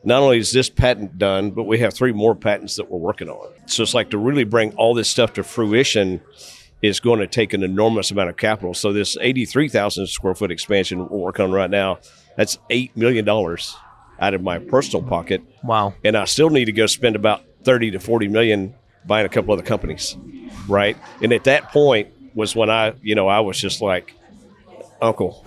not only is this patent done, but we have 3 more patents that we're working on. So it's like to really bring all this stuff to fruition is going to take an enormous amount of capital. So this 83,000 square foot expansion we're working on right now, that's $8 million out of my personal pocket. Wow. And I still need to go spend about 30 to 40 million buying a couple other companies, right? And at that point was when I was just like, uncle.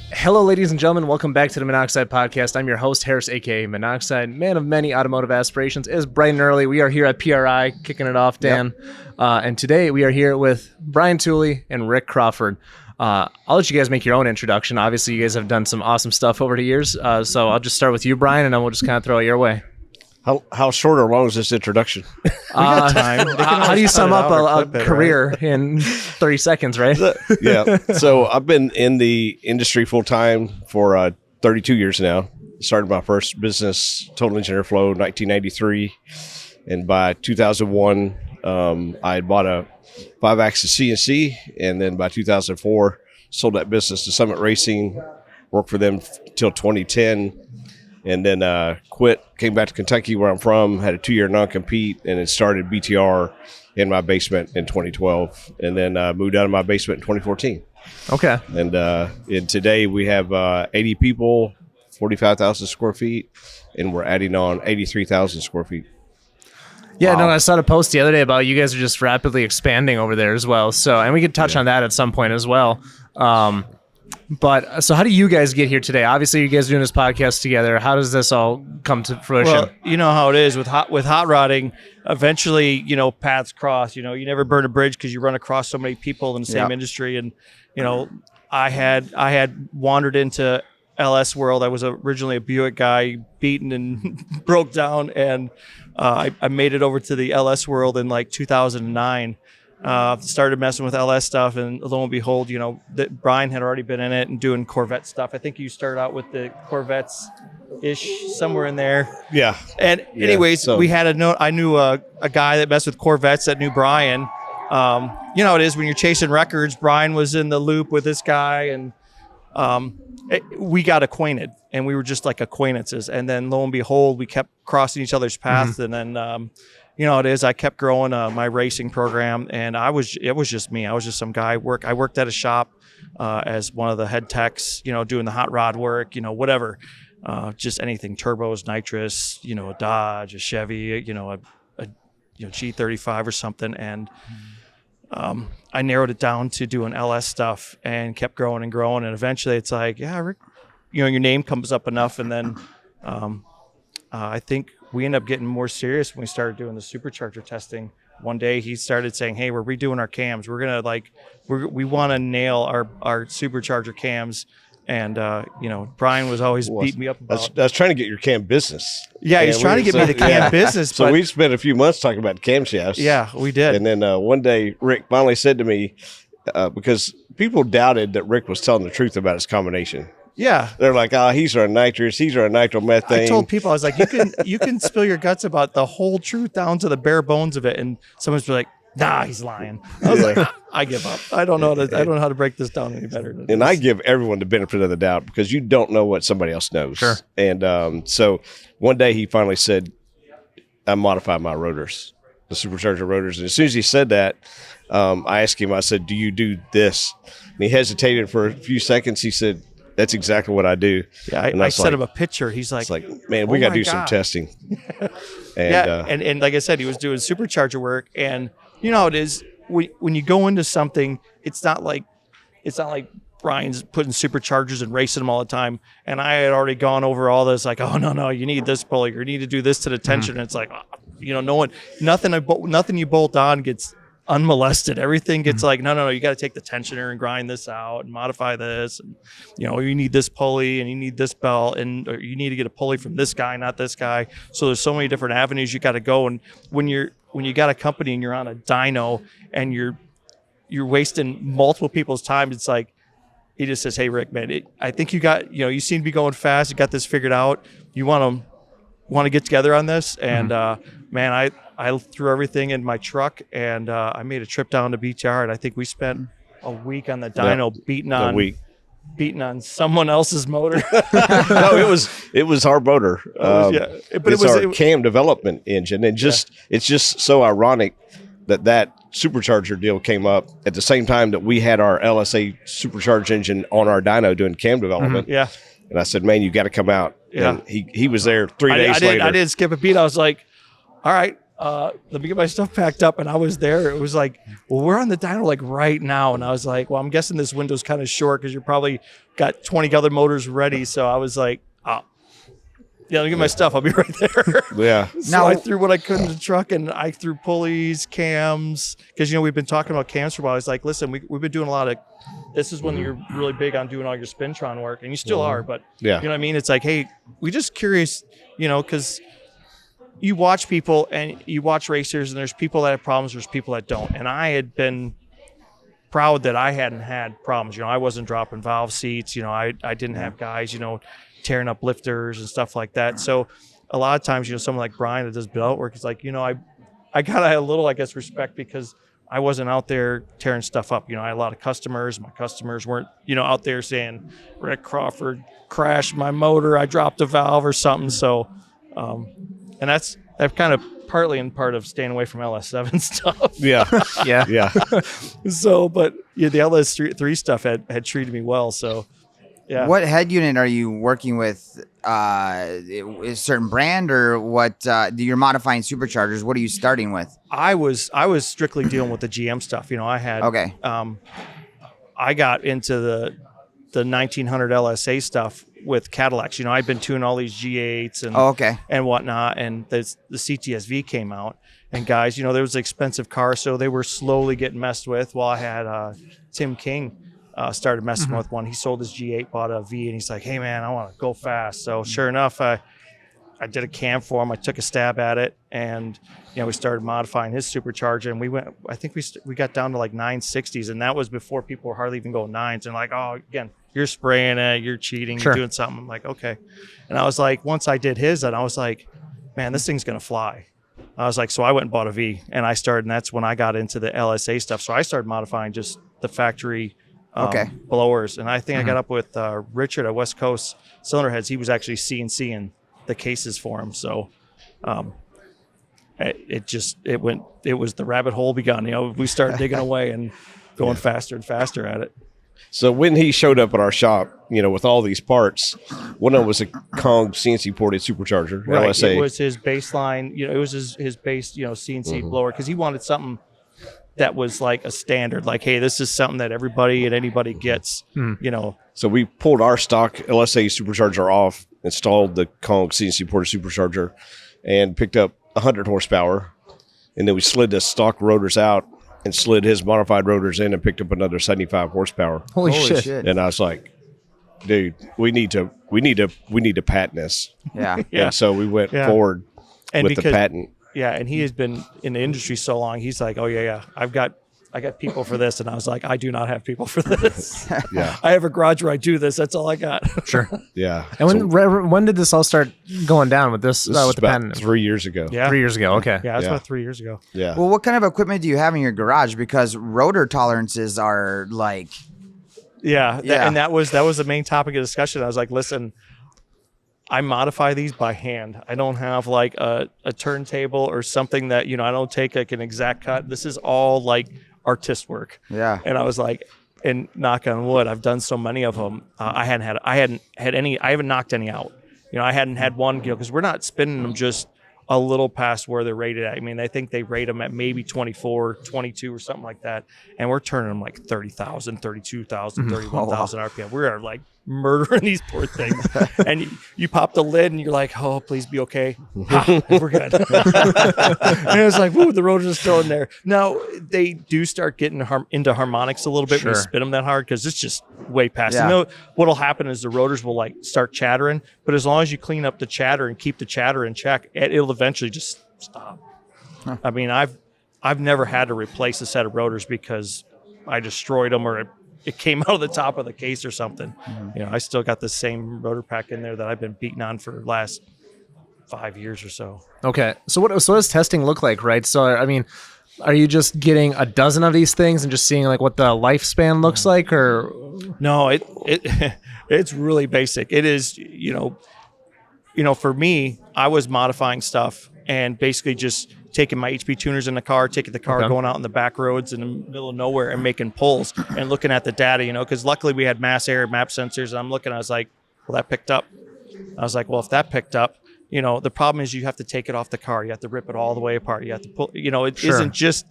Hello, ladies and gentlemen. Welcome back to the Minnoxide podcast. I'm your host, Harris, a.k.a. Minnoxide, man of many automotive aspirations. It's bright and early. We are here at PRI, kicking it off, Dan. Yep. And today we are here with Brian Tooley and Rick Crawford. I'll let you guys make your own introduction. Obviously, you guys have done some awesome stuff over the years. So I'll just start with you, Brian, and then we'll just kind of throw it your way. How short or long is this introduction? We got time. How do you sum up a career in 30 seconds, right? Yeah. So I've been in the industry full time for 32 years now. Started my first business, Total Engineer Flow, 1993. And by 2001, I had bought a 5-axis CNC. And then by 2004, sold that business to Summit Racing, worked for them till 2010. And then quit, came back to Kentucky where I'm from, had a 2-year non-compete, and then started BTR in my basement in 2012. And then moved out of my basement in 2014. Okay. And today we have 80 people, 45,000 square feet, and we're adding on 83,000 square feet. Yeah, Wow. no, I saw a post the other day about you guys are just rapidly expanding over there as well. So, and we could touch on that at some point as well. But so how do you guys get here today? Obviously, you guys are doing this podcast together. How does this all come to fruition? Well, you know how it is with hot rodding. Eventually, paths cross. You never burn a bridge because you run across so many people in the same industry. And I had wandered into LS world. I was originally a Buick guy, beaten and broke down, and I made it over to the LS world in like 2009. Started messing with LS stuff, and lo and behold, that Brian had already been in it and doing Corvette stuff. I think you started out with the Corvettes-ish, somewhere in there. Yeah. And anyways, we had I knew a guy that messed with Corvettes that knew Brian. You know how it is when you're chasing records. Brian was in the loop with this guy, and we got acquainted, and we were just like acquaintances. And then lo and behold, we kept crossing each other's paths, and then it is. I kept growing my racing program, and it was just me. I was just some guy. I worked at a shop as one of the head techs, doing the hot rod work, whatever, just anything, turbos, nitrous, a Dodge, a Chevy, a G35 or something. And I narrowed it down to doing LS stuff and kept growing and growing. And eventually it's like, yeah, Rick, your name comes up enough. And then I think we ended up getting more serious when we started doing the supercharger testing. One day he started saying, hey, we're redoing our cams. We're going to we want to nail our supercharger cams. And, Brian was always beating me up about I was trying to get your cam business. Yeah, he was trying to get me the cam business. So we spent a few months talking about camshafts. Yeah, we did. And then one day Rick finally said to me, because people doubted that Rick was telling the truth about his combination. Yeah. They're like, he's running nitrous, he's running nitromethane. I told people, I was like, you can spill your guts about the whole truth down to the bare bones of it. And someone's like, nah, he's lying. I was like, I give up. I don't know how to break this down any better than and this. I give everyone the benefit of the doubt because you don't know what somebody else knows. Sure. And so one day he finally said, I modified my rotors, the supercharger rotors. And as soon as he said that, I asked him, I said, do you do this? And he hesitated for a few seconds. He said, that's exactly what I do. Yeah, I sent him a picture. He's like, man, we got to do some testing. And, and like I said, he was doing supercharger work. And you know how it is when you go into something, it's not like Brian's putting superchargers and racing them all the time. And I had already gone over all this, like, oh no, you need this pulley, or you need to do this to the tension. And it's like, nothing you bolt on gets unmolested. Everything gets like, no, you got to take the tensioner and grind this out and modify this. And, you need this pulley and you need this belt, and or you need to get a pulley from this guy, not this guy. So there's so many different avenues you got to go. And when you got a company and you're on a dyno and you're wasting multiple people's time, it's like, he just says, hey, Rick, man, I think you got, you seem to be going fast. You got this figured out. You want to get together on this. And man, I threw everything in my truck, and I made a trip down to BTR, and I think we spent a week on the dyno beating on beating on someone else's motor. No, it was our motor. But it's our cam development engine, and it's just so ironic that supercharger deal came up at the same time that we had our LSA supercharged engine on our dyno doing cam development. Yeah. And I said, man, you got to come out. Yeah. And he was there 3 days later. I didn't skip a beat. I was like, all right, let me get my stuff packed up. And I was there. It was like, well, we're on the dyno like right now. And I was like, well, I'm guessing this window's kind of short because you probably got 20 other motors ready. So I was like, oh, yeah, let me get my stuff. I'll be right there. Yeah. So I threw what I could in the truck, and I threw pulleys, cams, because, we've been talking about cams for a while. I was like, listen, we've been doing a lot of, this is when you're really big on doing all your Spintron work, and you still are, but you know what I mean? It's like, hey, we just curious, because you watch people and you watch racers, and there's people that have problems, there's people that don't. And I had been proud that I hadn't had problems. I wasn't dropping valve seats. I didn't have guys, tearing up lifters and stuff like that. So a lot of times, someone like Brian that does belt work is like, I got a little, I guess, respect because I wasn't out there tearing stuff up. I had a lot of customers. My customers weren't, out there saying, Rick Crawford crashed my motor, I dropped a valve or something. So, and that's kind of partly in part of staying away from LS7 stuff. Yeah. So, but the LS3 stuff had treated me well. So, yeah. What head unit are you working with? A certain brand, or what? You're modifying superchargers. What are you starting with? I was strictly dealing with the GM stuff. I had I got into the 1900 LSA stuff with Cadillacs. I'd been tuning all these G8s and whatnot, and the CTSV came out. And guys, there was an expensive car, so they were slowly getting messed with. While I had Tim King. Started messing with one. He sold his G8, bought a V, and he's like, hey, man, I want to go fast. So sure enough, I did a cam for him. I took a stab at it, and we started modifying his supercharger. And we went, I think we got down to like 960s, and that was before people were hardly even going 9s. And like, oh, again, you're spraying it, you're cheating, you're doing something. I'm like, okay. And I was like, once I did his, and I was like, man, this thing's going to fly. I was like, so I went and bought a V, and I started, and that's when I got into the LSA stuff. So I started modifying just the factory blowers. And I think I got up with Richard at West Coast Cylinder Heads. He was actually CNCing the cases for him. So it was the rabbit hole begun. We started digging away and going faster and faster at it. So when he showed up at our shop, with all these parts, one of them was a Kong CNC ported supercharger, right. LSA. It was his baseline, it was his base, CNC blower, because he wanted something that was like a standard, like, hey, this is something that everybody and anybody gets, So we pulled our stock LSA supercharger off, installed the Kong CNC ported supercharger, and picked up 100 horsepower. And then we slid the stock rotors out and slid his modified rotors in and picked up another 75 horsepower. Holy shit. And I was like, dude, we need to patent this. Yeah. And so we went forward with the patent. Yeah, and he has been in the industry so long. He's like, oh yeah, I got people for this, and I was like, I do not have people for this. I have a garage where I do this. That's all I got. Sure. Yeah. And when did this all start going down with this? With the patent? 3 years ago. Yeah. 3 years ago. Okay. Yeah, that's about 3 years ago. Yeah. Well, what kind of equipment do you have in your garage? Because rotor tolerances are like. And that was the main topic of discussion. I was like, listen, I modify these by hand. I don't have like a turntable or something that, I don't take like an exact cut. This is all like artist work. Yeah. And I was like, and knock on wood, I've done so many of them. I haven't knocked any out. I hadn't had one, because we're not spinning them just a little past where they're rated at. I mean, I think they rate them at maybe 24, 22 or something like that. And we're turning them like 30,000, 32,000, 31,000 RPM. We're like murdering these poor things. And you pop the lid and you're like, oh, please be okay. We're good. And it was like, woo, the rotors are still in there. Now, they do start getting into harmonics a little bit when you spin them that hard, because it's just way past. Yeah. What'll happen is the rotors will like start chattering, but as long as you clean up the chatter and keep the chatter in check, it'll eventually just stop. Huh. I mean, I've never had to replace a set of rotors because I destroyed them, or it came out of the top of the case or something. Mm-hmm. I still got the same rotor pack in there that I've been beating on for the last 5 years or so. Okay. So what does testing look like, right? So, I mean, are you just getting a dozen of these things and just seeing like what the lifespan looks like, or? No, it's really basic. It is, for me, I was modifying stuff and basically just taking my HP tuners in the car, taking the car, going out in the back roads in the middle of nowhere and making pulls and looking at the data, because luckily we had mass air map sensors. And I'm looking, I was like, well, that picked up. I was like, well, if that picked up, the problem is you have to take it off the car. You have to rip it all the way apart. You have to pull, it isn't just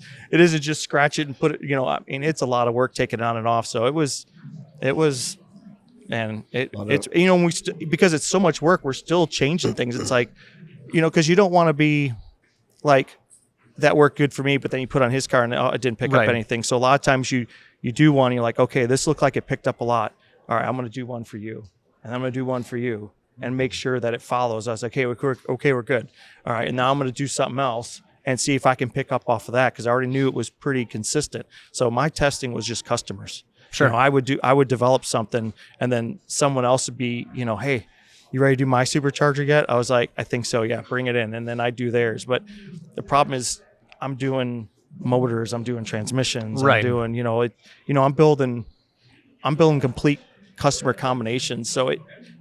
scratch it and put it, it's a lot of work taking it on and off. So it was, and it's, because it's so much work, we're still changing things. It's like, cause you don't want to be like, that worked good for me, but then you put on his car and it didn't pick up anything. So a lot of times you do one, you're like, okay, this looked like it picked up a lot. All right, I'm going to do one for you. And I'm going to do one for you and make sure that it follows. I was like, hey, we're good. All right. And now I'm going to do something else and see if I can pick up off of that. Cause I already knew it was pretty consistent. So my testing was just customers. Sure. I would develop something and then someone else would be, hey, you ready to do my supercharger yet? I was like, I think so. Yeah, bring it in. And then I do theirs. But the problem is I'm doing motors, I'm doing transmissions, I'm doing, I'm building complete customer combinations. So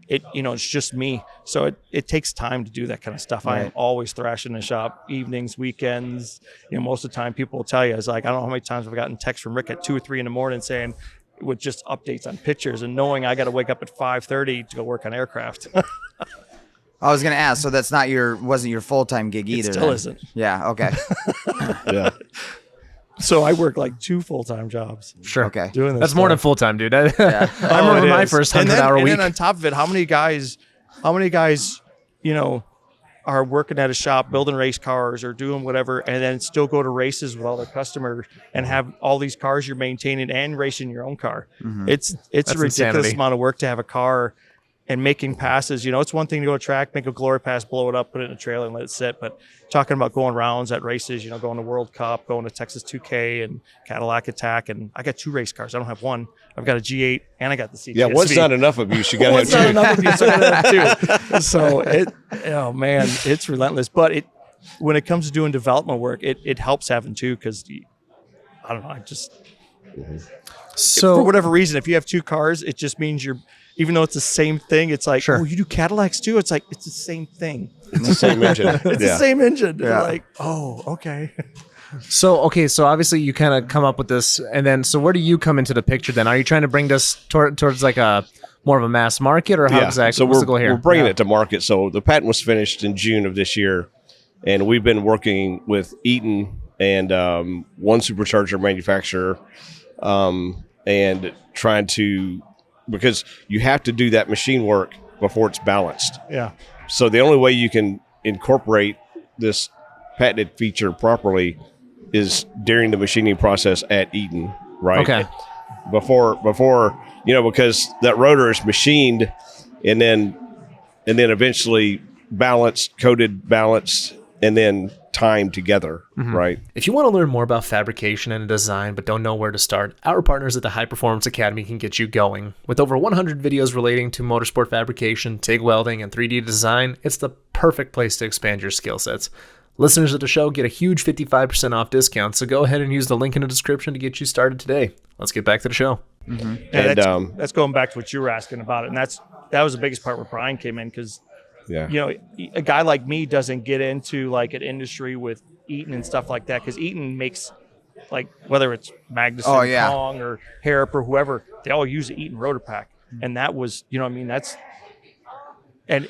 it's just me. So it takes time to do that kind of stuff. I am always thrashing in the shop, evenings, weekends. Most of the time people will tell you, it's like, I don't know how many times I've gotten texts from Rick at 2 or 3 in the morning saying, with just updates on pictures and knowing I got to wake up at 5:30 to go work on aircraft. I was going to ask, so that's wasn't your full-time gig either? It still isn't. Yeah. Okay. Yeah. So I work like 2 full-time jobs. Sure. Okay. Doing this That's stuff. more than full-time, dude. I Oh, remember it my is. first And 100-hour week. And then on top of it, how many guys, are working at a shop building race cars or doing whatever, and then still go to races with all their customers and have all these cars you're maintaining and racing your own car. Mm-hmm. It's a ridiculous insanity. amount of work to have a car and making passes. It's one thing to go to track, make a glory pass, blow it up, put it in a trailer and let it sit. But talking about going rounds at races, going to World Cup, going to Texas 2K and Cadillac Attack. And I got 2 race cars. I don't have one. I've got a G8 and I got the CTSV. Yeah, one's not enough abuse. You got to have 2. Not enough abuse. So I gotta have 2. So it's relentless. But when it comes to doing development work, it helps having 2 because I don't know. So for whatever reason, if you have 2 cars, it just means even though it's the same thing, it's like, oh, you do Cadillacs too? It's like, it's the same thing. It's the same engine. It's the same engine. Yeah. Like, oh, okay. So obviously you kind of come up with this, and then so where do you come into the picture then? Are you trying to bring this towards like a more of a mass market, or how exactly? So what's the goal here? we're bringing it to market. So the patent was finished in June of this year, and we've been working with Eaton and one supercharger manufacturer, and trying to, because you have to do that machine work before it's balanced. Yeah. So the only way you can incorporate this patented feature properly is during the machining process at Eaton, right? Okay. Before because that rotor is machined and then eventually coated, balanced, and then timed together, right? If you want to learn more about fabrication and design but don't know where to start, our partners at the High Performance Academy can get you going. With over 100 videos relating to motorsport fabrication, TIG welding, and 3D design, it's the perfect place to expand your skill sets. Listeners of the show get a huge 55% off discount, so go ahead and use the link in the description to get you started today. Let's get back to the show. Mm-hmm. And that's going back to what you were asking about it, and that was the biggest part where Brian came in, because a guy like me doesn't get into like an industry with Eaton and stuff like that, because Eaton makes, like, whether it's Magnuson, Kong, or Harrop or whoever, they all use the Eaton rotor pack, and that was, that's. And,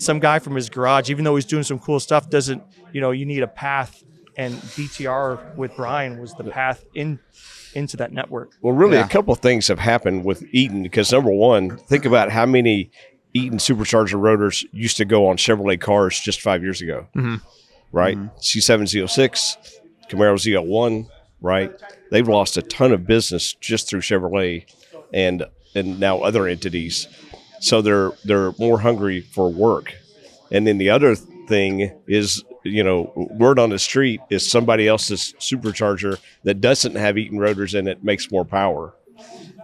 some guy from his garage, even though he's doing some cool stuff, doesn't, you need a path. And BTR with Brian was the path into that network. Well, really, a couple of things have happened with Eaton, because number one, think about how many Eaton supercharger rotors used to go on Chevrolet cars just 5 years ago, right? C7 Z06, Camaro Z01, right? They've lost a ton of business just through Chevrolet and now other entities. So they're more hungry for work. And then the other thing is, word on the street is somebody else's supercharger that doesn't have Eaton rotors in it makes more power.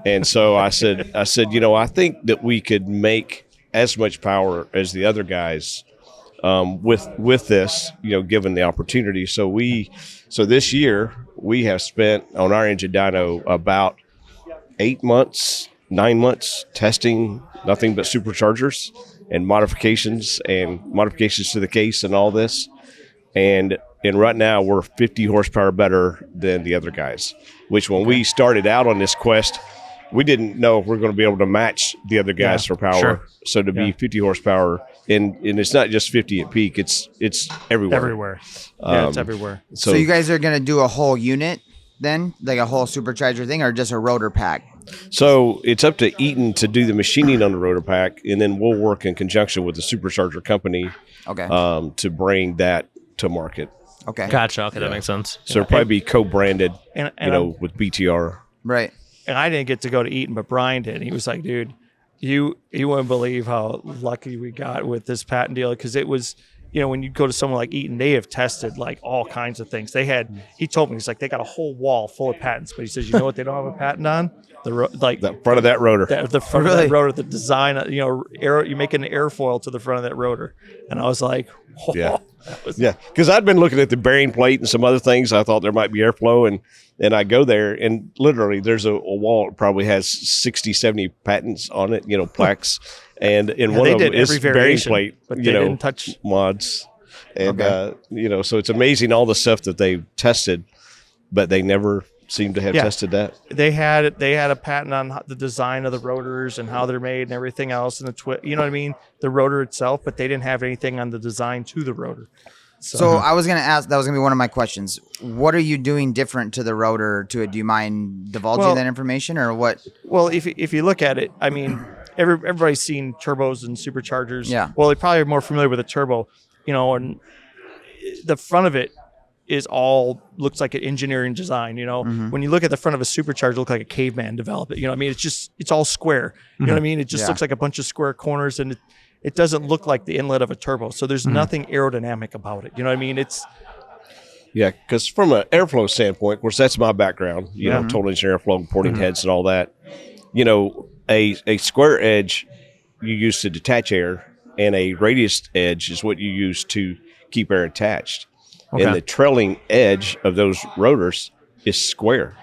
And so I said, I think that we could make as much power as the other guys with this, given the opportunity. So this year we have spent on our engine dyno about 9 months testing nothing but superchargers and modifications to the case and all this. And right now we're 50 horsepower better than the other guys, which when we started out on this quest, we didn't know if we're going to be able to match the other guys for power. Sure. So to be 50 horsepower, and it's not just 50 at peak, it's everywhere. Everywhere. Yeah, it's everywhere. So you guys are going to do a whole unit then, like a whole supercharger thing, or just a rotor pack? So it's up to Eaton to do the machining on the rotor pack, and then we'll work in conjunction with the supercharger company to bring that to market. Okay. Gotcha. Okay, that makes sense. So it'll probably be co-branded, and with BTR. Right. And I didn't get to go to Eaton, but Brian did. He was like, dude, you wouldn't believe how lucky we got with this patent deal, because it was, when you go to someone like Eaton, they have tested like all kinds of things. He told me, he's like, they got a whole wall full of patents, but he says, you know what they don't have a patent on? The front of that rotor. The front of that rotor, the design, you make an airfoil to the front of that rotor. And I was like, oh, yeah. Because I'd been looking at the bearing plate and some other things. I thought there might be airflow, and I go there, and literally there's a wall that probably has 60, 70 patents on it, plaques. And one of them is bearing plate, but they didn't touch mods. And, so it's amazing all the stuff that they've tested, but they never seem to have tested that. They had a patent on the design of the rotors and how they're made and everything else, and the rotor itself, but they didn't have anything on the design to the rotor. So I was going to ask, that was going to be one of my questions. What are you doing different to the rotor to it? Do you mind divulging that information, or what? Well, if you look at it, everybody's seen turbos and superchargers. Yeah. Well, they probably are more familiar with a turbo, and the front of it is all looks like an engineering design. When you look at the front of a supercharger, it looks like a caveman developed it. It's all square. You know what I mean? It just looks like a bunch of square corners, and it doesn't look like the inlet of a turbo. So there's nothing aerodynamic about it. You know what I mean? Because from an airflow standpoint, of course, that's my background, total engineer airflow, porting heads and all that. A square edge you use to detach air, and a radius edge is what you use to keep air attached. Okay. And the trailing edge of those rotors is square,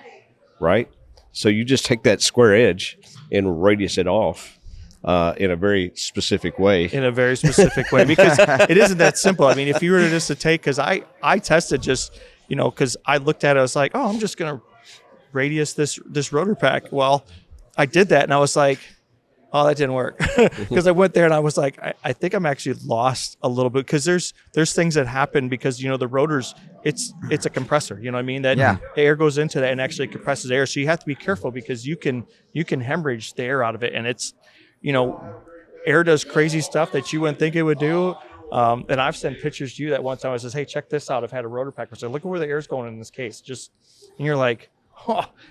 right? So you just take that square edge and radius it off in a very specific way. Because it isn't that simple. If you were just to take, because I tested just, because I looked at it, I was like, oh, I'm just going to radius this rotor pack. Well, I did that, and I was like, oh, that didn't work. Because I went there and I was like, I think I'm actually lost a little bit, because there's things that happen because, the rotors, it's a compressor, that air goes into that and actually compresses air. So you have to be careful, because you can hemorrhage the air out of it. And it's, air does crazy stuff that you wouldn't think it would do. And I've sent pictures to you that one time I says, hey, check this out. I've had a rotor pack. I said, look at where the air's going in this case. And you're like,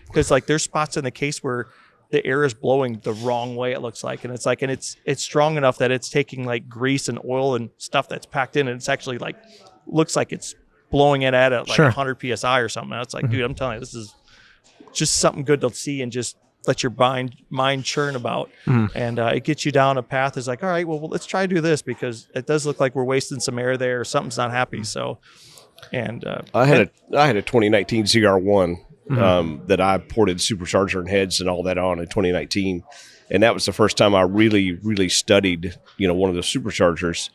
because there's spots in the case where the air is blowing the wrong way, it looks like, and it's strong enough that it's taking like grease and oil and stuff that's packed in, and it's actually looks like it's blowing it at 100 psi or something. And it's like, dude, I'm telling you, this is just something good to see and just let your mind churn about. And it gets you down a path. It's like, all right, well, let's try to do this, because it does look like we're wasting some air there, or something's not happy. So, and I had a 2019 ZR1 that I ported supercharger and heads and all that on in 2019, and that was the first time I really studied one of the superchargers,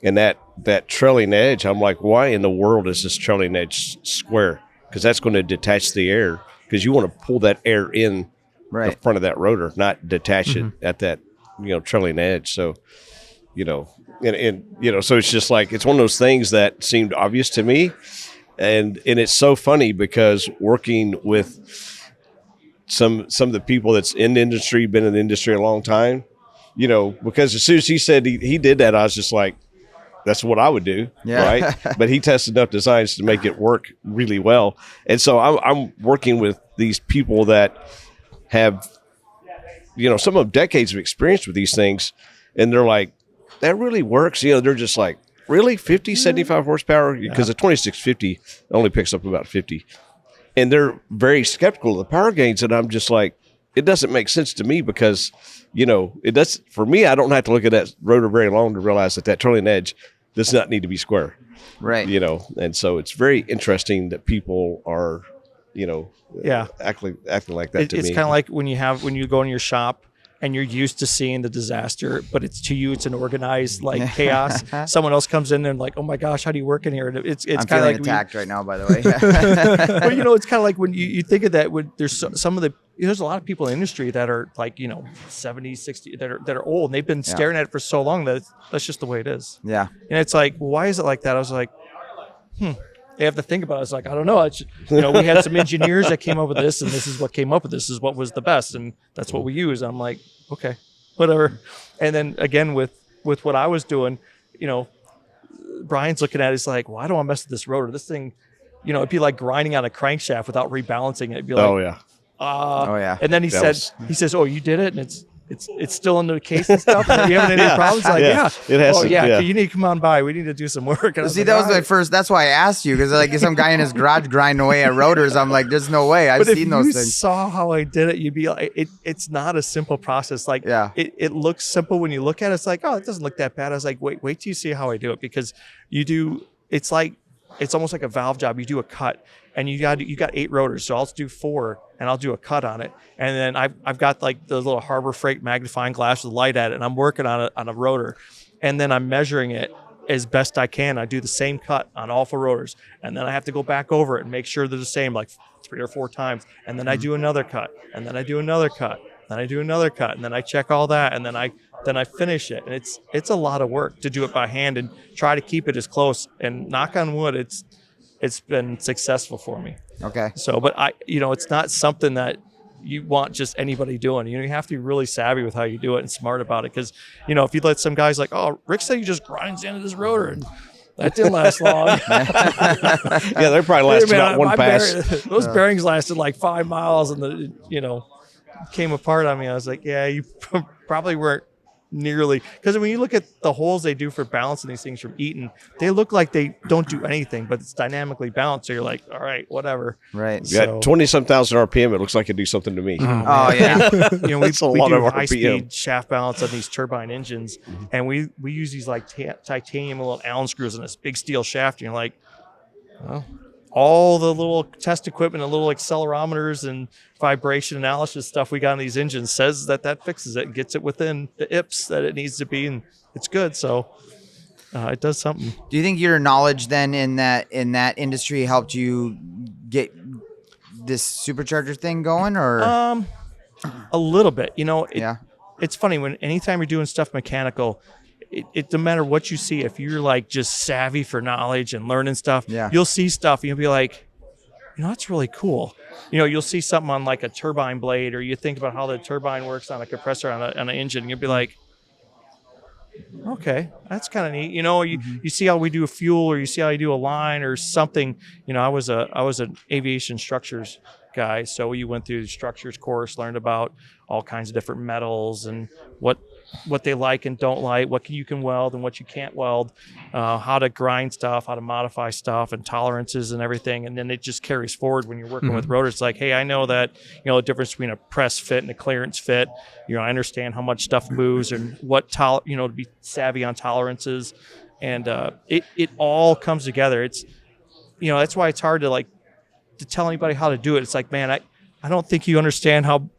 and that trailing edge, I'm like, why in the world is this trailing edge square? Because that's going to detach the air, because you want to pull that air in the front of that rotor, not detach it at that trailing edge. So so it's just like, it's one of those things that seemed obvious to me. And it's so funny, because working with some of the people that's in the industry, been in the industry a long time, because as soon as he said he did that, I was just like, that's what I would do, right? But he tested enough designs to make it work really well. And so I'm working with these people that have, some of decades of experience with these things, and they're like, that really works. They're just like, really? 50, 75 horsepower? Because the 2650 only picks up about 50. And they're very skeptical of the power gains. And I'm just like, it doesn't make sense to me, because, it does, for me, I don't have to look at that rotor very long to realize that trailing edge, does not need to be square. Right. And so it's very interesting that people are, acting like that to me. It's kind of like when you go in your shop and you're used to seeing the disaster, but to you it's an organized like chaos. Someone else comes in and like, oh my gosh, how do you work in here? And it's I'm kind of like attacked right now, by the way. But it's kind of like when you think of that, when there's there's a lot of people in the industry that are like 70, 60 that are old, and they've been staring at it for so long that that's just the way it is. Yeah. And it's like, why is it like that? I was like, They have to think about it. It's like, I don't know. It's, we had some engineers that came up with this, and this is what came up with this is what was the best, and that's what we use. I'm like, okay, whatever. And then again with what I was doing, Brian's looking at it, he's like, why do I mess with this rotor? This thing, it'd be like grinding on a crankshaft without rebalancing it. It'd be like, oh yeah. And then he says, oh, you did it, and it's still in the case and stuff. And you having any problems? Like, it has. You need to come on by. We need to do some work. And see, that was my first. That's why I asked you, because like some guy in his garage grinding away at rotors. I'm like, there's no way. I've seen those things. If you saw how I did it, you'd be like, it's not a simple process. Like, it looks simple when you look at it. It's like, oh, it doesn't look that bad. I was like, wait till you see how I do it, because you do. It's almost like a valve job. You do a cut, and you got 8 rotors, so I'll do 4, and I'll do a cut on it, and then I've got like the little Harbor Freight magnifying glass with light at it, and I'm working on a rotor, and then I'm measuring it as best I can. I do the same cut on all 4 rotors, and then I have to go back over it and make sure they're the same like 3 or 4 times, and then I do another cut, and then I do another cut, then I do another cut, and then I check all that, and then I finish it. And it's a lot of work to do it by hand and try to keep it as close, and knock on wood, it's been successful for me. Okay. So, but it's not something that you want just anybody doing. You have to be really savvy with how you do it and smart about it. Because, if you let some guys like, oh, Rick said he just grinds into this rotor, and that didn't last long. Yeah, they probably lasted about one pass. Those bearings lasted like 5 miles, and came apart on me. I was like, yeah, you probably weren't nearly, because when you look at the holes they do for balancing these things from Eaton, they look like they don't do anything, but it's dynamically balanced. So you're like, all right, whatever. Right. You got 20-some thousand RPM. It looks like it do something to me. Oh yeah. We do high-speed shaft balance on these turbine engines, and we use these like titanium little Allen screws in this big steel shaft. And you're like, well, all the little test equipment and little accelerometers and vibration analysis stuff we got on these engines says that fixes it and gets it within the IPS that it needs to be, and it's good. So it does something. Do you think your knowledge then in that industry helped you get this supercharger thing going, or a little bit? It's funny when anytime you're doing stuff mechanical, it doesn't matter what you see. If you're like just savvy for knowledge and learning stuff, you'll see stuff and you'll be like, that's really cool. You'll see something on like a turbine blade, or you think about how the turbine works on a compressor on an engine, and you'll be like, okay, that's kind of neat. You see how we do a fuel, or you see how you do a line or something. I was an aviation structures guy, so we went through the structures course, learned about all kinds of different metals and what they like and don't like, what you can weld and what you can't weld, how to grind stuff, how to modify stuff, and tolerances and everything. And then it just carries forward when you're working with rotors. It's like, hey, I know that, the difference between a press fit and a clearance fit. I understand how much stuff moves and what, to be savvy on tolerances. And it all comes together. It's, that's why it's hard to tell anybody how to do it. It's like, man, I don't think you understand how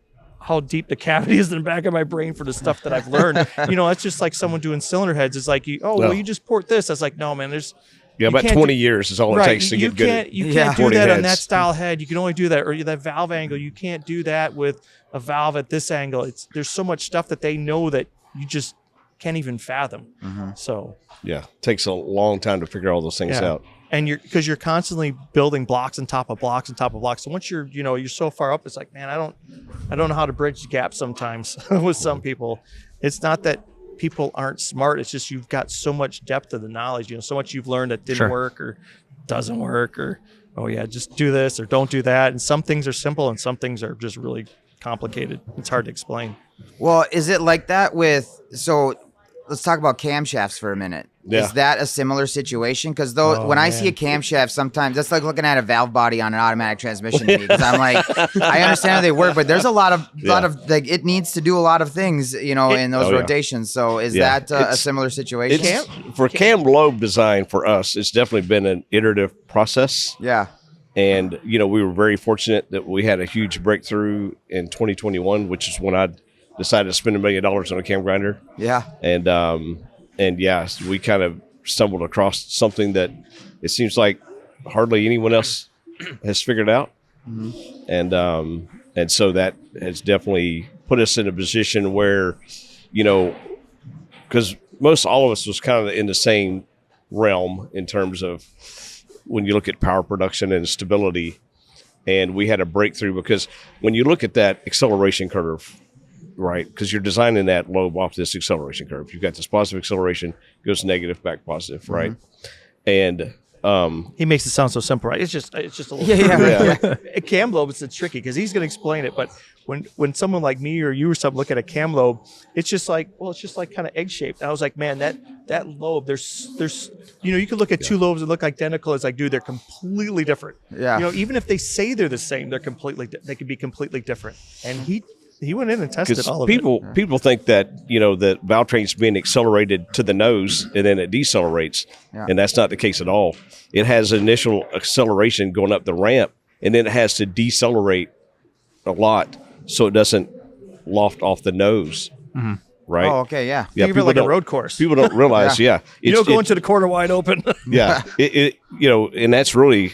deep the cavity is in the back of my brain for the stuff that I've learned. It's just like someone doing cylinder heads. It's like, you just port this. I was like, no, man, about 20 years is all it takes to get good. You can't do that on that style head. You can only do that, or that valve angle. You can't do that with a valve at this angle. There's so much stuff that they know that you just can't even fathom. So it takes a long time to figure all those things out. And because you're constantly building blocks on top of blocks on top of blocks. So once you're so far up, it's like, man, I don't know how to bridge the gap sometimes with some people. It's not that people aren't smart. It's just you've got so much depth of the knowledge, so much you've learned that didn't work or doesn't work, or, just do this or don't do that. And some things are simple and some things are just really complicated. It's hard to explain. Well, is it like that with, so let's talk about camshafts for a minute. Yeah. Is that a similar situation? Because I see a camshaft, sometimes that's like looking at a valve body on an automatic transmission to me. Because I'm like, I understand how they work, but there's a lot of like it needs to do a lot of things, in those rotations. So is that a similar situation? For cam lobe design for us, it's definitely been an iterative process. Yeah. And we were very fortunate that we had a huge breakthrough in 2021, which is when I decided to spend $1 million on a cam grinder. Yeah. And yeah, so we kind of stumbled across something that it seems like hardly anyone else has figured out. Mm-hmm. And so that has definitely put us in a position where, because most all of us was kind of in the same realm in terms of when you look at power production and stability. And we had a breakthrough because when you look at that acceleration curve, right, because you're designing that lobe off this acceleration curve. You've got this positive acceleration, goes negative, back positive, mm-hmm. right? And he makes it sound so simple, right? It's just a little A cam lobe, it's tricky because he's going to explain it, but when someone like me or you or something look at a cam lobe, it's just like kind of egg shaped. And I was like, man, that lobe, there's you can look at two lobes that look identical. It's like, dude, they're completely different. Yeah. Even if they say they're the same, they could be completely different. And he went in and tested all of it. People think that, that valve train's being accelerated to the nose and then it decelerates. Yeah. And that's not the case at all. It has initial acceleration going up the ramp, and then it has to decelerate a lot so it doesn't loft off the nose. Mm-hmm. Right? Oh, okay, yeah. Think of it like a road course. People don't realize, you don't go into the corner wide open. Yeah. And that's really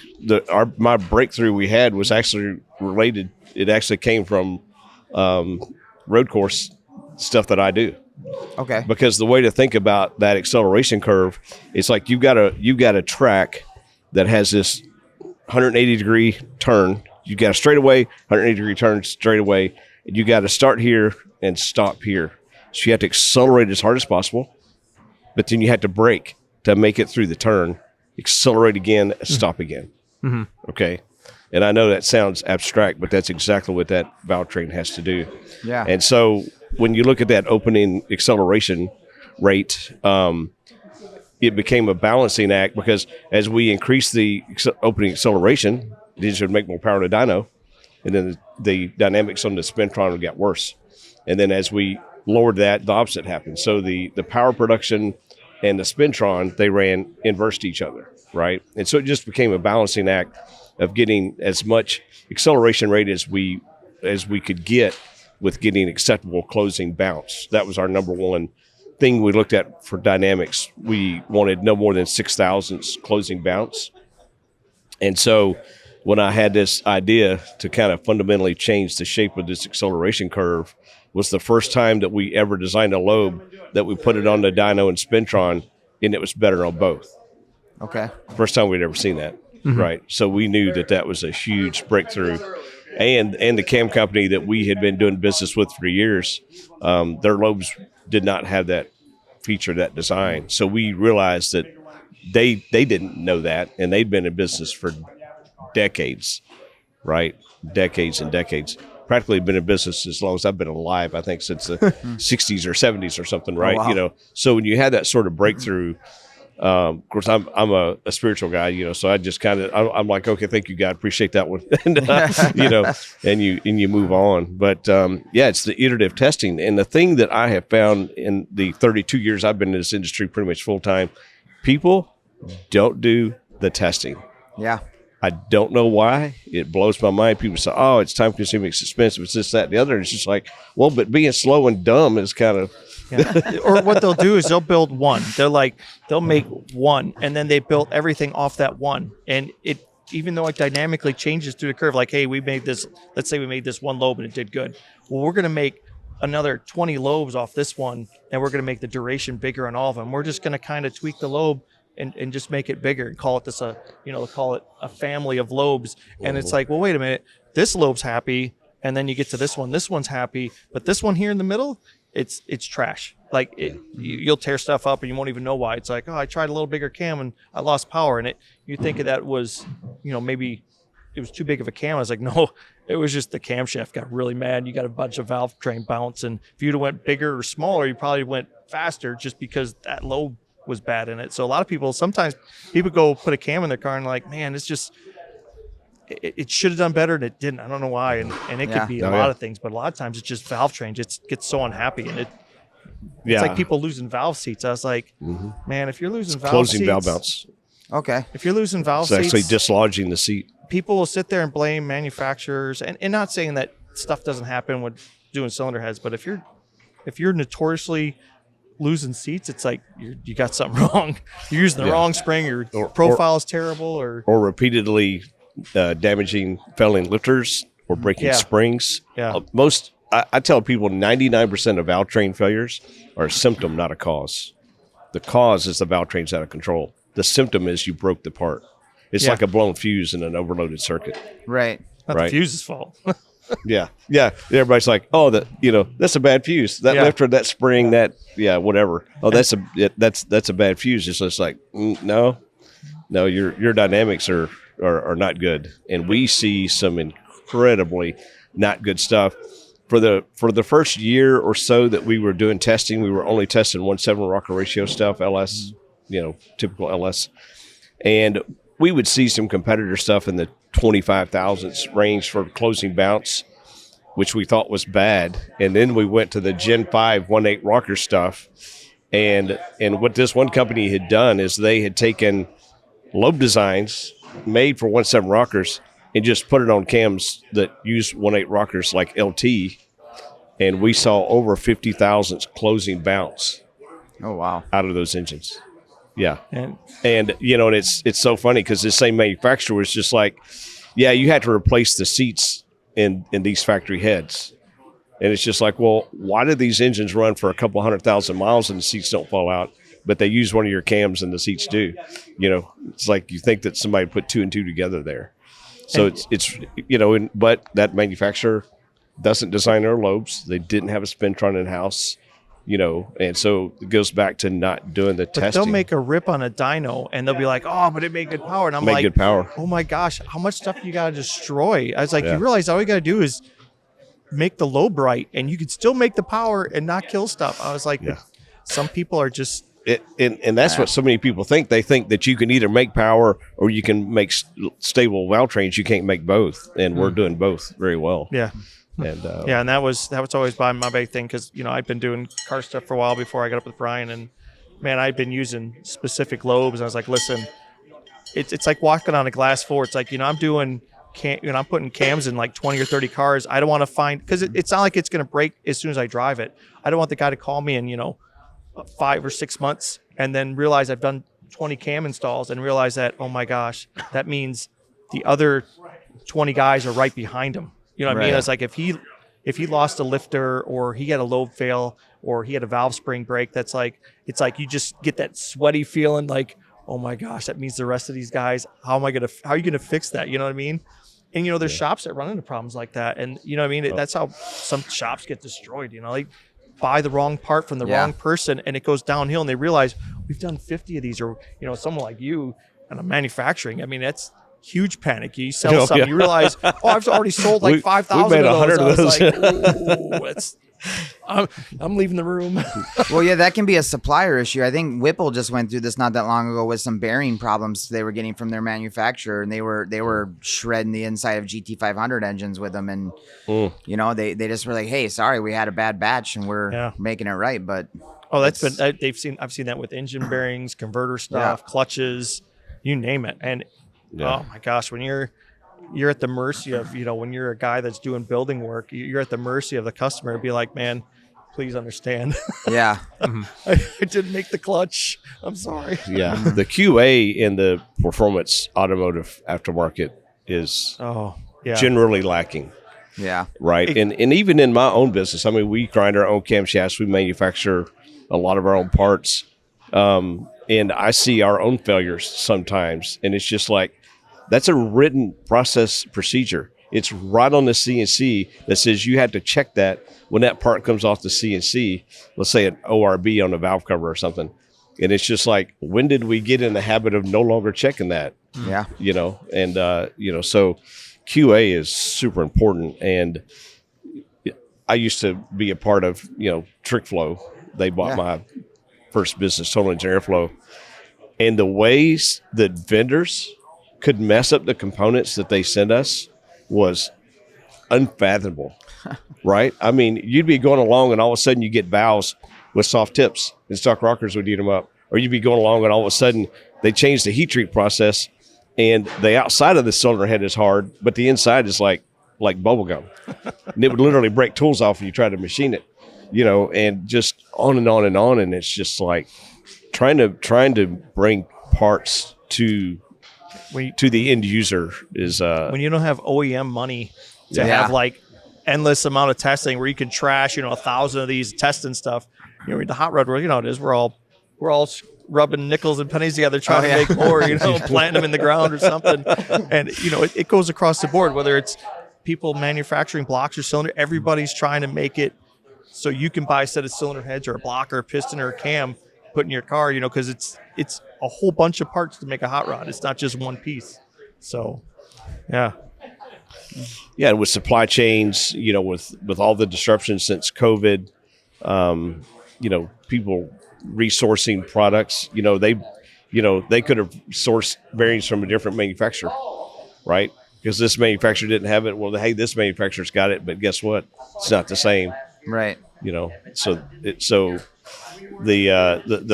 my breakthrough we had was actually related. It actually came from road course stuff that I do. Okay. Because the way to think about that acceleration curve, it's like you've got a track that has this 180 degree turn. You got a straightaway, 180 degree turn straightaway, and you got to start here and stop here. So you have to accelerate as hard as possible, but then you have to brake to make it through the turn, accelerate again, stop again. Mm-hmm. Okay. And I know that sounds abstract, but that's exactly what that valve train has to do. Yeah. And so when you look at that opening acceleration rate, it became a balancing act because as we increase the opening acceleration, it should make more power to dyno, and then the dynamics on the spintron got worse. And then as we lowered that, the opposite happened. So the power production and the spintron, they ran inverse to each other, right? And so it just became a balancing act of getting as much acceleration rate as we could get with getting acceptable closing bounce. That was our number one thing we looked at for dynamics. We wanted no more than 0.006 closing bounce. And so when I had this idea to kind of fundamentally change the shape of this acceleration curve, was the first time that we ever designed a lobe that we put it on the dyno and spintron, and it was better on both. Okay. First time we'd ever seen that. Mm-hmm. Right. So we knew that was a huge breakthrough. And the cam company that we had been doing business with for years, their lobes did not have that feature, that design. So we realized that they didn't know that, and they'd been in business for decades, right? Decades and decades. Practically been in business as long as I've been alive, I think since the 60s or 70s or something, right? Oh, wow. So when you had that sort of breakthrough, of course, I'm a spiritual guy, so I just kind of, I'm like, okay, thank you, God, appreciate that one, and, and you move on. But it's the iterative testing. And the thing that I have found in the 32 years I've been in this industry pretty much full time, people don't do the testing. Yeah. I don't know why. It blows my mind. People say, oh, it's time consuming, it's expensive, it's this, that, and the other. And it's just like, well, but being slow and dumb is kind of. Yeah. Or what they'll do is they'll build one. They'll make one, and then they build everything off that one. And it, even though it dynamically changes through the curve, like, hey, we made this, let's say we made this one lobe and it did good. Well, we're going to make another 20 lobes off this one, and we're going to make the duration bigger on all of them. We're just going to kind of tweak the lobe and just make it bigger and call it call it a family of lobes. And it's like, well, wait a minute, this lobe's happy, and then you get to this one's happy, but this one here in the middle, it's trash. Like you'll tear stuff up and you won't even know why. It's like, oh, I tried a little bigger cam and I lost power. And you think that was, maybe it was too big of a cam. I was like, no, it was just the camshaft got really mad. You got a bunch of valve train bounce, and if you'd have went bigger or smaller, you probably went faster just because that lobe was bad in it. So a lot of people, sometimes people go put a cam in their car and like, man, it's just, it should have done better and it didn't. I don't know why. And it could be a lot of things, but a lot of times it's just valve train. It gets so unhappy, and it's like people losing valve seats. I was like, man, if you're losing valve seats, closing valve bounce. Okay. If you're losing valve seats, it's actually dislodging the seat. People will sit there and blame manufacturers, and not saying that stuff doesn't happen with doing cylinder heads, but if you're notoriously losing seats, it's like you got something wrong. You're using the wrong spring, your profile is terrible, or repeatedly damaging failing lifters or breaking springs. I tell people 99% of valve train failures are a symptom, not a cause. The cause is the valve train's out of control. The symptom is you broke the part. It's like a blown fuse in an overloaded circuit. Right. Not the fuse's fault. Yeah. Everybody's like, oh, that's a bad fuse. That lifter, that spring, whatever. Oh, that's a bad fuse. It's just like, no, your dynamics are not good, and we see some incredibly not good stuff. For the first year or so that we were doing testing, we were only testing 1/7 rocker ratio stuff, LS, typical LS, and we would see some competitor stuff in the 25,000s range for closing bounce, which we thought was bad. And then we went to the Gen 5 1/8 rocker stuff. And what this one company had done is they had taken lobe designs made for 1/7 rockers and just put it on cams that use 1/8 rockers like LT. And we saw over 50,000 closing bounce. Oh, wow. Out of those engines. Yeah. And it's so funny because the same manufacturer was just like, you had to replace the seats in these factory heads. And it's just like, well, why do these engines run for a couple 100,000 miles and the seats don't fall out, but they use one of your cams and the seats do? It's like you think that somebody put 2 and 2 together there. So but that manufacturer doesn't design their lobes. They didn't have a spintron in-house. And so it goes back to not doing the testing. They'll make a rip on a dyno and they'll be like, oh, but it made good power. And I'm like, good power. Oh my gosh, how much stuff you got to destroy? I was like, you realize all you got to do is make the lobe right and you could still make the power and not kill stuff. I was like, some people are just. And that's what so many people think. They think that you can either make power or you can make stable valve trains. You can't make both. And we're doing both very well. Yeah. And and that was always my big thing because I've been doing car stuff for a while before I got up with Brian, and man, I've been using specific lobes. And I was like, listen, it's like walking on a glass floor. It's like I'm doing I'm putting cams in like 20 or 30 cars. I don't want to find because it's not like it's going to break as soon as I drive it. I don't want the guy to call me in 5 or 6 months and then realize I've done 20 cam installs and realize that, oh my gosh, that means the other 20 guys are right behind him. You know what I mean? It's like if he lost a lifter or he had a lobe fail or he had a valve spring break, it's like you just get that sweaty feeling like, oh my gosh, that means the rest of these guys, how are you gonna fix that? You know what I mean? And there's shops that run into problems like that. And you know what I mean? That's how some shops get destroyed. They buy the wrong part from the wrong person and it goes downhill and they realize we've done 50 of these, or someone like you and a manufacturing. I mean, that's huge panic. You sell something, you realize, I've already sold like 5,000 of those. I was like, I'm leaving the room. Well, that can be a supplier issue. I think Whipple just went through this not that long ago with some bearing problems they were getting from their manufacturer, and they were shredding the inside of GT500 engines with them, and they just were like, hey, sorry, we had a bad batch and we're making it right. But I've seen that with engine bearings, converter stuff, clutches, you name it. And oh my gosh, when you're at the mercy of, when you're a guy that's doing building work, you're at the mercy of the customer to be like, man, please understand. Yeah. I didn't make the clutch. I'm sorry. Yeah. The QA in the performance automotive aftermarket is generally lacking. Yeah. Right. And even in my own business, I mean, we grind our own camshafts. We manufacture a lot of our own parts. And I see our own failures sometimes. And it's just like, that's a written process procedure. It's right on the CNC that says you have to check that when that part comes off the CNC, let's say an ORB on a valve cover or something. And it's just like, when did we get in the habit of no longer checking that? Yeah. And so QA is super important. And I used to be a part of, Trick Flow. They bought my first business, Total Engineer Flow. And the ways that vendors could mess up the components that they send us was unfathomable, right? I mean, you'd be going along and all of a sudden you get valves with soft tips and stock rockers would eat them up. Or you'd be going along and all of a sudden they change the heat treat process and the outside of the cylinder head is hard, but the inside is like bubble gum. And it would literally break tools off when you try to machine it, and just on and on and on. And it's just like trying to bring parts to the end user is when you don't have OEM money to have like endless amount of testing where you can trash 1,000 of these tests and stuff. The hot rod world, it is, we're all rubbing nickels and pennies together trying to make more, planting them in the ground or something. And it goes across the board, whether it's people manufacturing blocks or cylinder, everybody's trying to make it so you can buy a set of cylinder heads or a block or a piston or a cam, put in your car, because it's a whole bunch of parts to make a hot rod. It's not just one piece. So, yeah. Yeah, and with supply chains, with all the disruptions since COVID, people resourcing products, they could have sourced bearings from a different manufacturer, right? Because this manufacturer didn't have it. Well, hey, this manufacturer's got it, but guess what? It's not the same, right? So the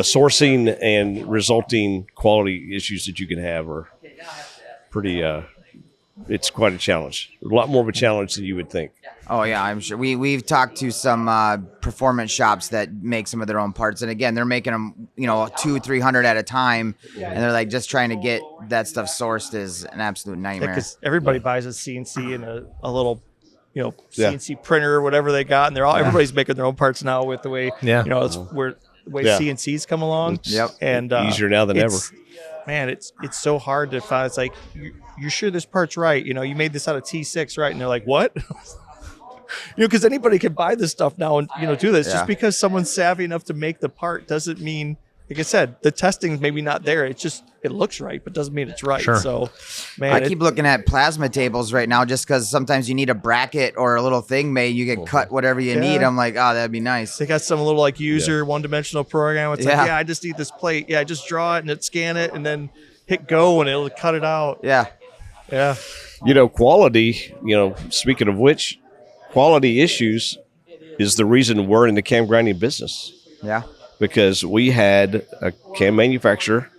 sourcing and resulting quality issues that you can have are pretty. It's quite a challenge. A lot more of a challenge than you would think. Oh yeah, I'm sure. We've talked to some performance shops that make some of their own parts, and again, they're making them 200-300 at a time, and they're like just trying to get that stuff sourced is an absolute nightmare. Because everybody buys a CNC and a little CNC printer or whatever they got, and everybody's making their own parts now with the way it's where the way CNCs come along. Yep, and easier now than ever. Man, it's so hard to find. It's like you're sure this part's right. You made this out of T6, right? And they're like, what? Because anybody can buy this stuff now and do this. Just because someone's savvy enough to make the part doesn't mean, like I said, the testing's maybe not there. It's just it looks right, but doesn't mean it's right. Sure. So, man, I keep looking at plasma tables right now just because sometimes you need a bracket or a little thing made. You can cut whatever you need. I'm like, oh, that'd be nice. They got some little user one-dimensional program. It's like, I just need this plate. Yeah, just draw it and scan it and then hit go and it'll cut it out. Yeah. Yeah. Quality, speaking of which, quality issues is the reason we're in the cam grinding business. Yeah. Because we had a cam manufacturer,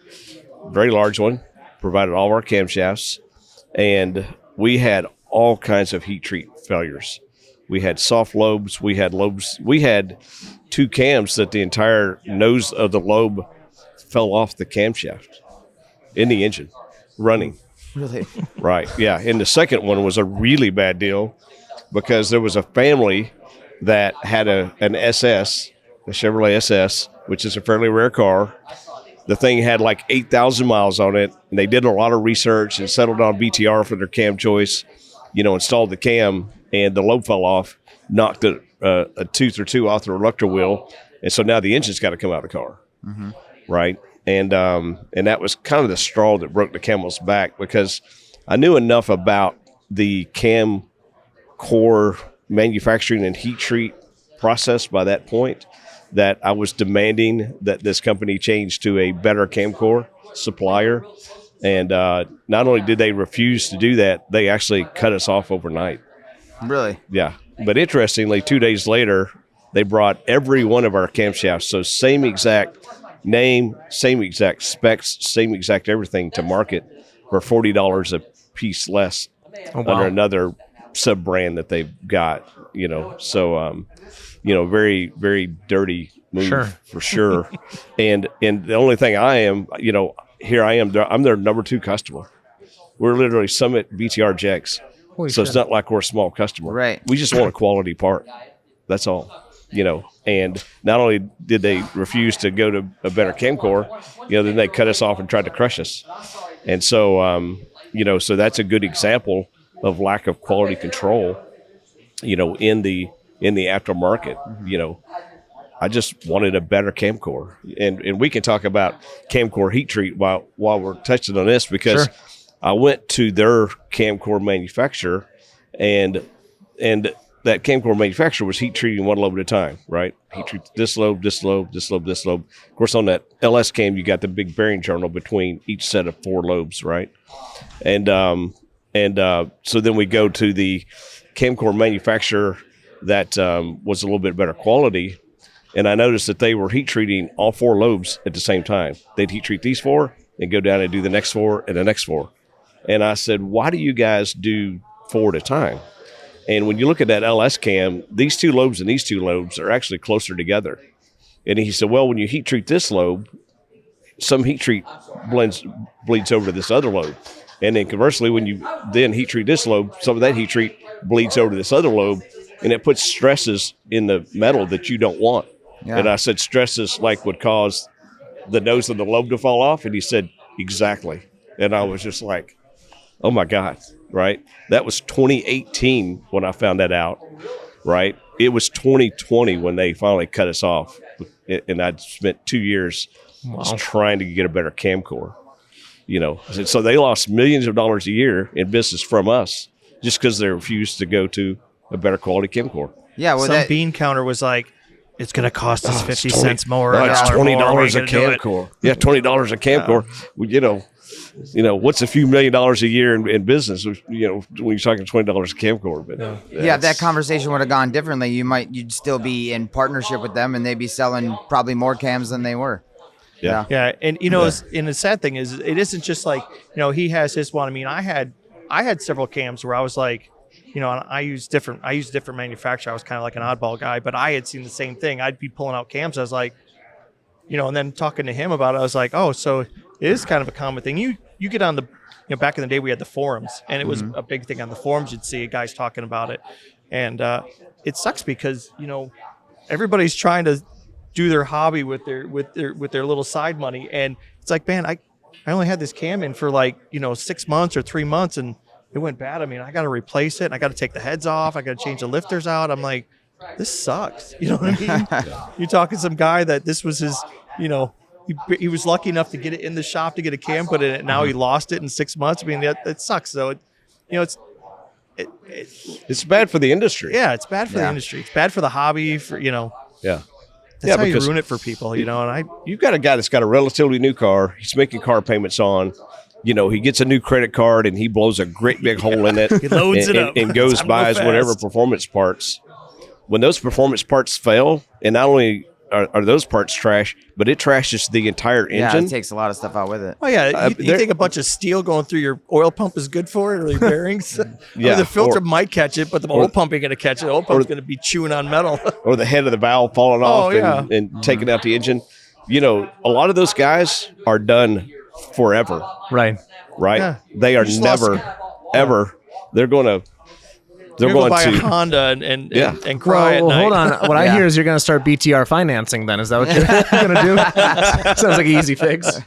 very large one, provided all of our camshafts, and we had all kinds of heat treat failures. We had soft lobes, we had lobes, we had two cams that the entire nose of the lobe fell off the camshaft in the engine, running. Really? Right, yeah. And the second one was a really bad deal because there was a family that had an SS, a Chevrolet SS, which is a fairly rare car. The thing had like 8,000 miles on it, and they did a lot of research and settled on BTR for their cam choice, installed the cam, and the lobe fell off, knocked a tooth or two off the reluctor wheel, and so now the engine's got to come out of the car, right? And that was kind of the straw that broke the camel's back because I knew enough about the cam core manufacturing and heat treat process by that point that I was demanding that this company change to a better cam core supplier. And not only did they refuse to do that, they actually cut us off overnight. Really? Yeah. But interestingly, 2 days later, they brought every one of our camshafts, so same exact name, same exact specs, same exact everything to market for $40 a piece less under another sub-brand that they've got, So, very, very dirty move for sure. And the only thing I am, here I am, I'm their number 2 customer. We're literally Summit BTR Jacks. It's not like we're a small customer. Right. We just want a quality part. That's all, And not only did they refuse to go to a better Camcore, then they cut us off and tried to crush us. And so, so that's a good example of lack of quality control, in the aftermarket. I just wanted a better Camcore, and we can talk about Camcore heat treat while we're touching on this, because Sure. I went to their Camcore manufacturer, and that Camcore manufacturer was heat treating one lobe at a time, right? Heat treat this lobe, this lobe, this lobe, this lobe. Of course, on that LS cam, you got the big bearing journal between each set of 4 lobes, right? And so then we go to the Camcore manufacturer that was a little bit better quality, and I noticed that they were heat treating all 4 lobes at the same time. They'd heat treat these 4 and go down and do the next 4 and the next 4. And I said, why do you guys do 4 at a time? And when you look at that LS cam, these 2 lobes and these 2 lobes are actually closer together. And he said, well, when you heat treat this lobe, some heat treat bleeds over to this other lobe. And then conversely, when you then heat treat this lobe, some of that heat treat bleeds over to this other lobe, and it puts stresses in the metal that you don't want. Yeah. And I said, stresses like would cause the nose of the lobe to fall off? And he said, exactly. And I was just like, oh my God, right? That was 2018 when I found that out, right? It was 2020 when they finally cut us off. And I'd spent 2 years trying to get a better Camcore, you know. So they lost millions of dollars a year in business from us just because they refused to go to a better quality Camcore. Yeah, well, some bean counter was like, it's going to cost us 50 cents more. It's $20 a Camcore. Yeah, $20 a Camcore. Well, you know, what's a few $1 million a year in business? You know, when you're talking $20 a Camcore. But yeah, if that conversation would have gone differently, you'd still be in partnership with them, and they'd be selling probably more cams than they were. Yeah. And you know, and the sad thing is, it isn't just like, you know, he has his one. I mean, I had several cams where I was like, you know, I use different manufacturer. I was kind of like an oddball guy, but I had seen the same thing. I'd be pulling out cams. I was like, you know, and then talking to him about it, I was like, oh, so it is kind of a common thing. You get on the, you know, back in the day we had the forums, and it was a big thing on the forums. You'd see guys talking about it, and it sucks because, you know, everybody's trying to do their hobby with their little side money, and it's like, man, I only had this cam in for like, you know, 6 months or 3 months, and it went bad. I mean, I got to replace it, and I got to take the heads off. I got to change the lifters out. I'm like, this sucks. You know what I mean? You're talking some guy that this was his, you know, he was lucky enough to get it in the shop to get a cam put in it. Now he lost it in 6 months. I mean, it sucks. So, you know, it's bad for the industry. Yeah, it's bad for the industry. It's bad for the hobby. For, you know. Yeah. That's how you ruin it for people. You know, and you've got a guy that's got a relatively new car. He's making car payments on. You know, he gets a new credit card and he blows a great big hole in it. He loads it up and goes buys whatever performance parts. When those performance parts fail, and not only are those parts trash, but it trashes the entire engine. Yeah, it takes a lot of stuff out with it. Oh yeah, you think a bunch of steel going through your oil pump is good for it, or the bearings? I mean, the filter might catch it, but the oil pump ain't going to catch it. The oil pump's going to be chewing on metal. Or the head of the valve falling off and taking out the engine. You know, a lot of those guys are done forever. Right. Yeah. They are never, ever. They're going to. They're going to buy a Honda and cry at night. Hold on. What I hear is you're going to start BTR financing. Then is that what you're going to do? Sounds like an easy fix.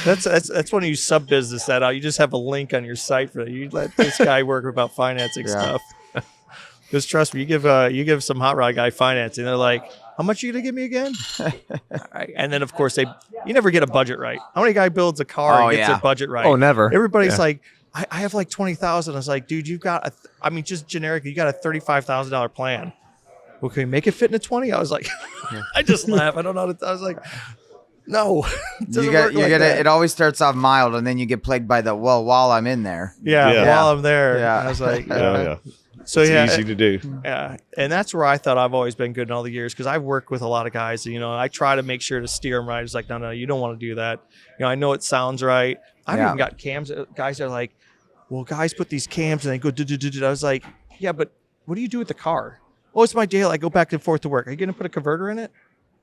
That's when you sub business that out. You just have a link on your site for that. You let this guy work about financing stuff. Because trust me, you give some hot rod guy financing, they're like, how much are you going to give me again? And then of course you never get a budget right. How many guy builds a car and gets a budget right? Oh, never. Everybody's like, I have like 20,000. I was like, dude, you've got just generically, you got a $35,000 plan. Well, can we make it fit in a 20? I was like, I just laugh. I don't know. I was like, no. It always starts off mild, and then you get plagued by the while I'm in there. While I'm there. Yeah. I was like, So it's easy to do. Yeah, and that's where I thought I've always been good in all the years, because I've worked with a lot of guys. You know, and I try to make sure to steer them right. It's like, no, you don't want to do that. You know, I know it sounds right. I've even got cams. Guys are like, well, guys put these cams and they go do. I was like, yeah, but what do you do with the car? Oh, it's my deal. I go back and forth to work. Are you going to put a converter in it?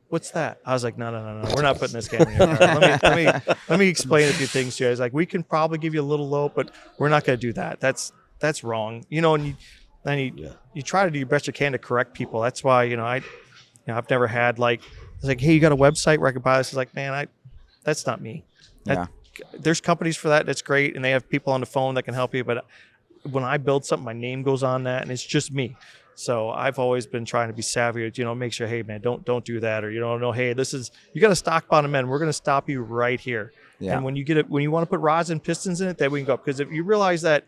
What's that? I was like, no. We're not putting this cam in your car. Let me explain a few things to you. I was like, we can probably give you a little low, but we're not going to do that. That's wrong. You know, and you try to do your best you can to correct people. That's why, I've never had it's like, hey, you got a website where I can buy this? It's like, man, that's not me. There's companies for that. That's great. And they have people on the phone that can help you. But when I build something, my name goes on that, and it's just me. So I've always been trying to be savvy, make sure, hey man, don't do that. Or, no, hey, you got a stock bottom end. We're going to stop you right here. Yeah. And when you want to put rods and pistons in it, then we can go up. Because if you realize that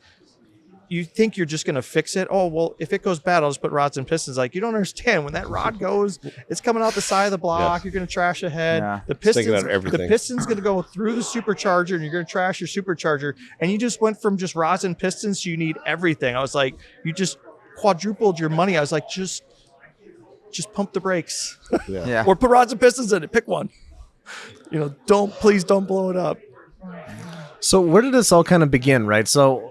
you think you're just going to fix it. Oh, well, if it goes bad, I'll just put rods and pistons. Like, you don't understand. When that rod goes, it's coming out the side of the block. Yeah. You're going to trash a head. Yeah. The piston's going to go through the supercharger, and you're going to trash your supercharger. And you just went from just rods and pistons to you need everything. I was like, you just quadrupled your money. I was like, just pump the brakes. Yeah. Yeah. Or put rods and pistons in it. Pick one. Please don't blow it up. So where did this all kind of begin, right? So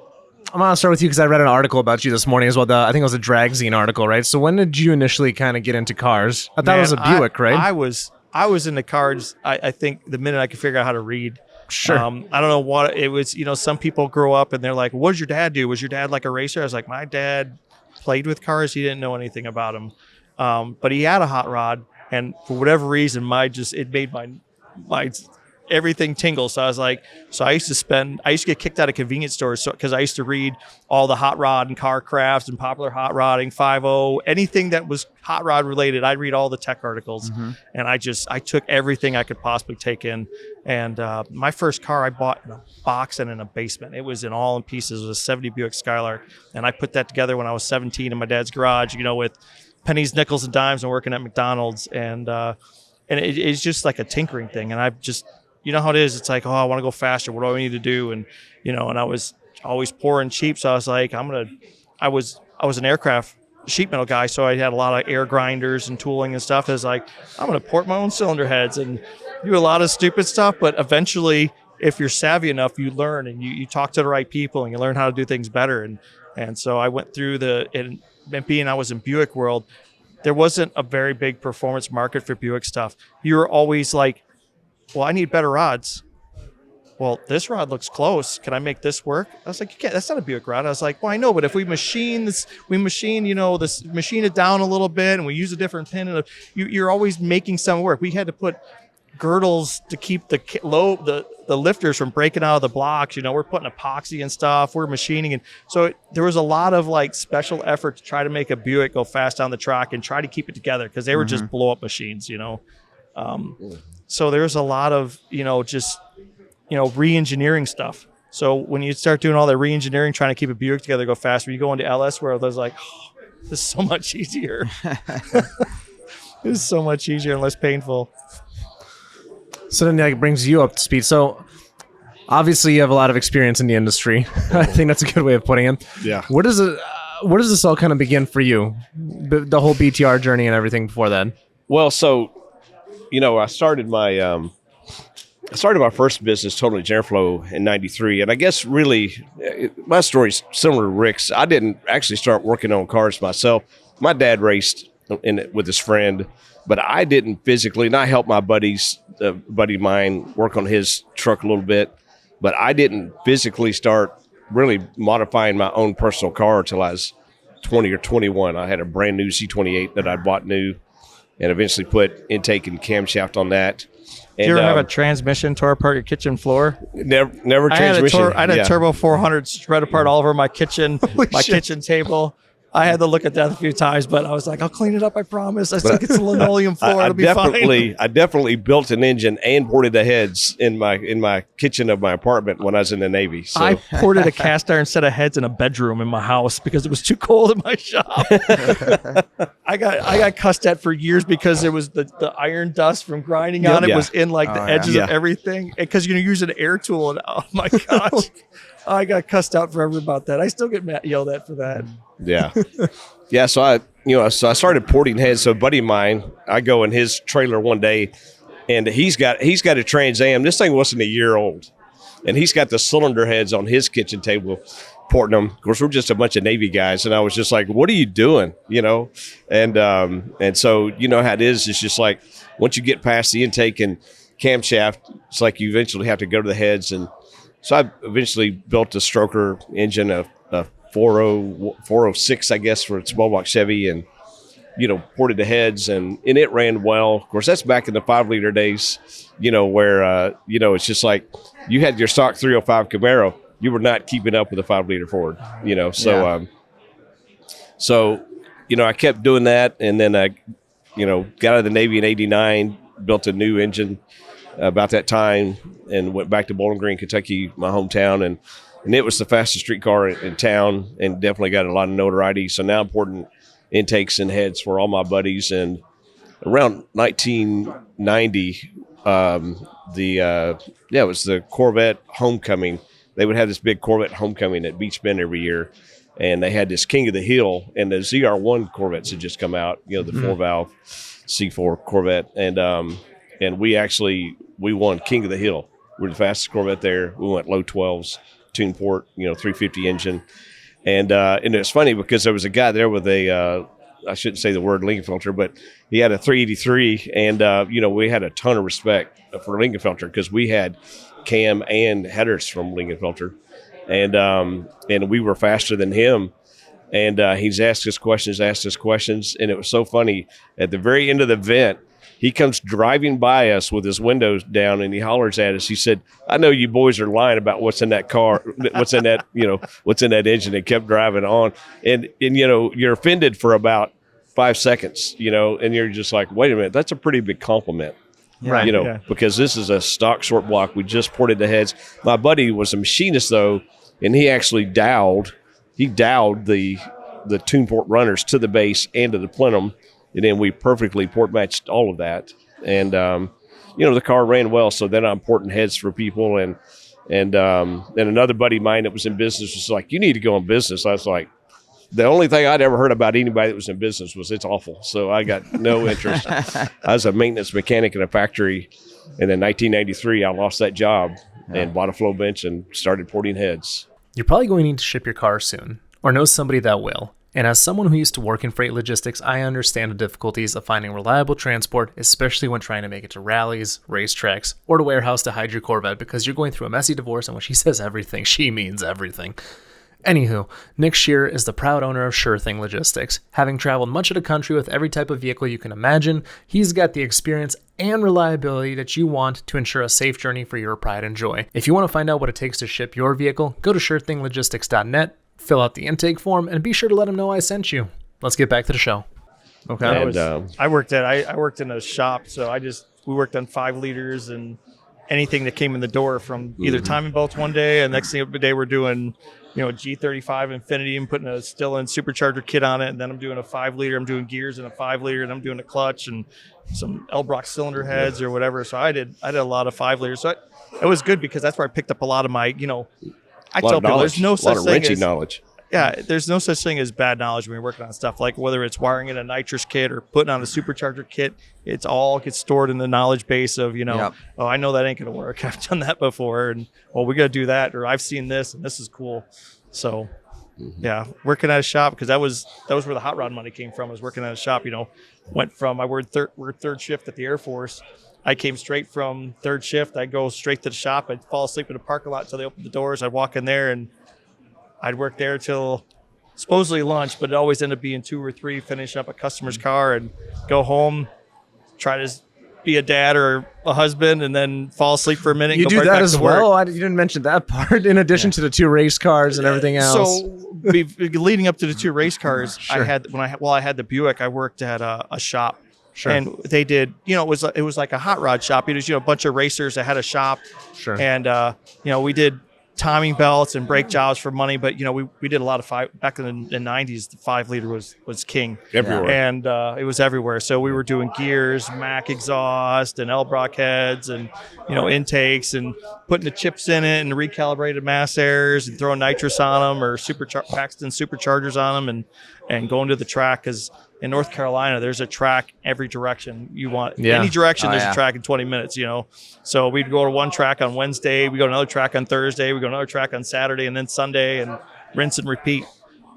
I'm going to start with you because I read an article about you this morning as well. I think it was a Dragzine article, right? So when did you initially kind of get into cars? I thought it was a Buick, right? I was into cars, I think, the minute I could figure out how to read. Sure. I don't know what it was. Some people grow up and they're like, what did your dad do? Was your dad like a racer? I was like, my dad played with cars. He didn't know anything about them. But he had a hot rod. And for whatever reason, it made my everything tingle. So I was like, I used to get kicked out of convenience stores because I used to read all the hot rod and car crafts and popular hot rodding, 5.0, anything that was hot rod related. I'd read all the tech articles. Mm-hmm. And I took everything I could possibly take in. And my first car I bought in a box and in a basement. It was all in pieces. It was a 70 Buick Skylark. And I put that together when I was 17 in my dad's garage, with pennies, nickels, and dimes and working at McDonald's. And it's just like a tinkering thing. And I've just, how it is. It's like, I want to go faster. What do I need to do? And, and I was always poor and cheap. So I was like, I was an aircraft sheet metal guy. So I had a lot of air grinders and tooling and stuff. I was like, I'm going to port my own cylinder heads and do a lot of stupid stuff. But eventually, if you're savvy enough, you learn and you talk to the right people and you learn how to do things better. And so I went through being I was in Buick world, there wasn't a very big performance market for Buick stuff. You were always like, well, I need better rods. Well, this rod looks close. Can I make this work? I was like, you can't. That's not a Buick rod. I was like, well, I know, but if we machine this, machine it down a little bit, and we use a different pin. And you're always making some work. We had to put girdles to keep the lifters from breaking out of the blocks. We're putting epoxy and stuff. We're machining, and so there was a lot of like special effort to try to make a Buick go fast down the track and try to keep it together because they were just blow up machines. So there's a lot of, re-engineering stuff. So when you start doing all that re-engineering, trying to keep a Buick together, go faster, you go into LS where there's like, this is so much easier. This is so much easier and less painful. So then that brings you up to speed. So obviously you have a lot of experience in the industry. I think that's a good way of putting it. Yeah. Where does this all kind of begin for you? The whole BTR journey and everything before that? Well, so I started my first business, Tooley and Rick Crawford, in '93, and I guess really my story's similar to Rick's. I didn't actually start working on cars myself. My dad raced with his friend, but I didn't physically. And I helped my buddy of mine work on his truck a little bit, but I didn't physically start really modifying my own personal car until I was 20 or 21. I had a brand new C28 that I bought new, and eventually put intake and camshaft on that. Did you ever have a transmission tore apart your kitchen floor? Never transmission. I had a turbo 400 spread apart all over my kitchen, kitchen table. I had to look at that a few times, but I was like, I'll clean it up, I promise. I think it's a linoleum floor. It'll be fine. I definitely built an engine and ported the heads in my kitchen of my apartment when I was in the Navy. So. I ported a cast iron set of heads in a bedroom in my house because it was too cold in my shop. I got cussed at for years because it was the iron dust from grinding on it was in the edges of everything. Because you're using an air tool, and oh my gosh. I got cussed out forever about that. I still get yelled at for that. Yeah. Yeah. So I started porting heads. So a buddy of mine, I go in his trailer one day and he's got a Trans Am. This thing wasn't a year old, and he's got the cylinder heads on his kitchen table porting them. Of course, we're just a bunch of Navy guys. And I was just like, what are you doing? And so, how it is, it's just like, once you get past the intake and camshaft, it's like you eventually have to go to the heads. And so I eventually built a stroker engine, a 406, I guess, for a small block Chevy, and, ported the heads, and it ran well. Of course, that's back in the 5-liter days, where, it's just like you had your stock 305 Camaro. You were not keeping up with a 5-liter Ford, so I kept doing that, and then I, got out of the Navy in '89, built a new engine about that time, and went back to Bowling Green, Kentucky, my hometown, and it was the fastest street car in town, and definitely got a lot of notoriety. So now I'm porting intakes and heads for all my buddies. And around 1990, it was the Corvette homecoming. They would have this big Corvette homecoming at Beach Bend every year, and they had this King of the Hill, and the ZR1 Corvettes had just come out, the 4-valve C4 Corvette, and we won King of the Hill. We were the fastest Corvette there. We went low 12s, tune port, 350 engine, and it's funny because there was a guy there with a I shouldn't say the word Lingenfelter, but he had a 383, and we had a ton of respect for Lingenfelter because we had cam and headers from Lingenfelter, and we were faster than him. And he's asked us questions, and it was so funny. At the very end of the event, he comes driving by us with his windows down, and he hollers at us. He said, "I know you boys are lying about what's in that car, what's in that, what's in that engine," and kept driving on. And you're offended for about 5 seconds, and you're just like, wait a minute, that's a pretty big compliment. Right. Because this is a stock short block. We just ported the heads. My buddy was a machinist, though, and he actually doweled the tune port runners to the base and to the plenum, and then we perfectly port matched all of that. And, the car ran well, so then I'm porting heads for people. And another buddy of mine that was in business was like, you need to go in business. I was like, the only thing I'd ever heard about anybody that was in business was it's awful. So I got no interest. I was a maintenance mechanic in a factory. And in 1993, I lost that job and bought a flow bench and started porting heads. You're probably going to need to ship your car soon, or know somebody that will. And as someone who used to work in freight logistics, I understand the difficulties of finding reliable transport, especially when trying to make it to rallies, racetracks, or to warehouse to hide your Corvette, because you're going through a messy divorce, and when she says everything, she means everything. Anywho, Nick Shearer is the proud owner of Sure Thing Logistics. Having traveled much of the country with every type of vehicle you can imagine, he's got the experience and reliability that you want to ensure a safe journey for your pride and joy. If you want to find out what it takes to ship your vehicle, go to surethinglogistics.net, fill out the intake form, and be sure to let him know I sent you. Let's get back to the show. Okay. I worked in a shop, so we worked on 5 liters and anything that came in the door, from either timing belts one day, and next thing the day we're doing G35 Infinity and putting a still-in supercharger kit on it, and then I'm doing a 5 liter, I'm doing gears in a 5 liter, and I'm doing a clutch and some Elbrock cylinder heads or whatever. So I did a lot of 5 liters. So it was good because that's where I picked up a lot of my, I tell people there's no such thing as knowledge. Yeah, there's no such thing as bad knowledge when you're working on stuff, like whether it's wiring in a nitrous kit or putting on a supercharger kit. It's all gets stored in the knowledge base of, oh, I know that ain't going to work. I've done that before, and we got to do that, or I've seen this, and this is cool. So, yeah, working at a shop, because that was where the hot rod money came from. I was working at a shop. Went from I worked third shift at the Air Force. I came straight from third shift. I'd go straight to the shop. I'd fall asleep in the parking lot until they opened the doors. I'd walk in there and I'd work there till supposedly lunch, but it always ended up being 2 or 3, finish up a customer's car and go home, try to be a dad or a husband, and then fall asleep for a minute. You and do go that right back as to well? work. You didn't mention that part, in addition to the 2 race cars and everything else. So leading up to the 2 race cars, Sure. I had the Buick, I worked at a shop. Sure. And they did, it was like a hot rod shop. It was, a bunch of racers that had a shop. Sure. And, we did timing belts and brake jobs for money, but we did a lot of 5 back in the 90s. The 5 liter was king everywhere, and it was everywhere. So we were doing gears, Mac exhaust, and Elbrock heads, and intakes, and putting the chips in it, and recalibrated mass airs, and throwing nitrous on them, or Paxton superchargers on them, and going to the track, because in North Carolina, there's a track every direction you want. Yeah. Any direction, there's a track in 20 minutes, So we'd go to one track on Wednesday, we go to another track on Thursday, we go to another track on Saturday, and then Sunday, and rinse and repeat.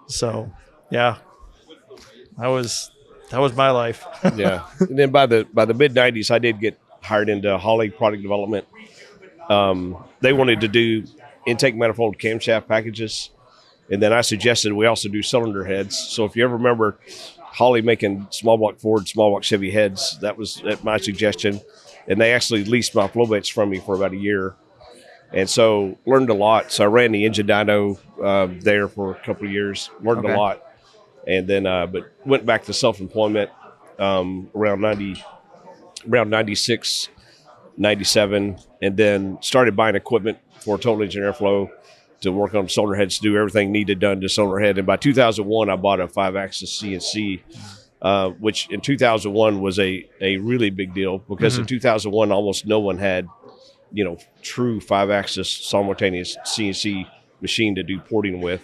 So, yeah, that was my life. Yeah. And then by the mid 90s, I did get hired into Holley product development. They wanted to do intake manifold camshaft packages. And then I suggested we also do cylinder heads. So if you ever remember Holley making small block Ford, small block Chevy heads, that was at my suggestion. And they actually leased my flow bench from me for about a year. And so learned a lot. So I ran the engine dyno there for a couple of years, learned a lot. and then but went back to self-employment around 96, 97, and then started buying equipment for Total Engineer Flow to work on solar heads, to do everything needed done to solar head. And by 2001, I bought a 5-axis CNC, which in 2001 was a really big deal, because in 2001 almost no one had, true 5-axis simultaneous CNC machine to do porting with.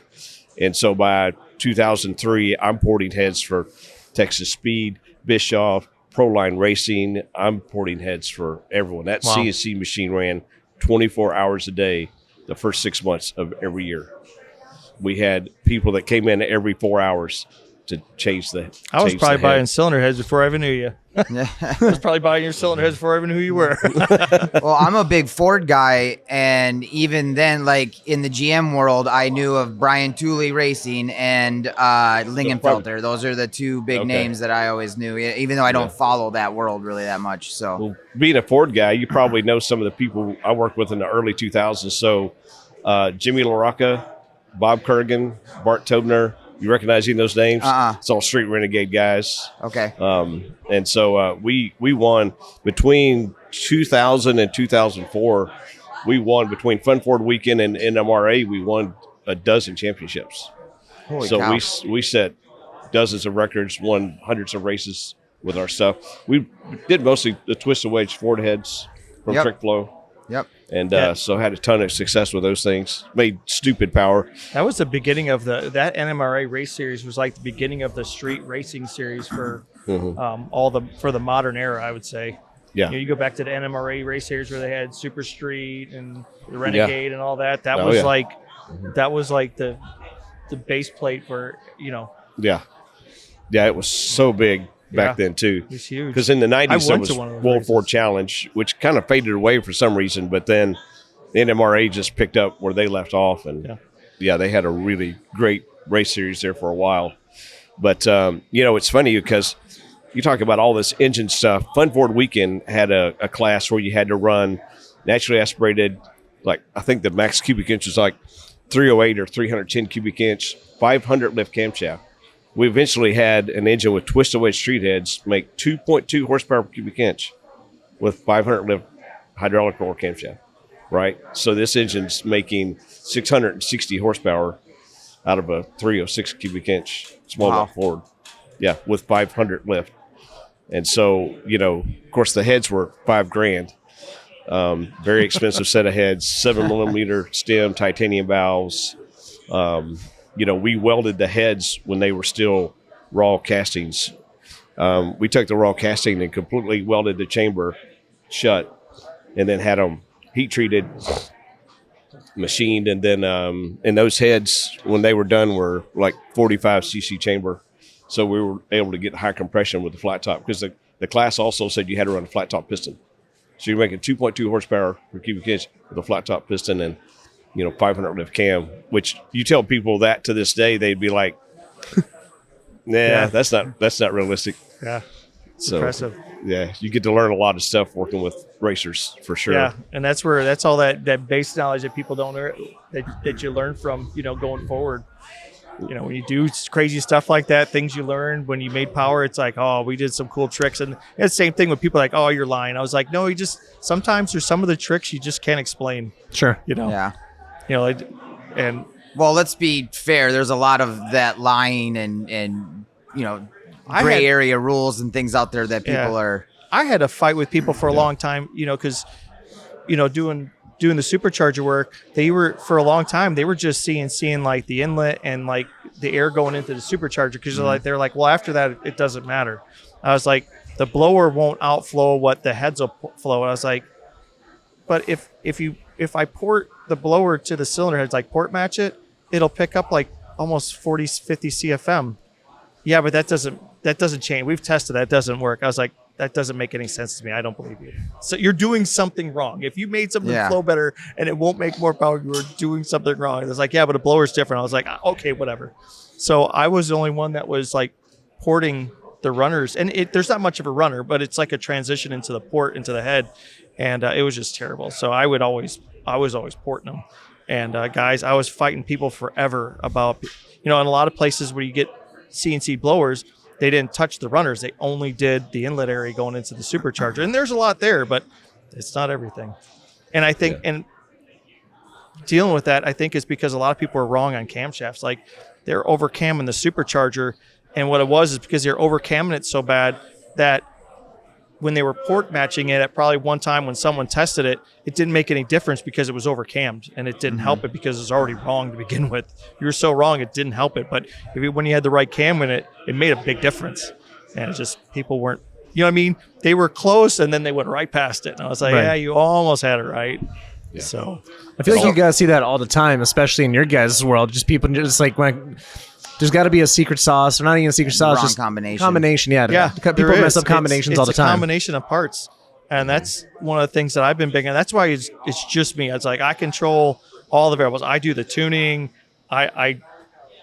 And so by 2003, I'm porting heads for Texas Speed, Bischoff, Proline Racing. I'm porting heads for everyone. That CNC machine ran 24 hours a day the first 6 months of every year. We had people that came in every 4 hours to change the I was probably buying cylinder heads before I ever knew you. I was probably buying your cylinder heads before I even knew who you were. Well, I'm a big Ford guy, and even then, like in the GM world, I knew of Brian Tooley Racing and Lingenfelter. Those are the two big names that I always knew, even though I don't follow that world really that much. So, well, being a Ford guy, you probably know some of the people I worked with in the early 2000s. So, Jimmy LaRocca, Bob Kurgan, Bart Tobner. You recognize any of those names? It's all street renegade guys. Okay. And so we won between 2000 and 2004. We won between Fun Ford Weekend and NMRA. We won a dozen championships. Holy cow. we set dozens of records, won hundreds of races with our stuff. We did mostly the twist and wedge Ford heads from Trick Flow. Yep. And so had a ton of success with those things. Made stupid power. That was the beginning of that NMRA race series was like the beginning of the street racing series for for the modern era, I would say. Yeah. You go back to the NMRA race series where they had Super Street and the Renegade and all that. That was like the base plate for, Yeah. Yeah, it was so big back then too. It was huge. Because in the 90s there was World Ford Challenge, which kind of faded away for some reason, but then the NMRA just picked up where they left off, and they had a really great race series there for a while. But it's funny because you talk about all this engine stuff. Fun Ford Weekend had a class where you had to run naturally aspirated, like I think the max cubic inch was like 308 or 310 cubic inch, 500 lift camshaft. We eventually had an engine with twist and wedge street heads make 2.2 horsepower per cubic inch with 500 lift hydraulic roller camshaft, right? So this engine's making 660 horsepower out of a 306 cubic inch small block Ford. Yeah, with 500 lift. And so, of course, the heads were $5,000. Very expensive set of heads, 7mm stem, titanium valves. We welded the heads when they were still raw castings. We took the raw casting and completely welded the chamber shut, and then had them heat treated, machined, and then and those heads when they were done were like 45 cc chamber, so we were able to get high compression with the flat top, because the class also said you had to run a flat top piston, so you're making 2.2 horsepower per cubic inch with a flat top piston and 500 lift cam, which you tell people that to this day, they'd be like, nah, that's not realistic. Yeah. It's so impressive. Yeah. You get to learn a lot of stuff working with racers for sure. Yeah. And that's all that base knowledge that people don't learn, that you learn from, going forward. When you do crazy stuff like that, things you learn when you made power, it's like, oh, we did some cool tricks. And it's the same thing when people are like, oh, you're lying. I was like, no, sometimes there's some of the tricks you just can't explain. Sure. Yeah. And well, let's be fair. There's a lot of that lying and gray area rules and things out there that people are. I had a fight with people for a long time, because, doing the supercharger work, they were for a long time they were just seeing like the inlet and like the air going into the supercharger, because they're like, well, after that it doesn't matter. I was like, the blower won't outflow what the heads will flow. And I was like, but if I port the blower to the cylinder heads, like port match it, it'll pick up like almost 40, 50 CFM. Yeah, but that doesn't change. We've tested that. It doesn't work. I was like, that doesn't make any sense to me. I don't believe you. So you're doing something wrong. If you made something flow better and it won't make more power, you were doing something wrong. It was like, yeah, but a blower's different. I was like, okay, whatever. So I was the only one that was like porting the runners. And there's not much of a runner, but it's like a transition into the port, into the head. And it was just terrible. So I was always porting them. And guys, I was fighting people forever about, in a lot of places where you get CNC blowers, they didn't touch the runners. They only did the inlet area going into the supercharger. And there's a lot there, but it's not everything. And I think, and dealing with that, I think is because a lot of people are wrong on camshafts. Like they're over camming the supercharger. And what it was is because they're over camming it so bad that when they were port matching it at probably one time when someone tested it, it didn't make any difference because it was over cammed, and it didn't help it because it was already wrong to begin with. You were so wrong, it didn't help it. But when you had the right cam in it, it made a big difference. And it just, people weren't, you know what I mean? They were close and then they went right past it. And I was like, yeah, you almost had it right. Yeah. So I feel like you guys see that all the time, especially in your guys' world. Just people just like when there's got to be a secret sauce, or not even a secret sauce, Wrong just combination. Yeah, people mess up combinations all the time. It's a combination of parts, and that's one of the things that I've been big on. That's why it's just me. It's like I control all the variables. I do the tuning. I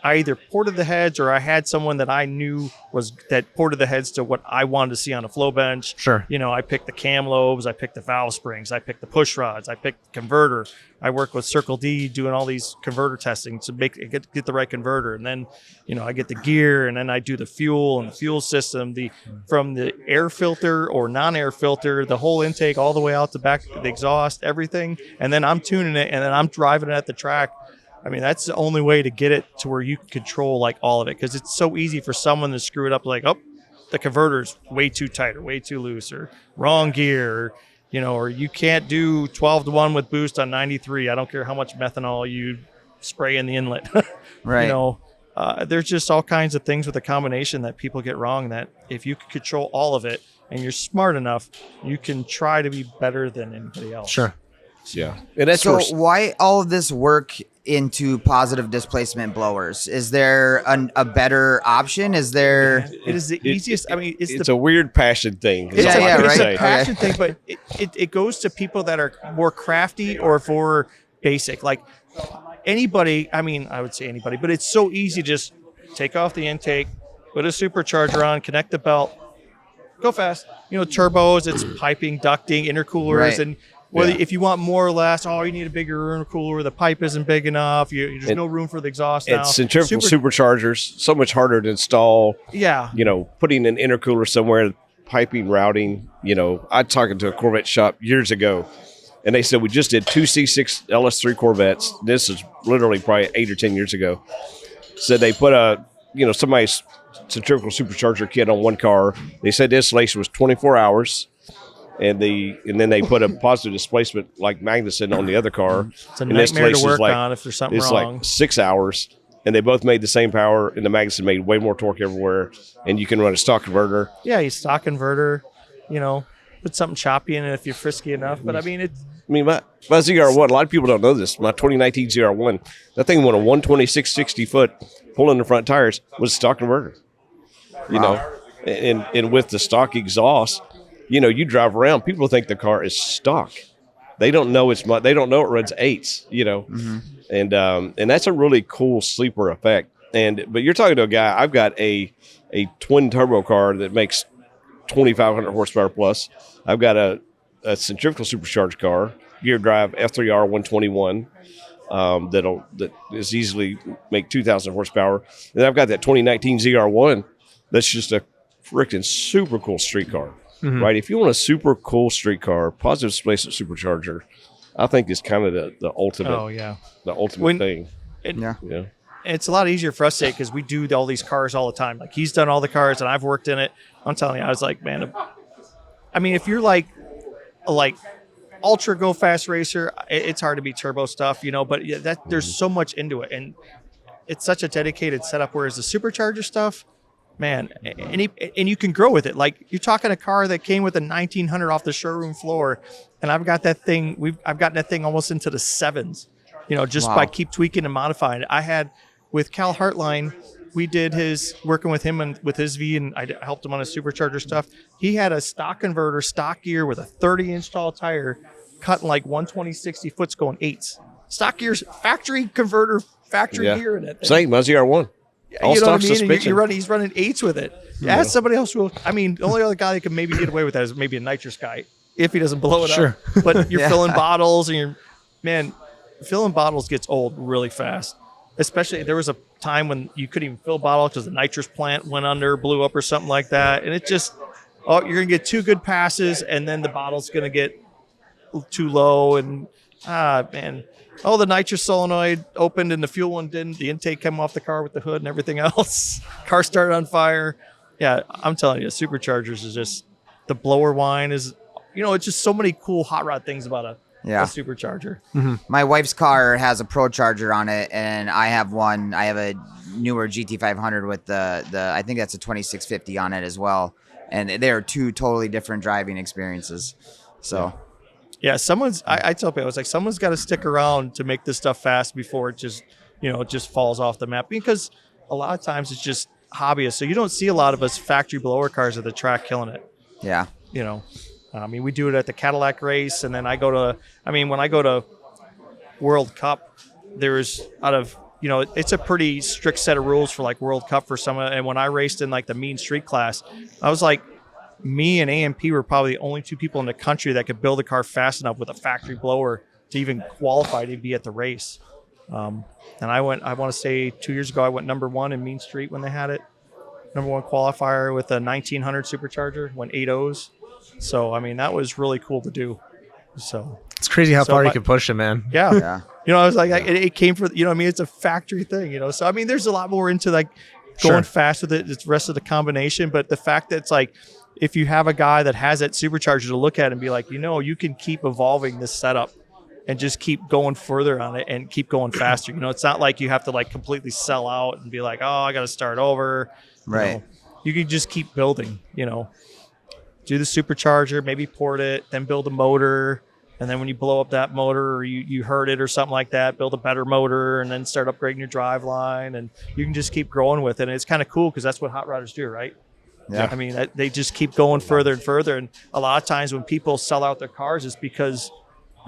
either ported the heads, or I had someone that I knew that ported the heads to what I wanted to see on a flow bench. Sure. You know, I picked the cam lobes, I picked the valve springs, I picked the push rods, I picked the converter. I work with Circle D doing all these converter testing to get the right converter. And then, you know, I get the gear, and then I do the fuel and the fuel system, from the air filter or non-air filter, the whole intake all the way out the back, the exhaust, everything. And then I'm tuning it, and then I'm driving it at the track. I mean, that's the only way to get it to where you can control like all of it, because it's so easy for someone to screw it up, like, oh, the converter's way too tight or way too loose or wrong gear, or, you know, or you can't do 12-to-1 with boost on 93. I don't care how much methanol you spray in the inlet. Right. You know, there's just all kinds of things with the combination that people get wrong, that if you can control all of it and you're smart enough, you can try to be better than anybody else. Sure. Yeah. And that's so why all of this work into positive displacement blowers? Is there a better option? Is there? It is the easiest. I mean, it's a weird passion thing. It's right. a passion thing, but it goes to people that are more crafty or for basic. Like anybody, I mean, I would say anybody, but it's so easy to just take off the intake, put a supercharger on, connect the belt, go fast. You know, turbos, it's piping, ducting, intercoolers, Right. and whether if you want more or less, you need a bigger intercooler. The pipe isn't big enough. There's no room for the exhaust now. It's centrifugal superchargers, so much harder to install. Yeah. You know, putting an intercooler somewhere, piping, routing. You know, I was talking to a Corvette shop years ago, and they said we just did 2 C6 LS3 Corvettes. This is literally probably 8 or 10 years ago. Said they put somebody's centrifugal supercharger kit on one car. They said the installation was 24 hours. And then they put a positive displacement like Magnuson on the other car. It's a nightmare to work on if there's something wrong. It's like 6 hours, and they both made the same power, and the Magnuson made way more torque everywhere, and you can run a stock converter. Yeah, you stock converter, you know, put something choppy in it if you're frisky enough. But I mean, my ZR1, a lot of people don't know this. My 2019 ZR1, that thing went a 126 60 foot, pulling the front tires, was a stock converter. You know, and with the stock exhaust, you know, you drive around, people think the car is stock. They don't know they don't know it runs 8s, you know. Mm-hmm. And that's a really cool sleeper effect. But you're talking to a guy, I've got a twin turbo car that makes 2,500 horsepower plus. I've got a centrifugal supercharged car, gear drive F3R 121, that is easily make 2,000 horsepower. And I've got that 2019 ZR1 that's just a freaking super cool street car. Mm-hmm. Right, if you want a super cool street car, positive displacement supercharger, I think is kind of the ultimate. Oh yeah, the ultimate thing. Yeah. It's a lot easier for us to say because we do all these cars all the time. Like he's done all the cars, and I've worked in it. I'm telling you, I was like, man. I mean, if you're like ultra go fast racer, it's hard to beat turbo stuff, you know. But there's so much into it, and it's such a dedicated setup. Whereas the supercharger stuff. Man, and you can grow with it. Like you're talking a car that came with a 1900 off the showroom floor, and I've got that thing. I've gotten that thing almost into the 7s, you know, just by keep tweaking and modifying it. I had with Cal Hartline, we did working with him and with his V, and I helped him on his supercharger stuff. He had a stock converter, stock gear with a 30-inch tall tire, cutting like 120 60 foots going 8s. Stock gears, factory converter, gear in it. Same, my ZR1. All you know what I mean? And he's running 8s with it. Ask somebody else who will. I mean, the only other guy that could maybe get away with that is maybe a nitrous guy if he doesn't blow it up. But you're filling bottles, and filling bottles gets old really fast. especially there was a time when you couldn't even fill a bottle because the nitrous plant went under, blew up or something like that. And it just, you're going to get 2 good passes and then the bottle's going to get too low. And, man, the nitrous solenoid opened and the fuel one didn't. The intake came off the car with the hood and everything else. Car started on fire. Yeah, I'm telling you, Superchargers is just, the blower whine is, it's just so many cool hot rod things about a Supercharger. Mm-hmm. My wife's car has a Pro Charger on it, and I have one. I have a newer GT500 with the I think that's a 2650 on it as well. And they are 2 totally different driving experiences. So, yeah, I tell people, it's like someone's got to stick around to make this stuff fast before it just, it just falls off the map, because a lot of times it's just hobbyists. So you don't see a lot of us factory blower cars at the track killing it. Yeah. I mean, we do it at the Cadillac race, and then when I go to World Cup, there's it's a pretty strict set of rules for like World Cup for some. And when I raced in like the mean street class, I was like, me and AMP were probably the only 2 people in the country that could build a car fast enough with a factory blower to even qualify to be at the race. And I want to say 2 years ago, I went number 1 in Mean Street when they had it. Number 1 qualifier with a 1900 Supercharger, went 8 O's. So, I mean, that was really cool to do. So it's crazy how far you can push it, man. Yeah. I was like, it came for, it's a factory thing, So, I mean, there's a lot more into like going fast with it, the rest of the combination. But the fact that it's like, if you have a guy that has that Supercharger to look at and be like, you can keep evolving this setup and just keep going further on it and keep going faster. It's not like you have to like completely sell out and be like, I got to start over. Right. You can just keep building, do the Supercharger, maybe port it, then build a motor. And then when you blow up that motor or you hurt it or something like that, build a better motor and then start upgrading your drive line. And you can just keep growing with it. And it's kind of cool because that's what hot rodders do, right? Yeah. I mean, they just keep going further and further. And a lot of times when people sell out their cars, it's because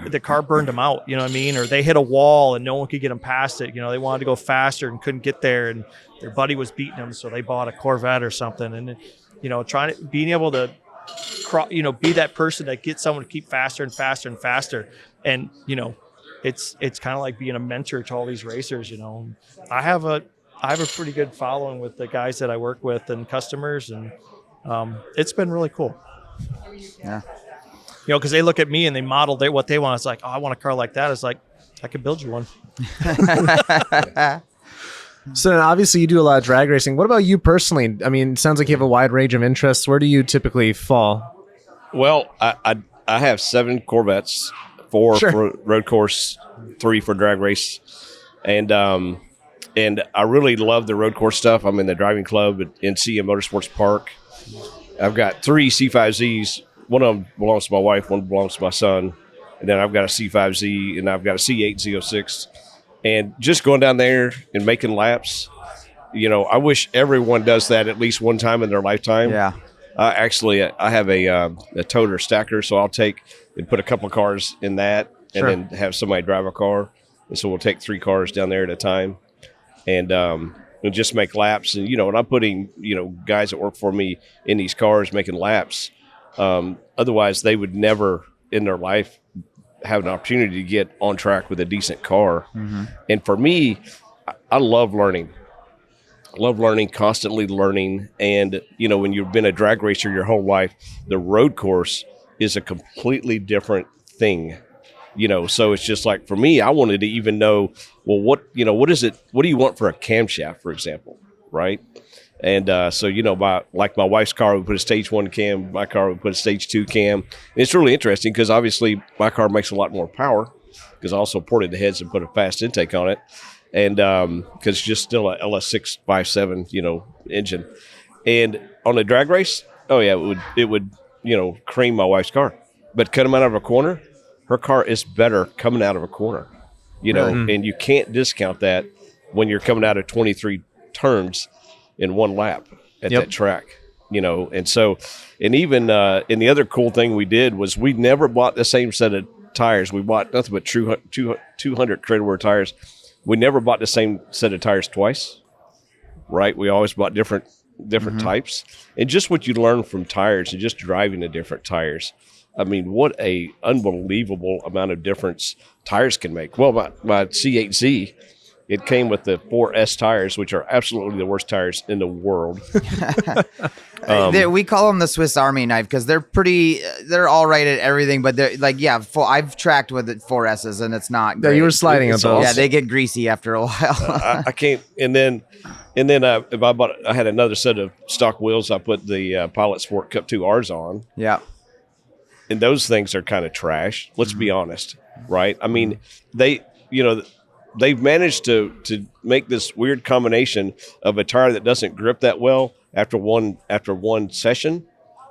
the car burned them out, or they hit a wall and no one could get them past it. They wanted to go faster and couldn't get there, and their buddy was beating them, so they bought a Corvette or something. And being able to be that person that gets someone to keep faster and faster and faster. And it's kind of like being a mentor to all these racers. I have a pretty good following with the guys that I work with and customers, and it's been really cool. Yeah. Because they look at me and they model what they want. It's like, I want a car like that. It's like, I could build you one. So then obviously you do a lot of drag racing. What about you personally? I mean, it sounds like you have a wide range of interests. Where do you typically fall? Well, I have 7 Corvettes, 4 for road course, 3 for drag race. And I really love the road course stuff. I'm in the driving club at NCM Motorsports Park. I've got 3 C5Zs. One of them belongs to my wife, one belongs to my son. And then I've got a C5Z and I've got a C8 Z06. And just going down there and making laps, I wish everyone does that at least one time in their lifetime. Yeah. Actually, I have a toter stacker, so I'll take and put a couple of cars in that and then have somebody drive a car. And so we'll take 3 cars down there at a time and we'll just make laps. And, and I'm putting, guys that work for me in these cars making laps. Otherwise, they would never in their life have an opportunity to get on track with a decent car. Mm-hmm. And for me, I love learning. I love learning, constantly learning. And, when you've been a drag racer your whole life, the road course is a completely different thing. So it's just like, for me, I wanted to even know, well, what is it? What do you want for a camshaft, for example? Right. And so, my wife's car would put a stage 1 cam, my car would put a stage 2 cam. And it's really interesting because obviously my car makes a lot more power because I also ported the heads and put a fast intake on it. And because it's just still a LS657, engine. And on a drag race, it would cream my wife's car. But coming out of a corner, her car is better coming out of a corner, and you can't discount that when you're coming out of 23 turns in one lap at that track, and so, and even, and the other cool thing we did was we never bought the same set of tires. We bought nothing but 200 cradle wear tires. We never bought the same set of tires twice, right? We always bought different types, and just what you learn from tires and just driving the different tires. I mean, what a unbelievable amount of difference tires can make. Well, my C8Z, it came with the 4S tires, which are absolutely the worst tires in the world. We call them the Swiss Army knife because they're all right at everything, but they're like, I've tracked with it 4S's and it's not great. Yeah, you were sliding on those. Yeah, they get greasy after a while. I can't. And then if I had another set of stock wheels, I put the Pilot Sport Cup 2 R's on. Yeah. And those things are kind of trash. Let's be honest, right? I mean, they've managed to make this weird combination of a tire that doesn't grip that well after one session,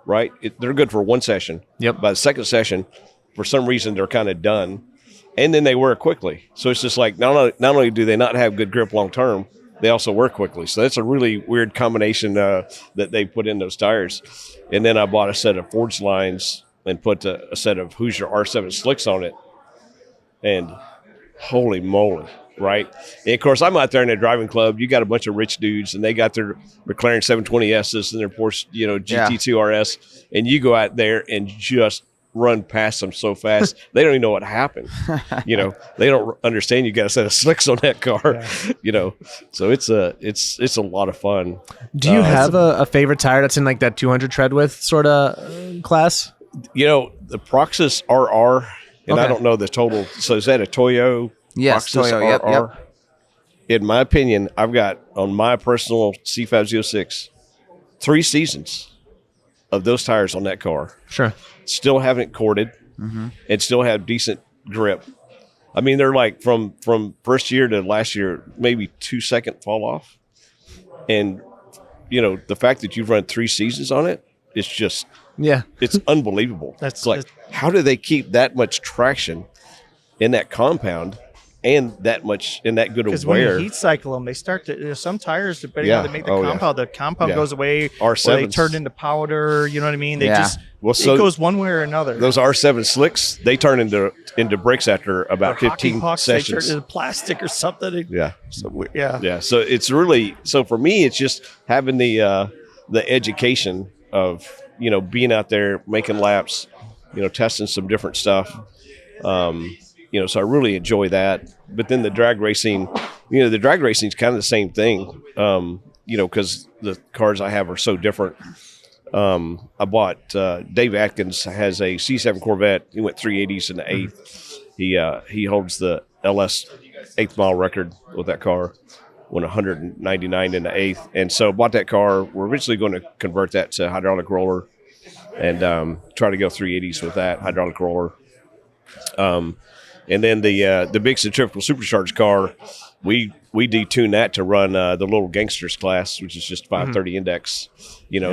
right? They're good for one session. Yep. By the second session, for some reason, they're kind of done, and then they wear quickly. So it's just like not only do they not have good grip long term, they also wear quickly. So that's a really weird combination that they put in those tires. And then I bought a set of Forge lines and put a set of Hoosier R7 slicks on it, and holy moly, right? And of course, I'm out there in a driving club. You got a bunch of rich dudes, and they got their McLaren 720Ss and their Porsche, GT2 RS, and you go out there and just run past them so fast they don't even know what happened. They don't understand you got a set of slicks on that car. So it's a lot of fun. Do you have a favorite tire that's in like that 200 tread width sort of class? The Proxys RR, and I don't know the total. So is that a Toyo? Yes, Proxys Toyo. RR? Yep. In my opinion, I've got on my personal C506 3 seasons of those tires on that car. Sure. Still haven't corded, and still have decent grip. I mean, they're like from first year to last year, maybe 2-second fall off. And the fact that you've run 3 seasons on it, it's just. Yeah, it's unbelievable. It's like, how do they keep that much traction in that compound and that much in that good of wear? Because when you heat cycle them, they start to. Some tires, depending on how they make the compound goes away. R7s. Or they turn into powder. You know what I mean? They just. Well, it goes one way or another. Those R7 slicks, they turn into bricks after about 15 pucks, sessions. They turn into plastic or something. Yeah. So it's really for me. It's just having the education of being out there making laps, testing some different stuff. So I really enjoy that. But then the drag racing, the drag racing is kind of the same thing. Because the cars I have are so different. I bought Dave Atkins has a C7 Corvette. He went 380s in the 8th. He holds the LS 8th mile record with that car. Went 199 in the 8th, and so bought that car. We're eventually going to convert that to hydraulic roller and try to go 380s with that hydraulic roller. And then the big centrifugal supercharged car, we detune that to run the little gangsters class, which is just 530 index.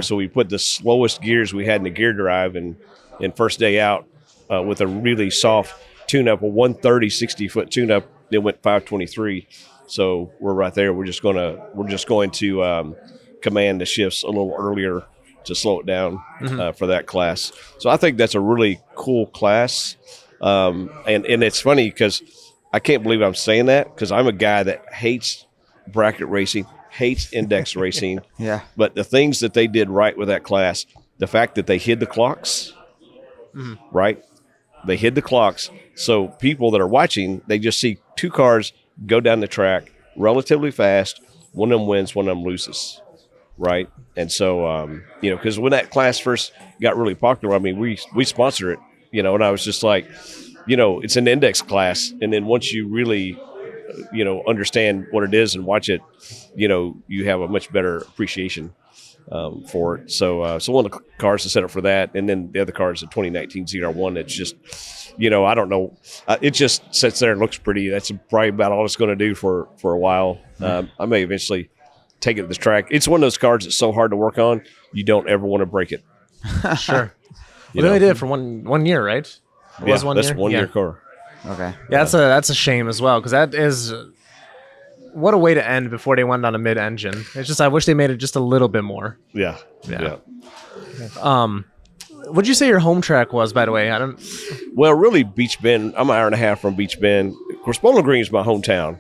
So we put the slowest gears we had in the gear drive, and first day out with a really soft tune-up, a 130 60-foot tune-up, it went 523. So we're right there. We're just going to command the shifts a little earlier to slow it down for that class. So I think that's a really cool class. And it's funny because I can't believe I'm saying that, because I'm a guy that hates bracket racing, hates index racing. Yeah. But the things that they did right with that class, the fact that they hid the clocks, right? They hid the clocks. So people that are watching, they just see 2 cars go down the track relatively fast. One of them wins, one of them loses, right? And so, because when that class first got really popular, I mean, we sponsor it, and I was just like, it's an index class. And then once you really, understand what it is and watch it, you have a much better appreciation for it. So one of the cars to set up for that. And then the other car is a 2019 ZR1 that's just, I don't know. It just sits there and looks pretty. That's probably about all it's going to do for a while. I may eventually take it to the track. It's one of those cars that's so hard to work on, you don't ever want to break it. Sure. Well, they only did it for one year, right? It was 1 year? That's 1 year car. Okay. Yeah, that's a shame as well, because that is what a way to end before they went on a mid-engine. It's just I wish they made it just a little bit more. Yeah. What'd you say your home track was, by the way? Well, really, Beach Bend. I'm an hour and a half from Beach Bend. Of course, Bowling Green is my hometown.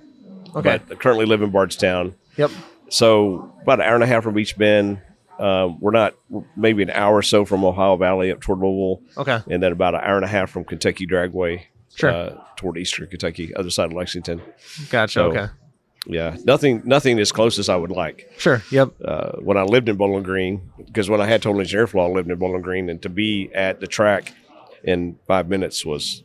Okay. But I currently live in Bardstown. Yep. So about an hour and a half from Beach Bend. We're maybe an hour or so from Ohio Valley up toward Louisville. Okay. And then about an hour and a half from Kentucky Dragway. Sure. Toward eastern Kentucky, other side of Lexington. Gotcha. So, okay. Yeah, nothing as close as I would like. Sure. Yep. When I lived in Bowling Green, because when I had Total Engineer Flow, I lived in Bowling Green, and to be at the track in 5 minutes was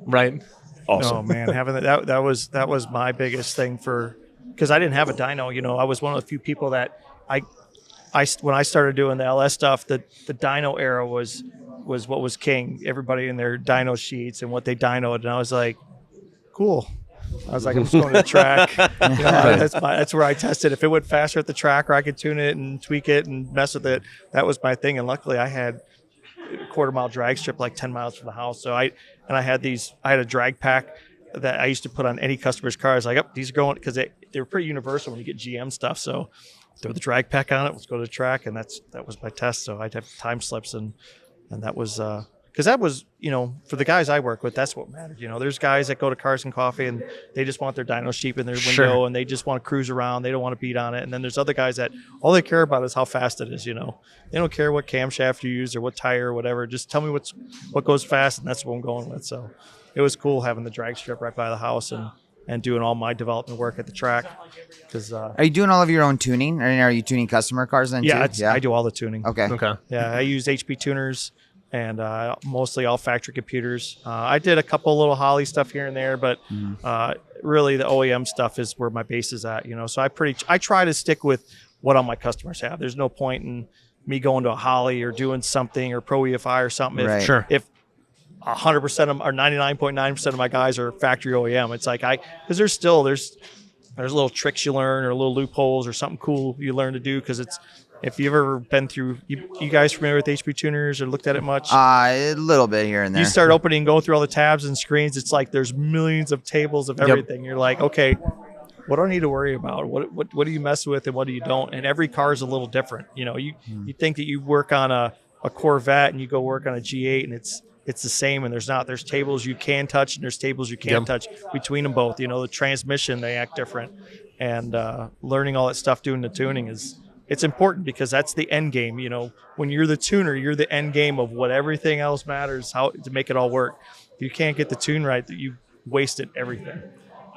right. Awesome. Oh man, having that was my biggest thing because I didn't have a dyno. You know, I was one of the few people that I when I started doing the LS stuff, the dyno era was what was king. Everybody in their dyno sheets and what they dynoed, and I was like, cool. I was like, I'm just going to the track. You know, that's where I tested. If it went faster at the track, or I could tune it and tweak it and mess with it, that was my thing. And luckily, I had a quarter-mile drag strip like 10 miles from the house. So I had a drag pack that I used to put on any customer's car. I was like, oh, these are going, because they're pretty universal when you get GM stuff. So throw the drag pack on it, let's go to the track, and that was my test. So I'd have time slips, and that was because that was, you know, for the guys I work with, that's what mattered. You know, there's guys that go to Cars and Coffee and they just want their dyno sheep in their window, sure, and they just want to cruise around. They don't want to beat on it. And then there's other guys that all they care about is how fast it is. You know, they don't care what camshaft you use or what tire or whatever. Just tell me what goes fast, and that's what I'm going with. So it was cool having the drag strip right by the house and doing all my development work at the track. Because are you doing all of your own tuning? Or are you tuning customer cars then too? Yeah, I do all the tuning. Okay. Yeah, I use HP tuners and mostly all factory computers. I did a couple little Holley stuff here and there, but really the OEM stuff is where my base is at. You know, so I try to stick with what all my customers have. There's no point in me going to a Holley or doing something or Pro EFI or something. Right. If 100% of or 99.9% of my guys are factory OEM, it's like because there's little tricks you learn or little loopholes or something cool you learn to do, because it's. If you've ever been through, you guys familiar with HP tuners or looked at it much? A little bit here and there. You start opening and going through all the tabs and screens. It's like there's millions of tables of everything. Yep. You're like, okay, what do I need to worry about? What do you mess with and what do you don't? And every car is a little different. You know, you think that you work on a Corvette and you go work on a G8 and it's the same, and there's not. There's tables you can touch and there's tables you can't touch between them both. You know, the transmission, they act different, and learning all that stuff doing the tuning it's important, because that's the end game. You know, when you're the tuner, you're the end game of what everything else matters, how to make it all work. If you can't get the tune right, that you wasted everything.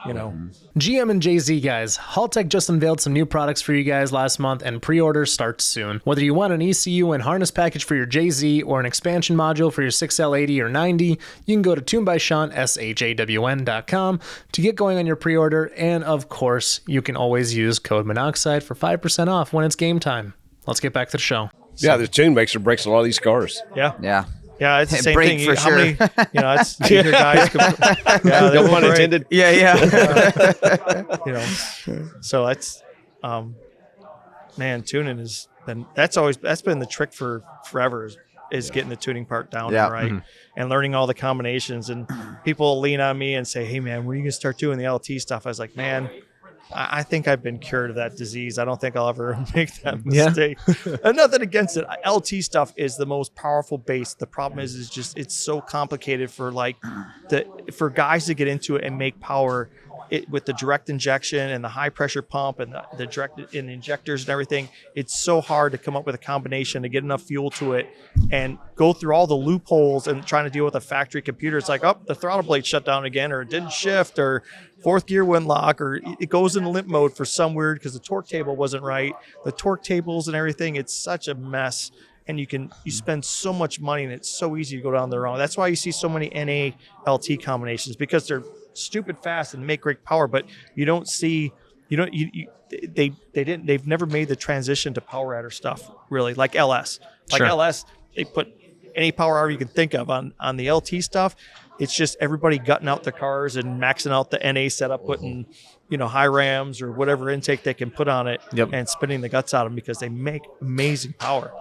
You know, GM and JZ guys, Haltech just unveiled some new products for you guys last month, and pre-order starts soon. Whether you want an ECU and harness package for your JZ or an expansion module for your 6L80 or 90, you can go to tunedbysean, SHAWN.com to get going on your pre-order. And of course, you can always use code Minnoxide for 5% off when it's game time. Let's get back to the show. Yeah, the tune mixer breaks a lot of these cars. Yeah. Yeah, it's the same break thing. for How sure. many, you know, it's either guys. No pun intended. Yeah. You know, so that's, man, tuning that's been the trick for forever is getting the tuning part down right, and learning all the combinations. And people lean on me and say, "Hey, man, when are you gonna start doing the LT stuff?" I was like, "Man, I think I've been cured of that disease. I don't think I'll ever make that mistake." And nothing against it. LT stuff is the most powerful base. The problem is just it's so complicated for for guys to get into it and make power. With the direct injection and the high pressure pump and the direct in injectors and everything, it's so hard to come up with a combination to get enough fuel to it and go through all the loopholes and trying to deal with a factory computer. It's like, oh, the throttle blade shut down again, or it didn't shift, or fourth gear wouldn't lock, or it goes into limp mode for some weird because the torque table wasn't right. The torque tables and everything, it's such a mess. And you spend so much money, and it's so easy to go down the wrong. That's why you see so many NA LT combinations, because they're stupid fast and make great power, but they've never made the transition to power adder stuff really, like LS. LS, they put any power adder you can think of on the LT stuff. It's just everybody gutting out their cars and maxing out the NA setup, putting high rams or whatever intake they can put on it, and spinning the guts out of them, because they make amazing power.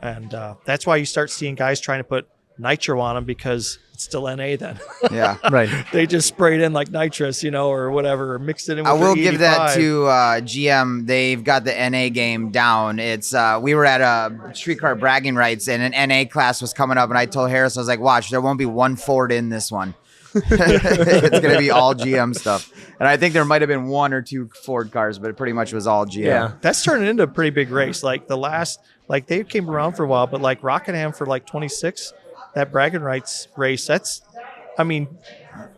And that's why you start seeing guys trying to put nitro on them, because it's still NA then. Yeah, right. They just sprayed in like nitrous, or whatever, or mixed it in with I will their give that 85. to GM. They've got the NA game down. It's we were at a streetcar bragging rights, and an NA class was coming up, and I told Harris, I was like, watch, there won't be one Ford in this one. It's going to be all GM stuff. And I think there might have been one or two Ford cars, but it pretty much was all GM. Yeah. That's turning into a pretty big race. Like the last, they came around for a while, but like Rockingham for 26, that bragging rights race,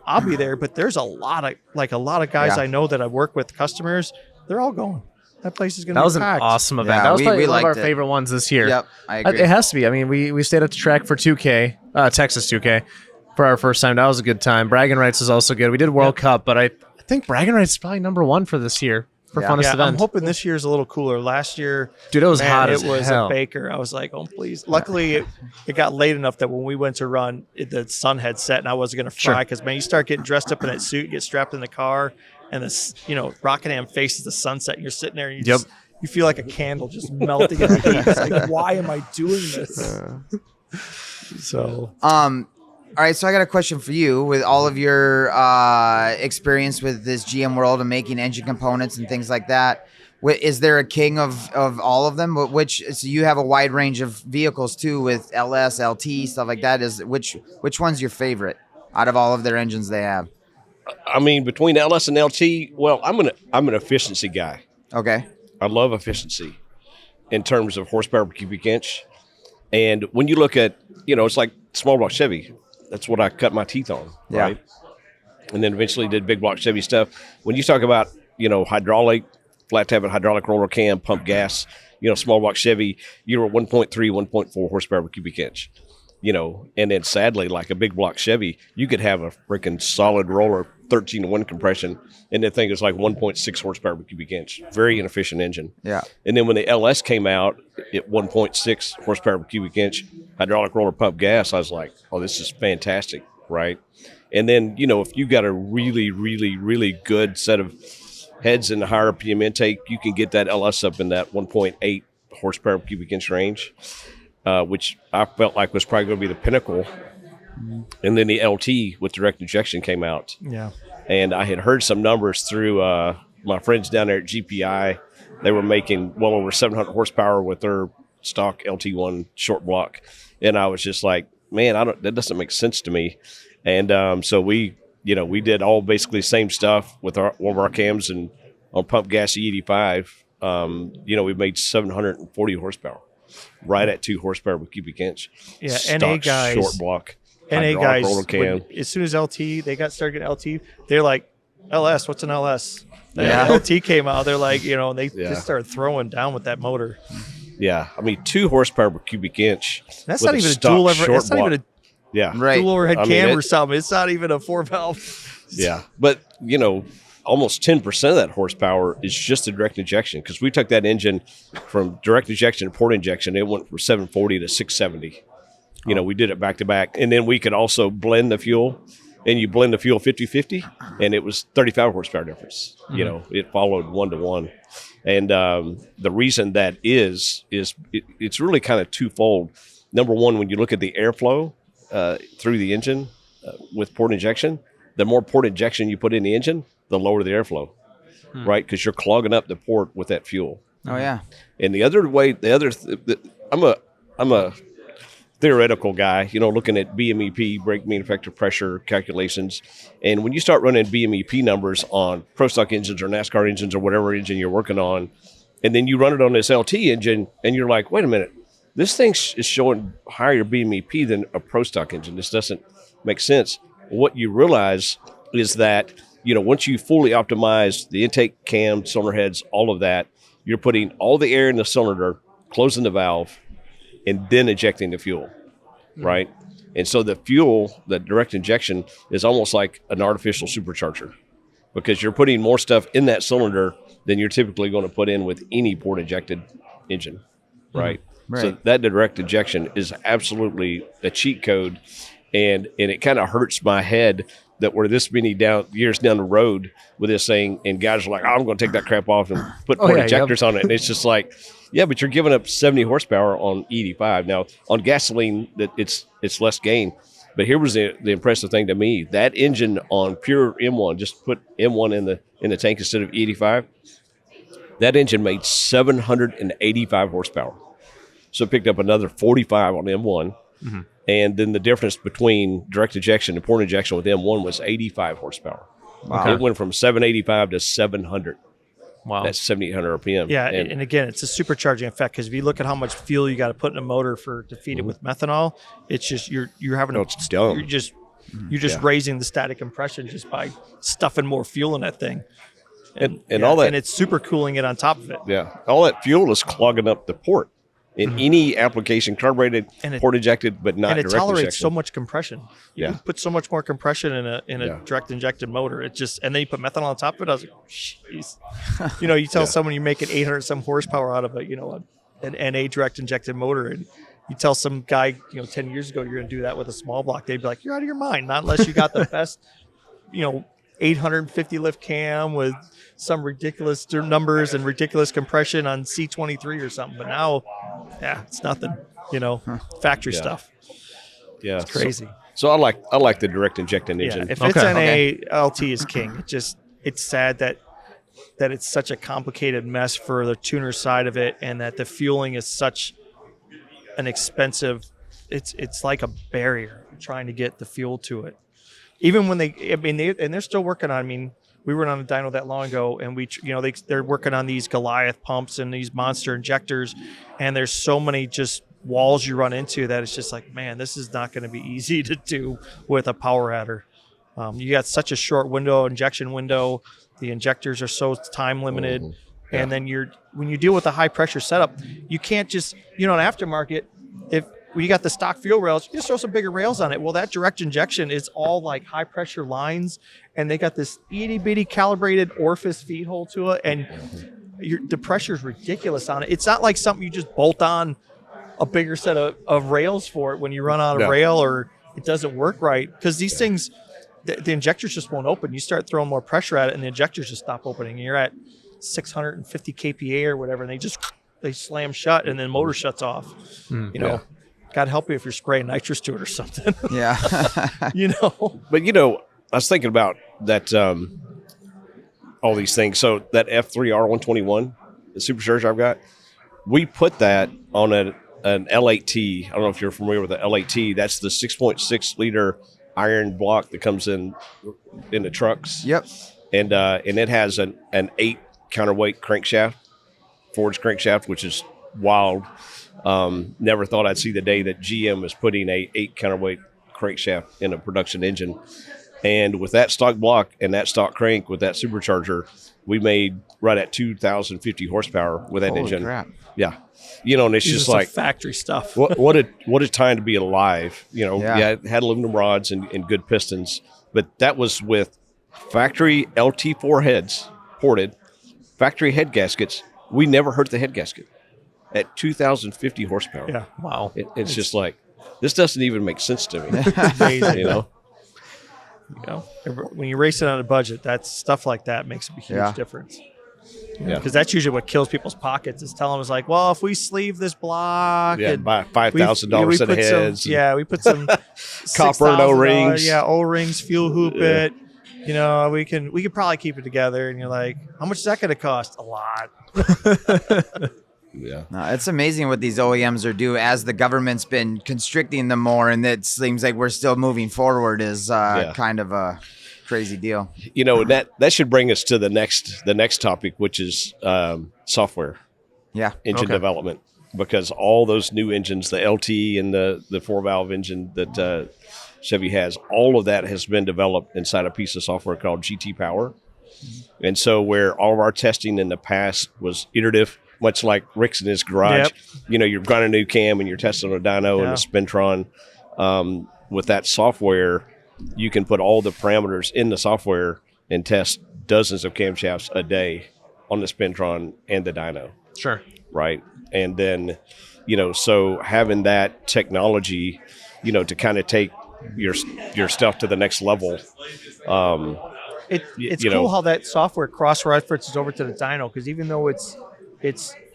I'll be there. But there's a lot of guys I know that I work with, customers. They're all going. That place is going to be That was packed. an awesome event. Yeah, that was we probably one of our liked it. favorite ones this year. Yep, I agree. It has to be. I mean, we stayed at the track for 2K, Texas 2K, for our first time. That was a good time. Bragging Rights was also good. We did World Cup, but I think Bragging Rights is probably number one for this year for funnest Yeah, event. I'm hoping this year's a little cooler. Last year, Dude, it was man, hot as it was hell. a baker. I was like, oh, please. Luckily, it got late enough that when we went to run, the sun had set and I wasn't going to fry because, man, you start getting dressed up in that suit, get strapped in the car, and this, Rockingham faces the sunset, and you're sitting there and you feel like a candle just melting in the heat. It's like, why am I doing this? So, All right, so I got a question for you. With all of your experience with this GM world and making engine components and things like that, is there a king of all of them? So you have a wide range of vehicles too, with LS, LT, stuff like that. Which one's your favorite out of all of their engines they have? I mean, between LS and LT, well, I'm an efficiency guy. Okay. I love efficiency in terms of horsepower per cubic inch. And when you look at, it's like small block Chevy. That's what I cut my teeth on, right? And then eventually did big block Chevy stuff. When you talk about, hydraulic, flat tab and hydraulic roller cam, pump gas, small block Chevy, you're at 1.3, 1.4 horsepower per cubic inch. And then sadly, like a big block Chevy, you could have a freaking solid roller 13-to-1 compression, and the thing is like 1.6 horsepower per cubic inch. Very inefficient engine. Yeah. And then when the LS came out at 1.6 horsepower per cubic inch, hydraulic roller pump gas, I was like, oh, this is fantastic, right? And then, if you got a really, really, really good set of heads in the higher RPM intake, you can get that LS up in that 1.8 horsepower per cubic inch range. Which I felt like was probably going to be the pinnacle. And then the LT with direct injection came out. yeah. And I had heard some numbers through my friends down there at GPI. They were making well over 700 horsepower with their stock LT1 short block. And I was just like, man, that doesn't make sense to me. And so we did all basically the same stuff with one of our cams and on pump gas E85. We made 740 horsepower. Right at 2 horsepower per cubic inch. Yeah, Stock, NA guys. short block. NA hydraulic guys, roller cam. as soon as LT, they started getting LT, they're like, LS, what's an LS? Yeah. LT came out, they're like, they just started throwing down with that motor. Yeah, I mean 2 horsepower per cubic inch. That's with not even a stock dual short That's not block. even a Yeah, Right. dual overhead I mean, cam or something. It's not even a 4-valve. yeah, but almost 10% of that horsepower is just the direct injection because we took that engine from direct injection to port injection. It went from 740 to 670. We did it back to back, and then we could also blend the fuel, and you blend the fuel 50-50, and it was 35 horsepower difference. It followed 1-to-1, and the reason that is it's really kind of twofold. Number one, when you look at the airflow through the engine with port injection, the more port injection you put in the engine, the lower the airflow, right? Because you're clogging up the port with that fuel. Oh yeah. And the other way, I'm a theoretical guy, looking at BMEP, brake mean effective pressure calculations. And when you start running BMEP numbers on pro stock engines or NASCAR engines or whatever engine you're working on, and then you run it on this LT engine, and you're like, wait a minute, this thing is showing higher BMEP than a pro stock engine. This doesn't make sense. What you realize is that once you fully optimize the intake, cam, cylinder heads, all of that, you're putting all the air in the cylinder, closing the valve, and then ejecting the fuel, right? And so the fuel, the direct injection, is almost like an artificial supercharger because you're putting more stuff in that cylinder than you're typically going to put in with any port injected engine, right? Right. So that direct injection is absolutely a cheat code, and it kind of hurts my head that we're this many years down the road with this thing, and guys are like, oh, I'm going to take that crap off and put port injectors on it. And it's just like, yeah, but you're giving up 70 horsepower on E85. Now, on gasoline, it's less gain. But here was the impressive thing to me. That engine on pure M1, just put M1 in the tank instead of E85, that engine made 785 horsepower. So it picked up another 45 on M1. Mm-hmm. And then the difference between direct injection and port injection with M1 was 85 horsepower. Wow. It went from 785 to 700. Wow. That's 7,800 RPM. Yeah, and again, it's a supercharging effect because if you look at how much fuel you got to put in a motor to feed it with methanol, it's just you're having it's dumb. You're just raising the static compression just by stuffing more fuel in that thing. And all that, and it's super cooling it on top of it. Yeah, all that fuel is clogging up the port in any application, carbureted, port injected, but not direct injection. And it tolerates injection. so much compression. You can put so much more compression in a direct injected motor. It just, and then you put methanol on top of it. I was like, oh, jeez. You tell someone you're making 800 some horsepower out of an NA direct injected motor, and you tell some guy 10 years ago you're going to do that with a small block, they'd be like, you're out of your mind. Not unless you got the best 850 lift cam with some ridiculous numbers and ridiculous compression on C23 or something. But now, it's nothing, factory stuff. Yeah. It's crazy. So I like the direct injecting engine. If it's NA, LT is king. It's sad that it's such a complicated mess for the tuner side of it, and that the fueling is such an expensive, it's like a barrier trying to get the fuel to it. Even when they're still working on, we were on a dyno that long ago, and they're working on these Goliath pumps and these monster injectors, and there's so many just walls you run into that it's just like, man, this is not going to be easy to do with a power adder. You got such a short injection window. The injectors are so time limited. And then when you deal with a high pressure setup, you can't just, an aftermarket, if you got the stock fuel rails, you just throw some bigger rails on it. Well, that direct injection is all like high pressure lines, and they got this itty bitty calibrated orifice feed hole to it, and the pressure is ridiculous on it. It's not like something you just bolt on a bigger set of rails for it when you run out of rail or it doesn't work right, because these things, the injectors just won't open. You start throwing more pressure at it, and the injectors just stop opening. And you're at 650 kPa or whatever, and they slam shut, and then motor shuts off. God help you if you're spraying nitrous to it or something. Yeah. But I was thinking about that, all these things. So that F3R121, the supercharger I've got, we put that on an L8T. I don't know if you're familiar with the L8T. That's the 6.6 liter iron block that comes in the trucks. Yep. And it has an 8 counterweight crankshaft, forged crankshaft, which is wild. Never thought I'd see the day that GM is putting a 8 counterweight crankshaft in a production engine. And with that stock block and that stock crank with that supercharger, we made right at 2,050 horsepower with that Holy engine. Crap. Yeah. And it's just like factory stuff. what a time to be alive. It had aluminum rods and good pistons, but that was with factory LT4 heads ported, factory head gaskets. We never hurt the head gasket at 2,050 horsepower. Yeah. Wow. It's just like, this doesn't even make sense to me. Amazing. When you're racing on a budget, that stuff like that makes a huge difference. Yeah. Because that's usually what kills people's pockets, is telling them, like, well, if we sleeve this block, and buy $5,000 set of heads. We put some copper and O-rings. O-rings, fuel hoop it. We could probably keep it together. And you're like, how much is that going to cost? A lot. Yeah. No, it's amazing what these OEMs are doing as the government's been constricting them more, and it seems like we're still moving forward is kind of a crazy deal. That should bring us to the next topic, which is software. Yeah. Engine development, because all those new engines, the LT and the 4-valve engine that Chevy has, all of that has been developed inside a piece of software called GT Power. And so where all of our testing in the past was iterative, much like Rick's in his garage, you're running a new cam and you're testing on a dyno and a Spintron. With that software, you can put all the parameters in the software and test dozens of camshafts a day on the Spintron and the dyno. Sure. Right. And then, so having that technology, to kind of take your stuff to the next level. It's cool how that software cross-references over to the dyno, because even though it's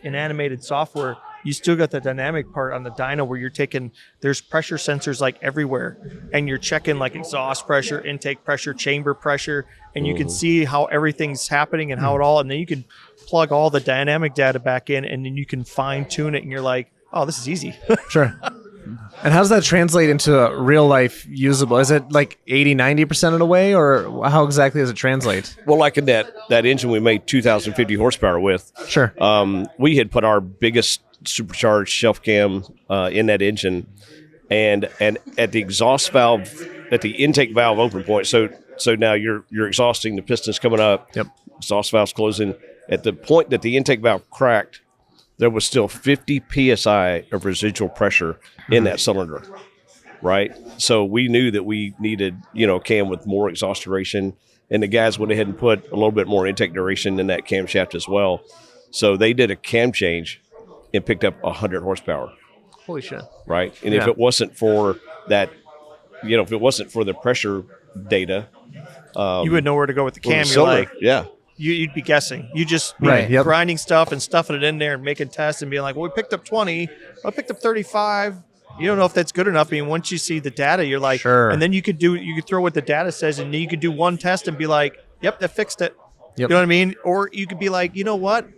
an animated software, you still got the dynamic part on the dyno where you're taking, there's pressure sensors like everywhere, and you're checking like exhaust pressure, intake pressure, chamber pressure, and you can see how everything's happening and how it all, and then you can plug all the dynamic data back in, and then you can fine tune it, and you're like, oh, this is easy. Sure. And how does that translate into real life usable? Is it like 80-90% of the way, or how exactly does it translate? Well, like in that engine we made 2,050 horsepower with. Sure. We had put our biggest supercharged shelf cam in that engine, and at the exhaust valve at the intake valve open point. So now you're exhausting, the piston's coming up. Yep. Exhaust valve's closing. At the point that the intake valve cracked, there was still 50 psi of residual pressure in that cylinder, right? So we knew that we needed, a cam with more exhaust duration, and the guys went ahead and put a little bit more intake duration in that camshaft as well. So they did a cam change and picked up 100 horsepower. Holy shit. Right? And if it wasn't for that, if it wasn't for the pressure data, you would know where to go with the cam. You'd be guessing. You just grinding stuff and stuffing it in there and making tests and being like, well, we picked up 20. I picked up 35. You don't know if that's good enough. I mean, once you see the data, you're like, sure. And then you could throw what the data says, and then you could do one test and be like, yep, that fixed it. Yep. You know what I mean? Or you could be like, you know what?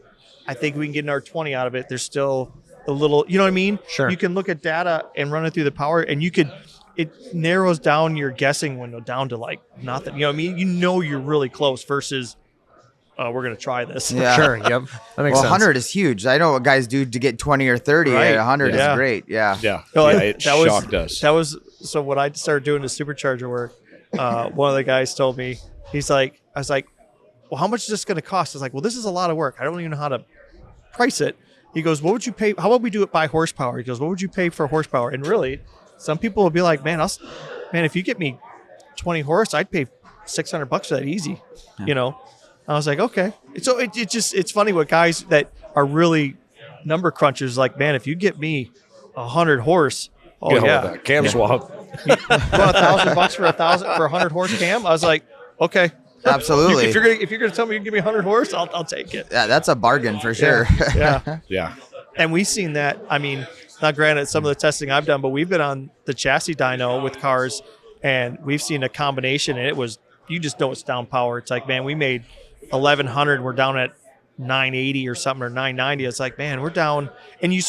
I think we can get another 20 out of it. There's still a little, you know what I mean? Sure. You can look at data and run it through the power, and it narrows down your guessing window down to like nothing. You know what I mean? You're really close versus, we're going to try this. Yeah. Sure. Yep. That makes sense. 100 is huge. I know what guys do to get 20 or 30. Right. 100 is great. Yeah. Yeah. It shocked us. That was so when I started doing the supercharger work, one of the guys told me, I was like, well, how much is this going to cost? I was like, well, this is a lot of work. I don't even know how to price it. He goes, what would you pay? How about we do it by horsepower? He goes, what would you pay for horsepower? And really, some people will be like, man, if you get me 20 horse, I'd pay $600 for that easy. Yeah. I was like, okay. So it's funny what guys that are really number crunchers like, man, if you get me 100 horse, cam swap. $1,000 for 100 horse cam. I was like, okay, absolutely. If you're gonna tell me you can give me 100 horse, I'll take it. Yeah, that's a bargain for sure. Yeah. And we've seen that. I mean, not granted some of the testing I've done, but we've been on the chassis dyno with cars, and we've seen a combination, and you just know it's down power. It's like, man, we made 1,100, we're down at 980 or something, or 990. It's like, man, we're down. And you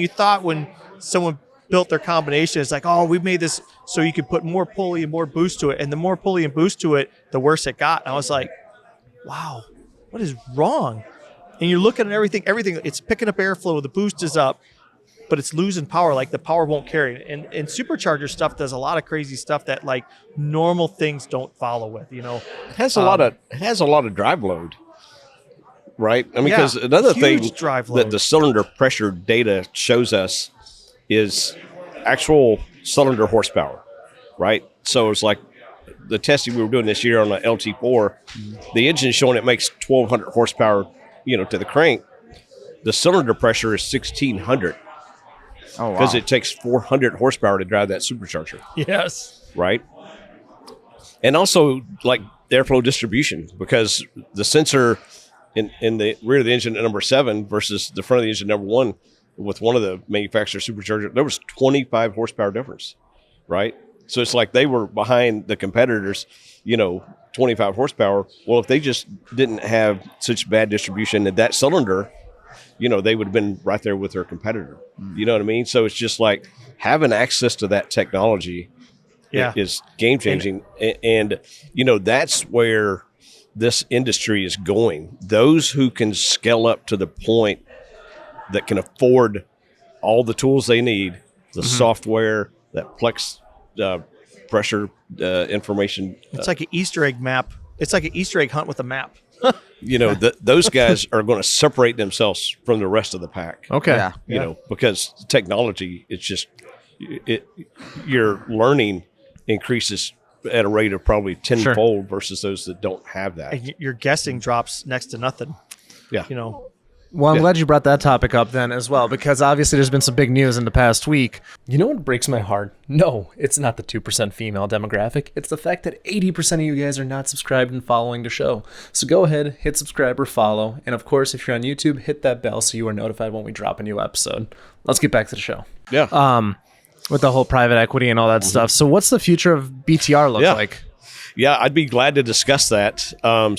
thought when someone built their combination, it's like, oh, we made this so you could put more pulley and more boost to it. And the more pulley and boost to it, the worse it got. And I was like, wow, what is wrong? And you're looking at everything, it's picking up airflow, the boost is up, but it's losing power. Like the power won't carry it. And supercharger stuff does a lot of crazy stuff that like normal things don't follow with, It has a lot of drive load, right? I mean, because another thing that the cylinder pressure data shows us is actual cylinder horsepower, right? So it's like the testing we were doing this year on the LT4, the engine's showing it makes 1,200 horsepower, to the crank. The cylinder pressure is 1,600. Oh, wow. Because it takes 400 horsepower to drive that supercharger. Yes. Right? And also, like, airflow distribution, because the sensor in the rear of the engine at number 7 versus the front of the engine number 1 with one of the manufacturer supercharger, there was 25 horsepower difference, right? So it's like they were behind the competitors, 25 horsepower. Well, if they just didn't have such bad distribution in that cylinder, they would have been right there with their competitor. You know what I mean? So it's just like having access to that technology is game changing. And that's where this industry is going. Those who can scale up to the point that can afford all the tools they need, the software, that Plex pressure information. It's like an Easter egg map. It's like an Easter egg hunt with a map. Those guys are going to separate themselves from the rest of the pack. Okay. Because technology, it's just, your learning increases at a rate of probably tenfold versus those that don't have that. And your guessing drops next to nothing. Yeah. Well, I'm glad you brought that topic up then as well, because obviously there's been some big news in the past week. You know what breaks my heart? No, it's not the 2% female demographic. It's the fact that 80% of you guys are not subscribed and following the show. So go ahead, hit subscribe or follow. And of course, if you're on YouTube, hit that bell so you are notified when we drop a new episode. Let's get back to the show. Yeah. With the whole private equity and all that stuff. So what's the future of BTR look like? Yeah, I'd be glad to discuss that.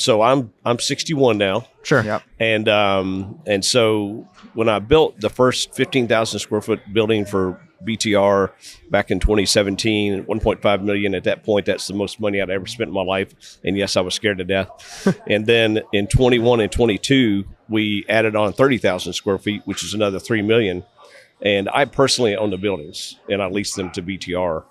So I'm 61 now. Sure. Yep. And so when I built the first 15,000 square foot building for BTR back in 2017, 1.5 million at that point, that's the most money I'd ever spent in my life. And yes, I was scared to death. And then in 21 and 22, we added on 30,000 square feet, which is another 3 million. And I personally own the buildings and I lease them to BTR.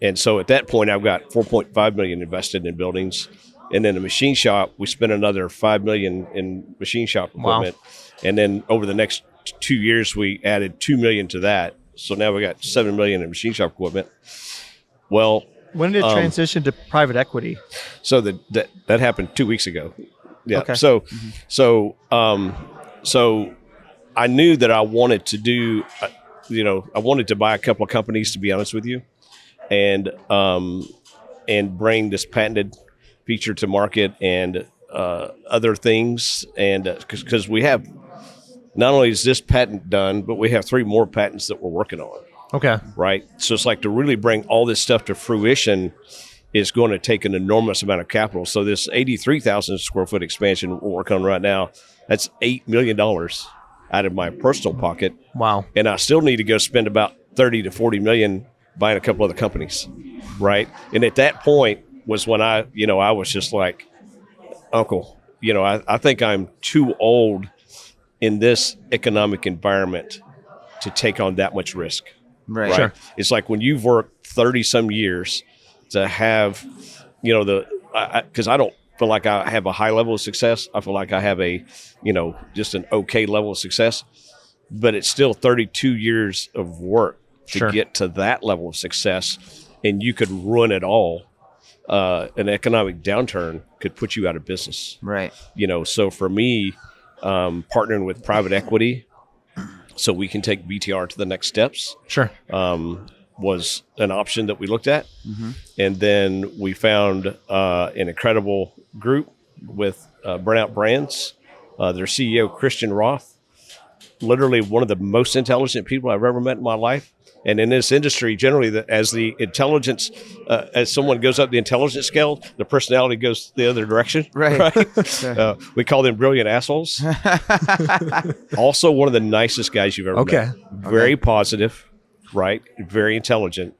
And so at that point, I've got $4.5 million invested in buildings. And then the machine shop, we spent another $5 million in machine shop equipment. Wow. And then over the next 2 years, we added $2 million to that. So now we got $7 million in machine shop equipment. Well, when did it transition to private equity? So that happened 2 weeks ago. Yeah. Okay. So I knew that I wanted to do, I wanted to buy a couple of companies, to be honest with you, and bring this patented feature to market and other things. And because we have, not only is this patent done, but we have 3 more patents that we're working on. Okay. Right. So it's like to really bring all this stuff to fruition is going to take an enormous amount of capital. So this 83,000 square foot expansion we're working on right now, that's $8 million out of my personal pocket. Wow. And I still need to go spend about 30 to 40 million buying a couple other companies. Right. And at that point was when I was just like, Uncle, I think I'm too old in this economic environment to take on that much risk. Right. Sure. It's like when you've worked 30 some years to have, because I don't feel like I have a high level of success. I feel like I have a, just an okay level of success, but it's still 32 years of work to get to that level of success, and you could ruin it all. An economic downturn could put you out of business. Right. So for me, partnering with private equity so we can take BTR to the next steps. Sure. Was an option that we looked at. Mm-hmm. And then we found an incredible group with Burnout Brands, their CEO, Christian Roth, literally one of the most intelligent people I've ever met in my life. And in this industry, generally, as the intelligence, as someone goes up the intelligence scale, the personality goes the other direction. Right. We call them brilliant assholes. Also, one of the nicest guys you've ever met. Very positive, right? Very intelligent.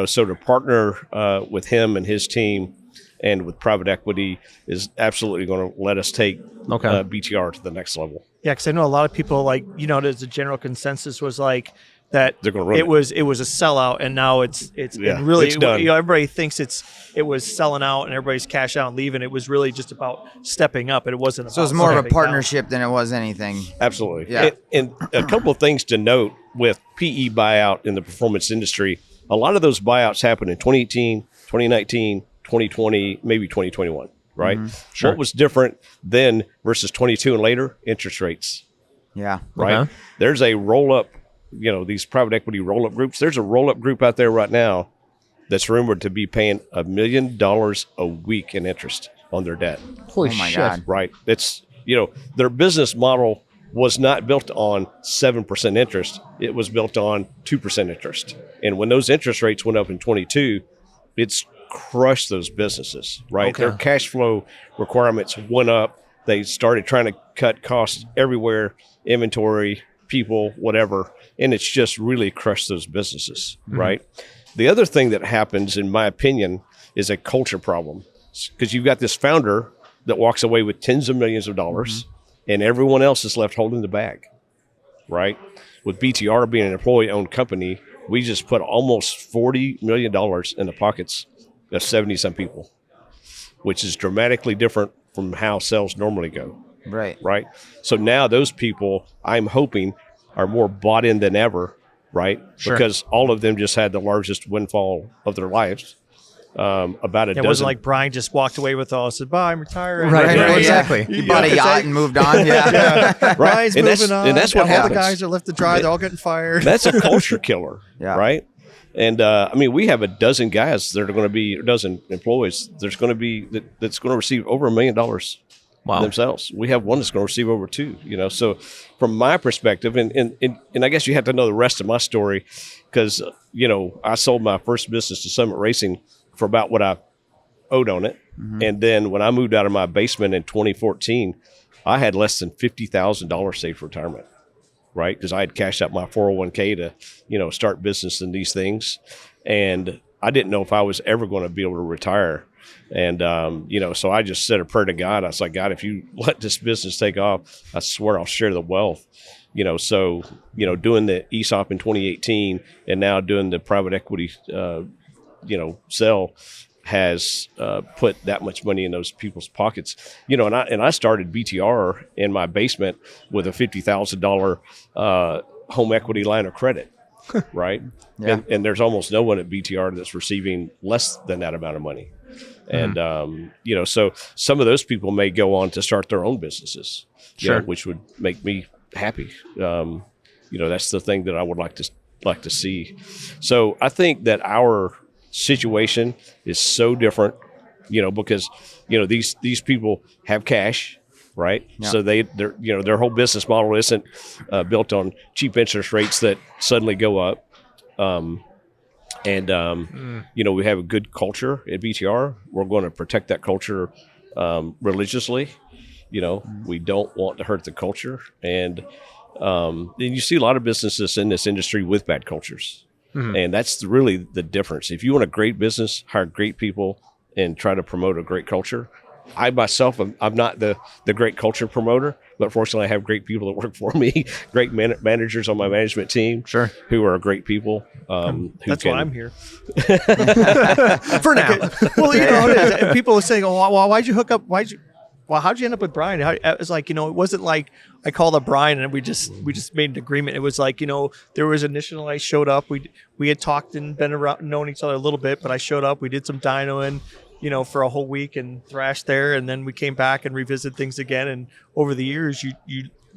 So to partner with him and his team and with private equity is absolutely going to let us take BTR to the next level. Yeah, because I know a lot of people the general consensus was like, that they're going to run it was a sellout, and now it's really done. Everybody thinks it was selling out and everybody's cash out and leaving. It was really just about stepping up, and it wasn't. So it's more of a partnership than it was anything. Absolutely. Yeah. And a couple of things to note with PE buyout in the performance industry, a lot of those buyouts happened in 2018, 2019, 2020, maybe 2021. Right. Mm-hmm. Sure. What was different then versus 22 and later? Interest rates. Yeah. Right. Okay. There's a roll up. These private equity roll-up groups. There's a roll-up group out there right now that's rumored to be paying $1 million a week in interest on their debt. Holy my shit. God. Right. It's, their business model was not built on 7% interest. It was built on 2% interest. And when those interest rates went up in 22, it's crushed those businesses, right? Okay. Their cash flow requirements went up. They started trying to cut costs everywhere, inventory, people, whatever, and it's just really crushed those businesses, right? The other thing that happens, in my opinion, is a culture problem, because you've got this founder that walks away with tens of millions of dollars, and everyone else is left holding the bag, right? With BTR being an employee-owned company, we just put almost $40 million in the pockets of 70-some people, which is dramatically different from how sales normally go. Right. So now those people, I'm hoping, are more bought in than ever, right? Sure. Because all of them just had the largest windfall of their lives. About a dozen. It wasn't like Brian just walked away with all, said, bye, I'm retiring. Right, exactly. He bought a yacht and moved on. Yeah. Brian's moving on. And that's what all happens. the guys are left to dry. They're all getting fired. That's a culture killer, Yeah. right? And we have a dozen guys that are going to be, a dozen employees. There's going to be that's going to receive over $1 million. Wow. Themselves. We have one that's going to receive over $2 million. So from my perspective, and I guess you have to know the rest of my story, because I sold my first business to Summit Racing for about what I owed on it. Mm-hmm. And then when I moved out of my basement in 2014, I had less than $50,000 saved for retirement, right? Because I had cashed out my 401k to start business in these things, and I didn't know if I was ever going to be able to retire. And, so I just said a prayer to God. I was like, God, if you let this business take off, I swear I'll share the wealth. Doing the ESOP in 2018 and now doing the private equity sell has put that much money in those people's pockets. And I started BTR in my basement with a $50,000 home equity line of credit, right? Yeah. And there's almost no one at BTR that's receiving less than that amount of money. And, so some of those people may go on to start their own businesses, which would make me happy. That's the thing that I would like to see. So I think that our situation is so different, because, these people have cash, right? Yeah. So their whole business model isn't built on cheap interest rates that suddenly go up. We have a good culture at BTR. We're going to protect that culture religiously. We don't want to hurt the culture. And you see a lot of businesses in this industry with bad cultures. Mm-hmm. And that's really the difference. If you want a great business, hire great people and try to promote a great culture. I myself, I'm not the great culture promoter, but fortunately I have great people that work for me, great managers on my management team, who are great people. That's why I'm here. For now. Well, it is. People are saying, well, why'd you hook up? How'd you end up with Brian? It was like, it wasn't like I called up Brian and we just made an agreement. It was like, there was initially I showed up. We had talked and been around, known each other a little bit, but I showed up. We did some dynoing, for a whole week and thrashed there. And then we came back and revisited things again. And over the years, you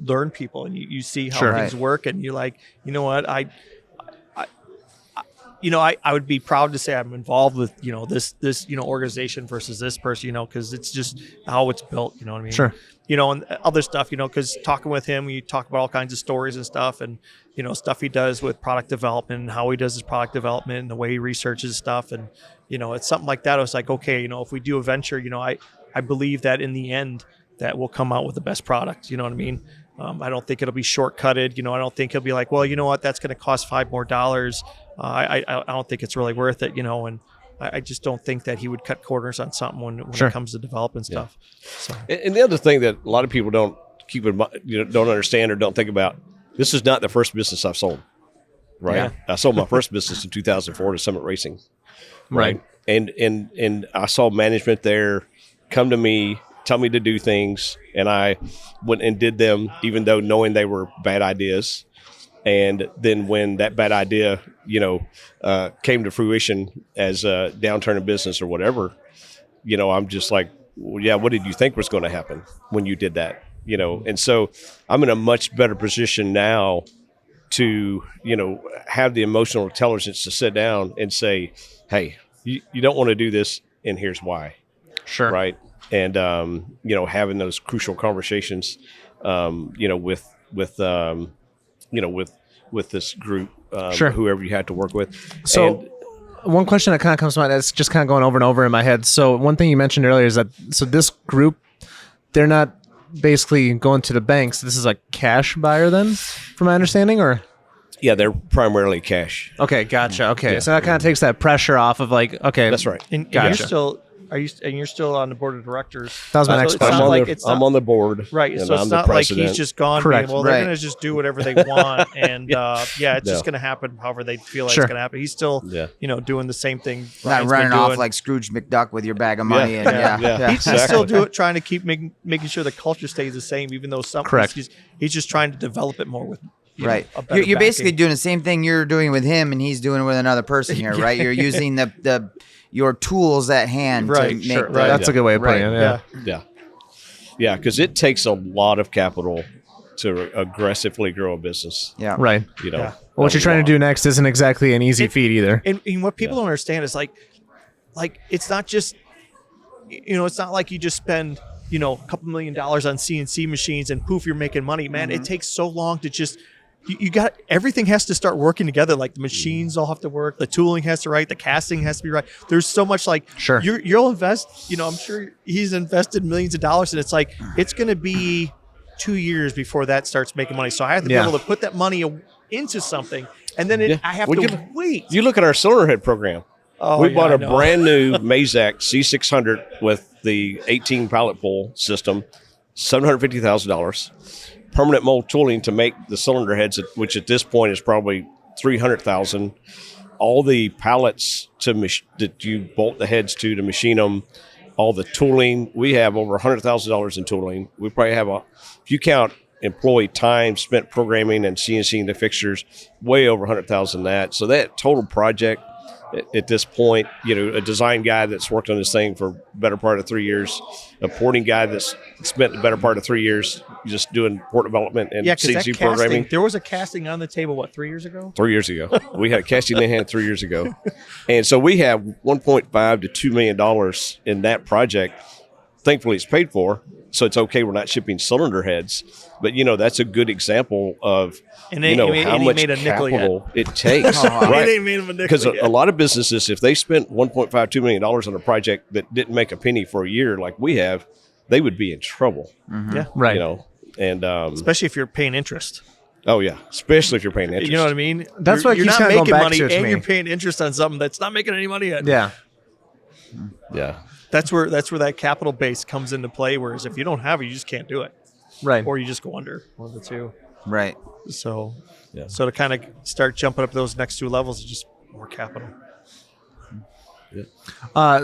learn people and you see how things work. And you're like, you know what, I would be proud to say I'm involved with, this organization versus this person, because it's just how it's built, you know what I mean? Sure. And other stuff, because talking with him, we talk about all kinds of stories and stuff and, stuff he does with product development and how he does his product development and the way he researches stuff. And, it's something like that. I was like, okay, if we do a venture, I believe that in the end that we'll come out with the best product. You know what I mean? I don't think it'll be shortcutted. I don't think he'll be like, well, you know what, that's going to cost $5 more. I don't think it's really worth it, and I just don't think that he would cut corners on something when it comes to developing stuff. So. And the other thing that a lot of people don't keep in mind, don't understand or don't think about, this is not the first business I've sold, right? Yeah. I sold my first business in 2004 to Summit Racing, right? And I saw management there come to me, tell me to do things, and I went and did them, even though knowing they were bad ideas. And then when that bad idea, came to fruition as a downturn in business or whatever, I'm just like, well, yeah, what did you think was going to happen when you did that? And so I'm in a much better position now to, have the emotional intelligence to sit down and say, hey, you don't want to do this, and here's why. Sure. Right. And, having those crucial conversations, with this group, whoever you had to work with. So one question that kind of comes to mind that's just kind of going over and over in my head. So one thing you mentioned earlier is that, so this group, they're not basically going to the banks. This is a cash buyer then, from my understanding, or? Yeah, they're primarily cash. Okay, gotcha. Okay, so that kind of takes that pressure off of like, okay. That's right. And gotcha. you're still on the board of directors. That was my next question. I'm on the board. Right. So it's not like he's just gone. Correct. Being, well, they're going to just do whatever they want. And it's just going to happen however they feel like it's going to happen. He's still, doing the same thing. Not running off like Scrooge McDuck with your bag of money. He's still trying to keep making sure the culture stays the same, even though he's just trying to develop it more with. You're basically doing the same thing you're doing with him, and he's doing with another person here, right? You're using your tools at hand to make That's a good way of putting it. Yeah, because it takes a lot of capital to aggressively grow a business. Yeah. Right. What you're trying to do next isn't exactly an easy feat either. And what people don't understand is like it's not just, it's not like you just spend, a couple $1 million on CNC machines and poof, you're making money, man. Mm-hmm. It takes so long to just, you got, everything has to start working together. Like the machines all have to work. The tooling has to right. The casting has to be right. There's so much you'll invest, I'm sure he's invested millions of dollars, and it's like, it's going to be 2 years before that starts making money. So I have to be able to put that money into something, and then I have to wait. You look at our cylinder head program. We bought a brand new Mazak C600 with the 18 pallet pull system, $750,000. Permanent mold tooling to make the cylinder heads, which at this point is probably $300,000. all the pallets that you bolt the heads to machine them, all the tooling. We have over $100,000 in tooling. We probably have if you count employee time spent programming and CNCing the fixtures, way over 100,000 that. So that total project at this point, a design guy that's worked on this thing for the better part of 3 years, a porting guy that's spent the better part of 3 years just doing port development and CNC programming. There was a casting on the table, 3 years ago? 3 years ago. We had a casting in hand 3 years ago. And so we have $1.5 to $2 million in that project. Thankfully, it's paid for, so it's okay. We're not shipping cylinder heads. But, that's a good example of how much capital it takes. Right? It ain't made him a nickel Because a lot of businesses, if they spent $1.5, $2 million on a project that didn't make a penny for a year like we have, they would be in trouble. Mm-hmm. Yeah. Right. And especially if you're paying interest. Oh, yeah. Especially if you're paying interest. You know what I mean? That's why you're not making making money and you're paying interest on something that's not making any money yet. Yeah. Yeah. That's where that capital base comes into play. Whereas if you don't have it, you just can't do it. Right. Or you just go under one of the two. Right. So to kind of start jumping up those next two levels is just more capital. I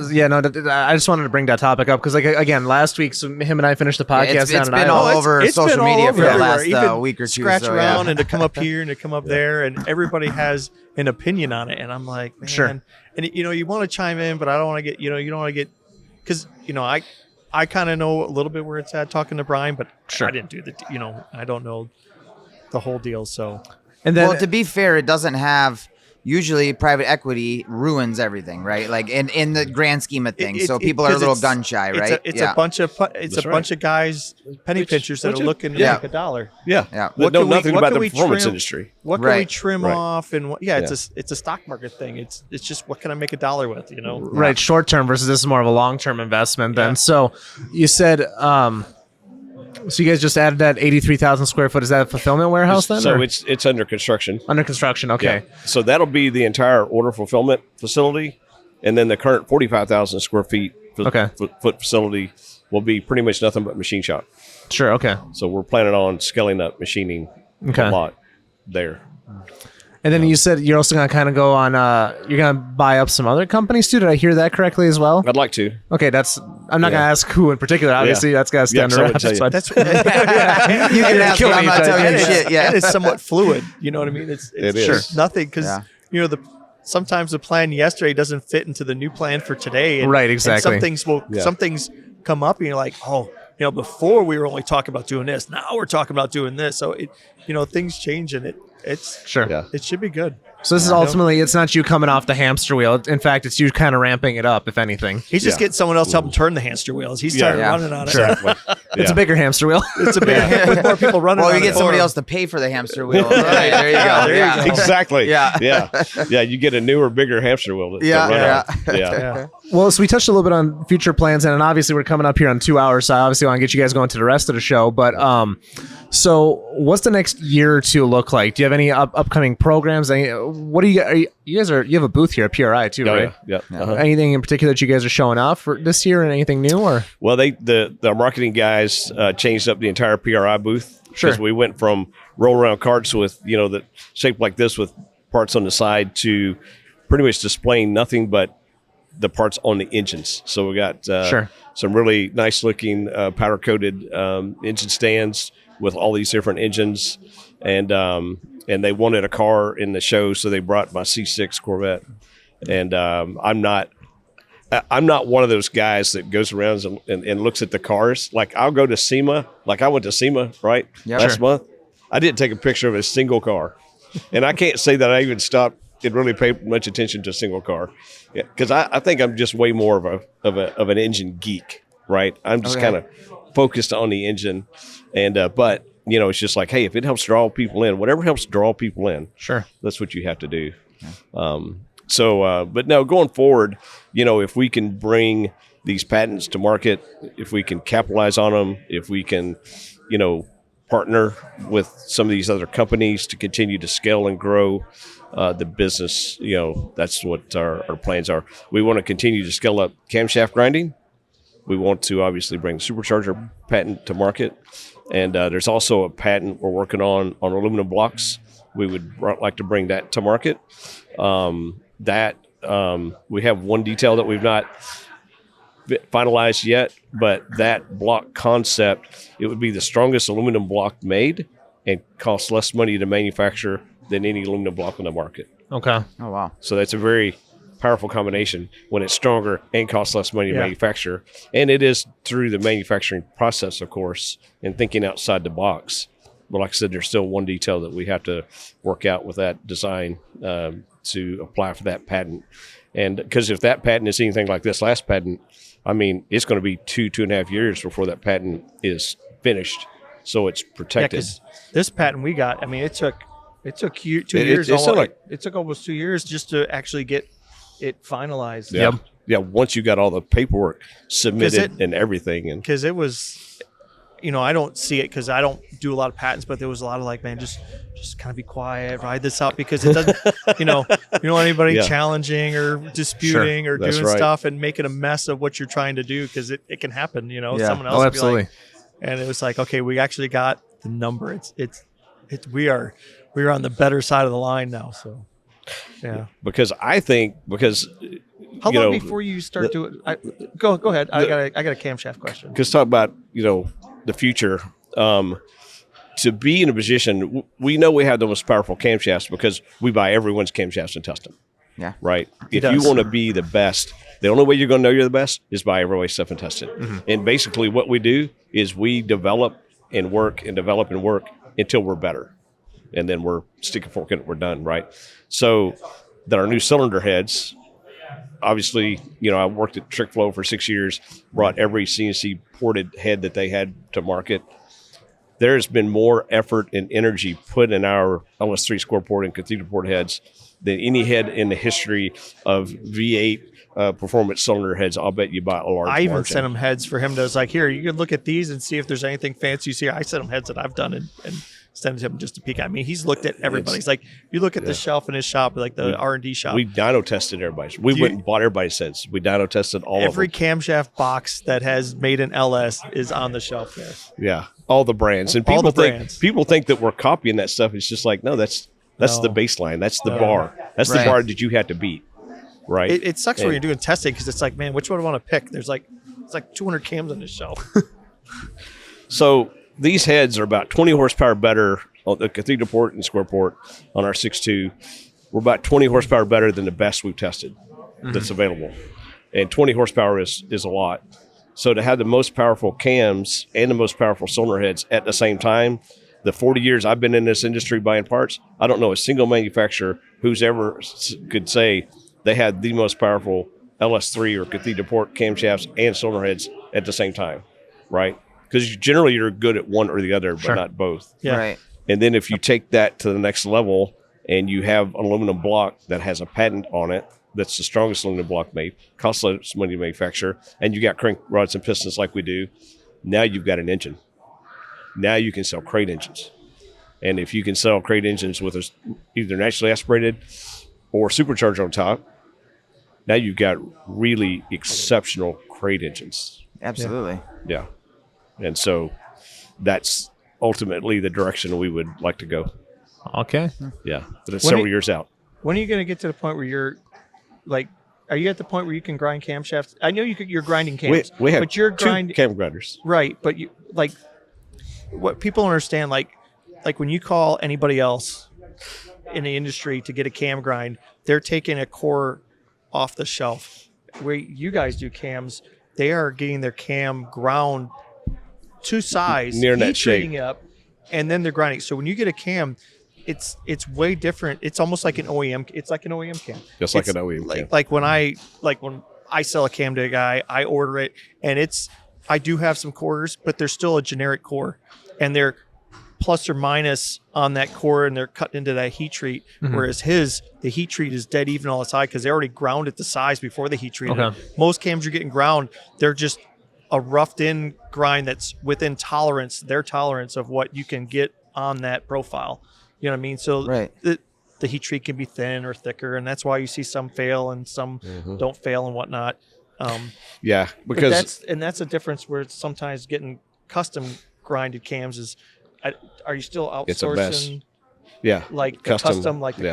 just wanted to bring that topic up because, again, last week, so him and I finished the podcast. It's been all over social media for the last week or two. Scratch around and to come up here and to come up there, and everybody has an opinion on it. And I'm like, man, sure. And you want to chime in, but I don't want to get, you don't want to get, because I kind of know a little bit where it's at talking to Brian, but sure. I didn't do I don't know the whole deal. So, and then, well, to be fair, it doesn't have. Usually private equity ruins everything, right? Like in the grand scheme of things. So people are a little gun shy, right? It's a bunch of bunch of guys, penny pinchers that are looking to make a dollar. Yeah. What know nothing about the performance industry. What can we trim off? And it's a stock market thing. It's just what can I make a dollar with, Right, short term versus this is more of a long term investment then. Yeah. So you said so you guys just added that 83,000 square foot. Is that a fulfillment warehouse then? So it's under construction. Under construction, okay. Yeah. So that'll be the entire order fulfillment facility, and then the current 45,000 square feet foot facility will be pretty much nothing but machine shop. Sure, okay. So we're planning on scaling up machining a lot there. And then you said you're also going to kind of go on, you're going to buy up some other companies too. Did I hear that correctly as well? I'd like to. Okay, I'm not going to ask who in particular. Obviously, that's got to stay under wraps. That's you can ask me. I'm not telling you shit. Yeah, and it's somewhat fluid. You know what I mean? It's sure. Nothing because sometimes the plan yesterday doesn't fit into the new plan for today. And, right, exactly. And some things come up, and you're like, oh, before we were only talking about doing this. Now we're talking about doing this. So things change, and it's sure. Yeah. It should be good. So this is ultimately, it's not you coming off the hamster wheel. In fact, it's you kind of ramping it up, if anything. He's just getting someone else to help him turn the hamster wheels. He's started running on it. Exactly. It's a bigger hamster wheel. It's a bigger with more people running on it. Well, you get somebody else to pay for the hamster wheel. Right, there you go. There you go. Exactly. Yeah. Yeah, you get a newer, bigger hamster wheel to run on. Yeah. Well, so we touched a little bit on future plans, and obviously we're coming up here on 2 hours, so I obviously want to get you guys going to the rest of the show. But so what's the next year or two look like? Do you have any upcoming programs? What do you have a booth here at PRI too, right? Yeah. Uh-huh. Anything in particular that you guys are showing off for this year, and anything new? Or well, the marketing guys changed up the entire PRI booth because we went from roll around carts with that shaped like this with parts on the side to pretty much displaying nothing but the parts on the engines. So we got some really nice looking powder coated engine stands with all these different engines, and they wanted a car in the show, so they brought my C6 Corvette. And I'm not one of those guys that goes around and looks at the cars. Like I'll go to SEMA, like I went to SEMA last month. I didn't take a picture of a single car, and I can't say that I even stopped and really paid much attention to a single car, because I think I'm just way more of an engine geek, right? I'm just kind of focused on the engine, and but it's just like, hey, if it helps draw people in, whatever helps draw people in, that's what you have to do. But no, going forward, if we can bring these patents to market, if we can capitalize on them, if we can, partner with some of these other companies to continue to scale and grow the business, that's what our plans are. We want to continue to scale up camshaft grinding. We want to obviously bring supercharger patent to market. And there's also a patent we're working on aluminum blocks. We would like to bring that to market. that we have one detail that we've not finalized yet, but that block concept, it would be the strongest aluminum block made and costs less money to manufacture than any aluminum block on the market. Okay. Oh, wow. So that's a very powerful combination when it's stronger and costs less money to manufacture. And it is through the manufacturing process, of course, and thinking outside the box. But like I said, there's still one detail that we have to work out with that design to apply for that patent. And because if that patent is anything like this last patent, I mean, it's going to be 2.5 years before that patent is finished. So it's protected. This patent we got, I mean, it took 2 years. It took almost 2 years just to actually get it finalized. Yeah. Yeah. Once you got all the paperwork submitted and everything. And because it was, I don't see it because I don't do a lot of patents, but there was a lot of like, man, just kind of be quiet, ride this out, because it doesn't, you don't want anybody challenging or disputing or doing stuff and making a mess of what you're trying to do, because it can happen, someone else. Oh, absolutely. Be like, and it was like, okay, we actually got the number. We are on the better side of the line now. So, yeah. Because how long before you start doing? Go ahead. I got a camshaft question. Because talk about the future. To be in a position, we know we have the most powerful camshafts because we buy everyone's camshafts and test them. Yeah. Right. If you want to be the best, the only way you're going to know you're the best is buy everybody's stuff and test it. Mm-hmm. And basically, what we do is we develop and work and develop and work until we're better, and then we're stick a fork in it. We're done. Right. So that our new cylinder heads. Obviously, I worked at Trick Flow for 6 years, brought every CNC ported head that they had to market. There's been more effort and energy put in our LS3 score port and cathedral port heads than any head in the history of V8 performance cylinder heads. I'll bet you buy a large I even margin. sent him heads for him to, was like, here, you can look at these and see if there's anything fancy you see. I sent him heads that I've done and send him just to peek. I mean, he's looked at everybody's. Like, you look at the shelf in his shop, like the R&D shop. We dyno tested everybody's. We went and bought everybody's heads. We dyno tested all of them. Every camshaft box that has made an LS is on the shelf there. Yeah, all the brands. And people think that we're copying that stuff. It's just like, no, that's the baseline. That's the bar. That's the bar that you have to beat. Right. It sucks when you're doing testing because it's like, man, which one do I want to pick? It's like 200 cams on this shelf. So these heads are about 20 horsepower better on the cathedral port and square port on our 6.2. We're about 20 horsepower better than the best we've tested that's available. And 20 horsepower is a lot. So to have the most powerful cams and the most powerful cylinder heads at the same time, the 40 years I've been in this industry buying parts, I don't know a single manufacturer who's ever could say they had the most powerful LS3 or cathedral port camshafts and cylinder heads at the same time, right? Because generally you're good at one or the other, but not both. Yeah. Right. And then if you take that to the next level and you have an aluminum block that has a patent on it, that's the strongest aluminum block made, costs less money to manufacture, and you got crank rods and pistons like we do, now you've got an engine. Now you can sell crate engines. And if you can sell crate engines with either naturally aspirated or supercharged on top, now you've got really exceptional crate engines. Absolutely. Yeah. And so that's ultimately the direction we would like to go. Okay. Yeah. But it's several years out. When are you going to get to the point where you're like, are you at the point where you can grind camshafts? I know you're grinding cams. We have but you're two cam grinders. Right. But you like what people understand, like when you call anybody else in the industry to get a cam grind, they're taking a core off the shelf. Where you guys do cams, they are getting their cam ground to size, near that shape, it up, and then they're grinding. So when you get a cam, it's way different. It's almost like an OEM. It's like an OEM cam. Just like an OEM cam. Like when I sell a cam to a guy, I order it, and I do have some cores, but they're still a generic core, and they're plus or minus on that core, and they're cut into that heat treat. Mm-hmm. Whereas the heat treat is dead even all the time because they already ground at the size before the heat treat. Okay. Most cams you're getting ground, they're just a roughed in grind that's within their tolerance of what you can get on that profile. You know what I mean? So the heat treat can be thin or thicker, and that's why you see some fail and some don't fail and whatnot. Because that's a difference where it's sometimes getting custom grinded cams is. Are you still outsourcing? like the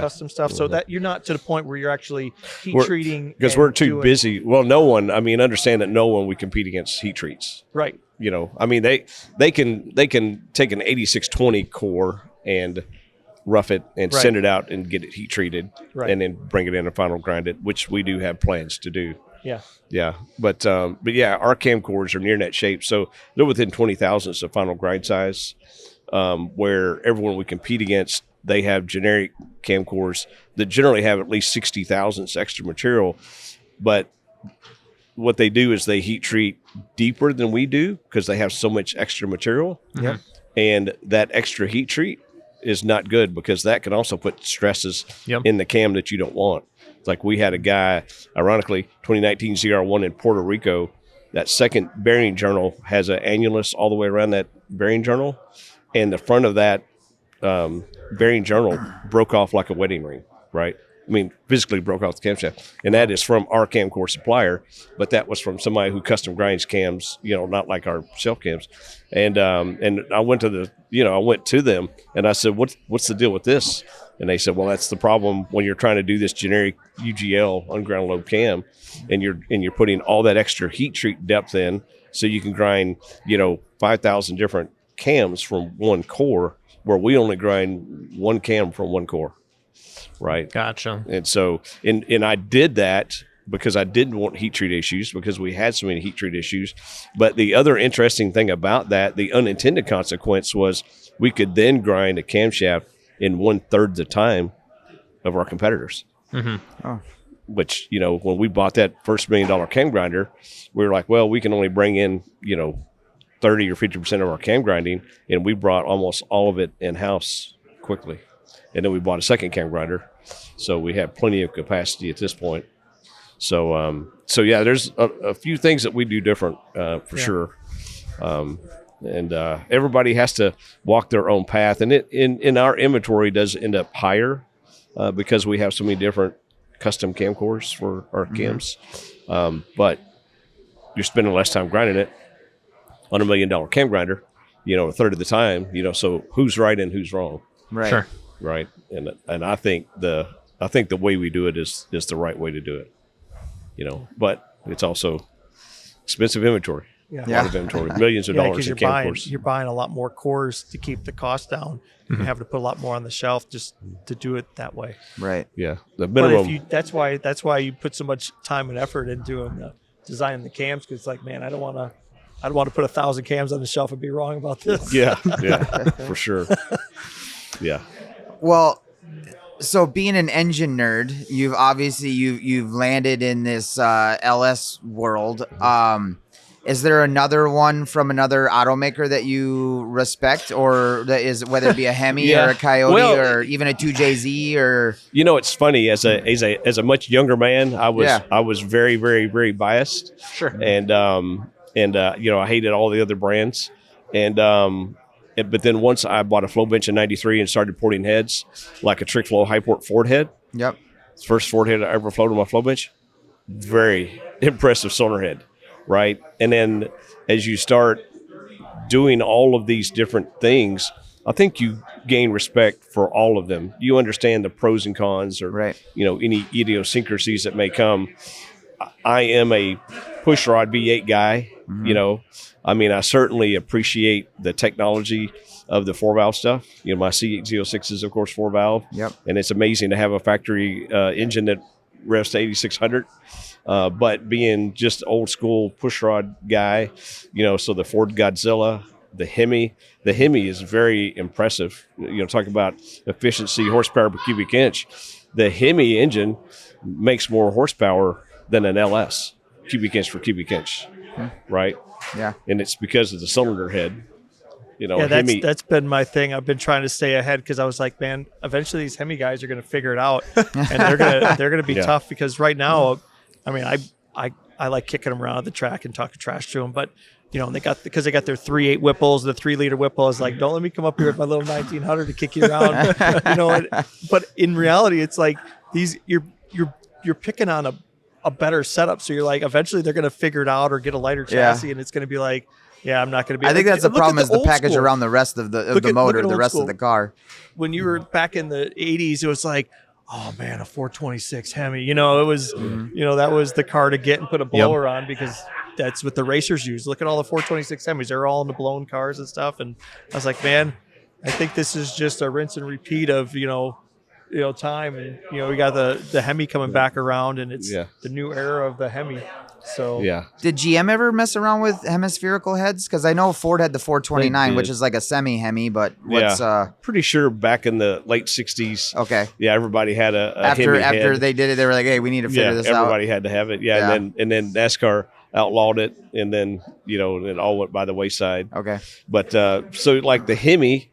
custom stuff. So that you're not to the point where you're actually treating because we're too busy. Well, no one. I mean, understand that no one we compete against heat treats. Right. You know, I mean they can take an 8620 core and rough it and send it out and get it heat treated, and then bring it in and final grind it, which we do have plans to do. Yeah. But yeah, our cam cores are near net shape, so they're within 20 thousandths of final grind size. Where everyone we compete against, they have generic cam cores that generally have at least 60 thousandths extra material, but what they do is they heat treat deeper than we do because they have so much extra material. Yep. And that extra heat treat is not good because that can also put stresses in the cam that you don't want. It's like we had a guy, ironically, 2019 ZR1 in Puerto Rico. That second bearing journal has an annulus all the way around that bearing journal, and the front of that bearing journal broke off like a wedding ring, right? I mean, physically broke off the camshaft. And that is from our cam core supplier, but that was from somebody who custom grinds cams, you know, not like our shelf cams. And I went to them and I said, what's the deal with this? And they said, well, that's the problem when you're trying to do this generic UGL unground lobe cam and you're putting all that extra heat treat depth in so you can grind, 5,000 different cams from one core, where we only grind one cam from one core. Right. Gotcha. And so, and I did that because I didn't want heat treat issues because we had so many heat treat issues. But the other interesting thing about that, the unintended consequence was we could then grind a camshaft in 1/3 the time of our competitors. Mm-hmm. Oh. Which, when we bought that first $1 million cam grinder, we were like, well, we can only bring in, 30 or 50% of our cam grinding. And we brought almost all of it in-house quickly. And then we bought a second cam grinder, so we have plenty of capacity at this point. So, yeah, there's a few things that we do different for sure, and everybody has to walk their own path. And it in our inventory does end up higher because we have so many different custom cam cores for our cams, but you're spending less time grinding it on $1 million cam grinder, a third of the time. So who's right and who's wrong? Right. Sure. Right. And I think the way we do it is the right way to do it, but it's also expensive inventory. Yeah. A lot of inventory, millions of dollars in cam cores. You're buying a lot more cores to keep the cost down. You have to put a lot more on the shelf just to do it that way. Right. Yeah. The minimum. But that's why you put so much time and effort into designing the cams, because it's like, man, I don't want to put 1,000 cams on the shelf and be wrong about this. Yeah, for sure. Yeah. Well, so being an engine nerd, you've landed in this LS world. Is there another one from another automaker that you respect, or that is, whether it be a Hemi or a Coyote or even a 2JZ or? It's funny, as a much younger man, I was very, very, very biased. Sure. And I hated all the other brands, but then once I bought a flow bench in '93 and started porting heads, like a trick flow high port Ford head. Yep. First Ford head I ever flowed on my flow bench. Very impressive cylinder head, right? And then as you start doing all of these different things, I think you gain respect for all of them. You understand the pros and cons, or any idiosyncrasies that may come. I am a push rod V8 guy. I certainly appreciate the technology of the 4-valve stuff. My CX06 is, of course, 4-valve. Yep. And it's amazing to have a factory engine that revs to 8,600. But being just old school push rod guy, so the Ford Godzilla, the Hemi is very impressive. Talk about efficiency, horsepower per cubic inch. The Hemi engine makes more horsepower than an LS, cubic inch for cubic inch, right? Yeah. And it's because of the cylinder head. That's been my thing. I've been trying to stay ahead because I was like, man, eventually these Hemi guys are going to figure it out, and they're going to be tough, because right now, I mean, I like kicking them around the track and talking trash to them, but they got their 3.8 Whipples, the 3-liter Whipple. Is like, don't let me come up here with my little 1900 to kick you around, But in reality, it's like you're picking on a better setup. So you're like, eventually they're going to figure it out or get a lighter chassis, and it's going to be like, Yeah, I'm not going to be. I think that's the Look problem at is the old package school. around the rest of the Look at motor, the old rest school. of the car. When you were back in the 80s, it was like, oh man, a 426 Hemi. You know, it was, you know, that was the car to get and put a blower on because that's what the racers use. Look at all the 426 Hemis. They're all in the blown cars and stuff. And I was like, man, I think this is just a rinse and repeat of, you know, time. And, you know, we got the Hemi coming back around and it's the new era of the Hemi. So did GM ever mess around with hemispherical heads? Because I know Ford had the 429, which is like a semi Hemi, but what's pretty sure back in the late 60s. Okay. Yeah, everybody had a after Hemi head. they did it, they were like, hey, we need to figure this out. Everybody had to have it. Yeah, and then NASCAR outlawed it, and then it all went by the wayside. Okay. But so like the Hemi,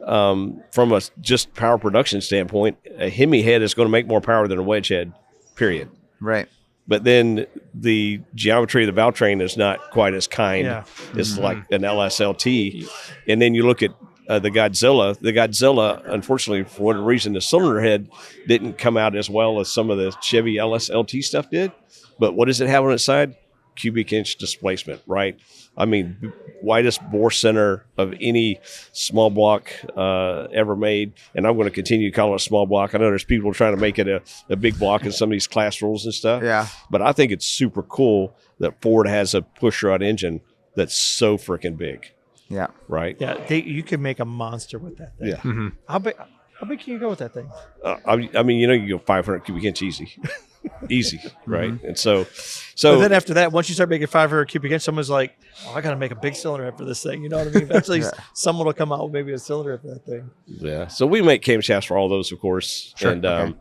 from a just power production standpoint, a Hemi head is going to make more power than a wedge head. Period. Right. But then the geometry of the valve train is not quite as kind. It's like an LSLT. And then you look at the Godzilla. The Godzilla, unfortunately, for whatever reason, the cylinder head didn't come out as well as some of the Chevy LSLT stuff did. But what does it have on its side? Cubic inch displacement, right? I mean, widest bore center of any small block ever made. And I'm going to continue to call it a small block. I know there's people trying to make it a big block in some of these class rules and stuff. Yeah. But I think it's super cool that Ford has a pushrod engine that's so freaking big. Yeah. Right? Yeah, you can make a monster with that thing. Yeah. Mm-hmm. How big can you go with that thing? I mean, you go 500 cubic inch easy. Easy, right? And so but then after that, once you start making 500 cubic inch, someone's like, oh, I got to make a big cylinder head for this thing. You know what I mean? Eventually, someone will come out with maybe a cylinder head for that thing. Yeah. So we make camshafts for all those, of course. Sure. And,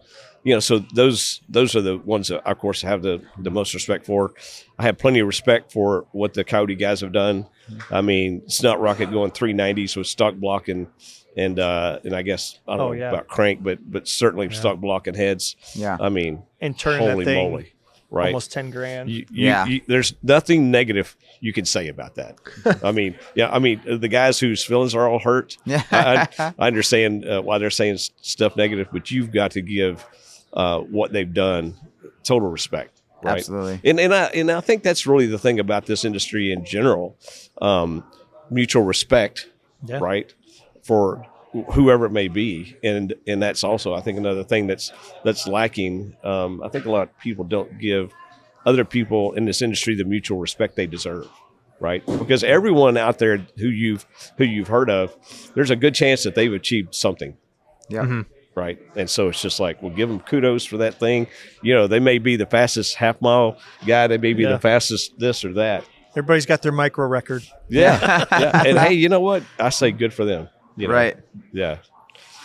so those are the ones that I, of course, have the most respect for. I have plenty of respect for what the Coyote guys have done. I mean, it's not rocket going 390s with stock block and I guess I don't know about crank, but certainly stock block and heads. Yeah. I mean, and turning holy that thing moly, right? almost 10 grand. There's nothing negative you can say about that. I mean, the guys whose feelings are all hurt. I understand why they're saying stuff negative, but you've got to give what they've done total respect. Right? Absolutely. And I think that's really the thing about this industry in general, mutual respect, right? For whoever it may be, and that's also, I think, another thing that's lacking. I think a lot of people don't give other people in this industry the mutual respect they deserve, right? Because everyone out there who you've heard of, there's a good chance that they've achieved something. Yeah. Mm-hmm. Right. And so it's just like, we'll give them kudos for that thing. They may be the fastest half mile guy. They may be the fastest this or that. Everybody's got their micro record. Yeah. And hey, you know what? I say good for them. Right. Yeah.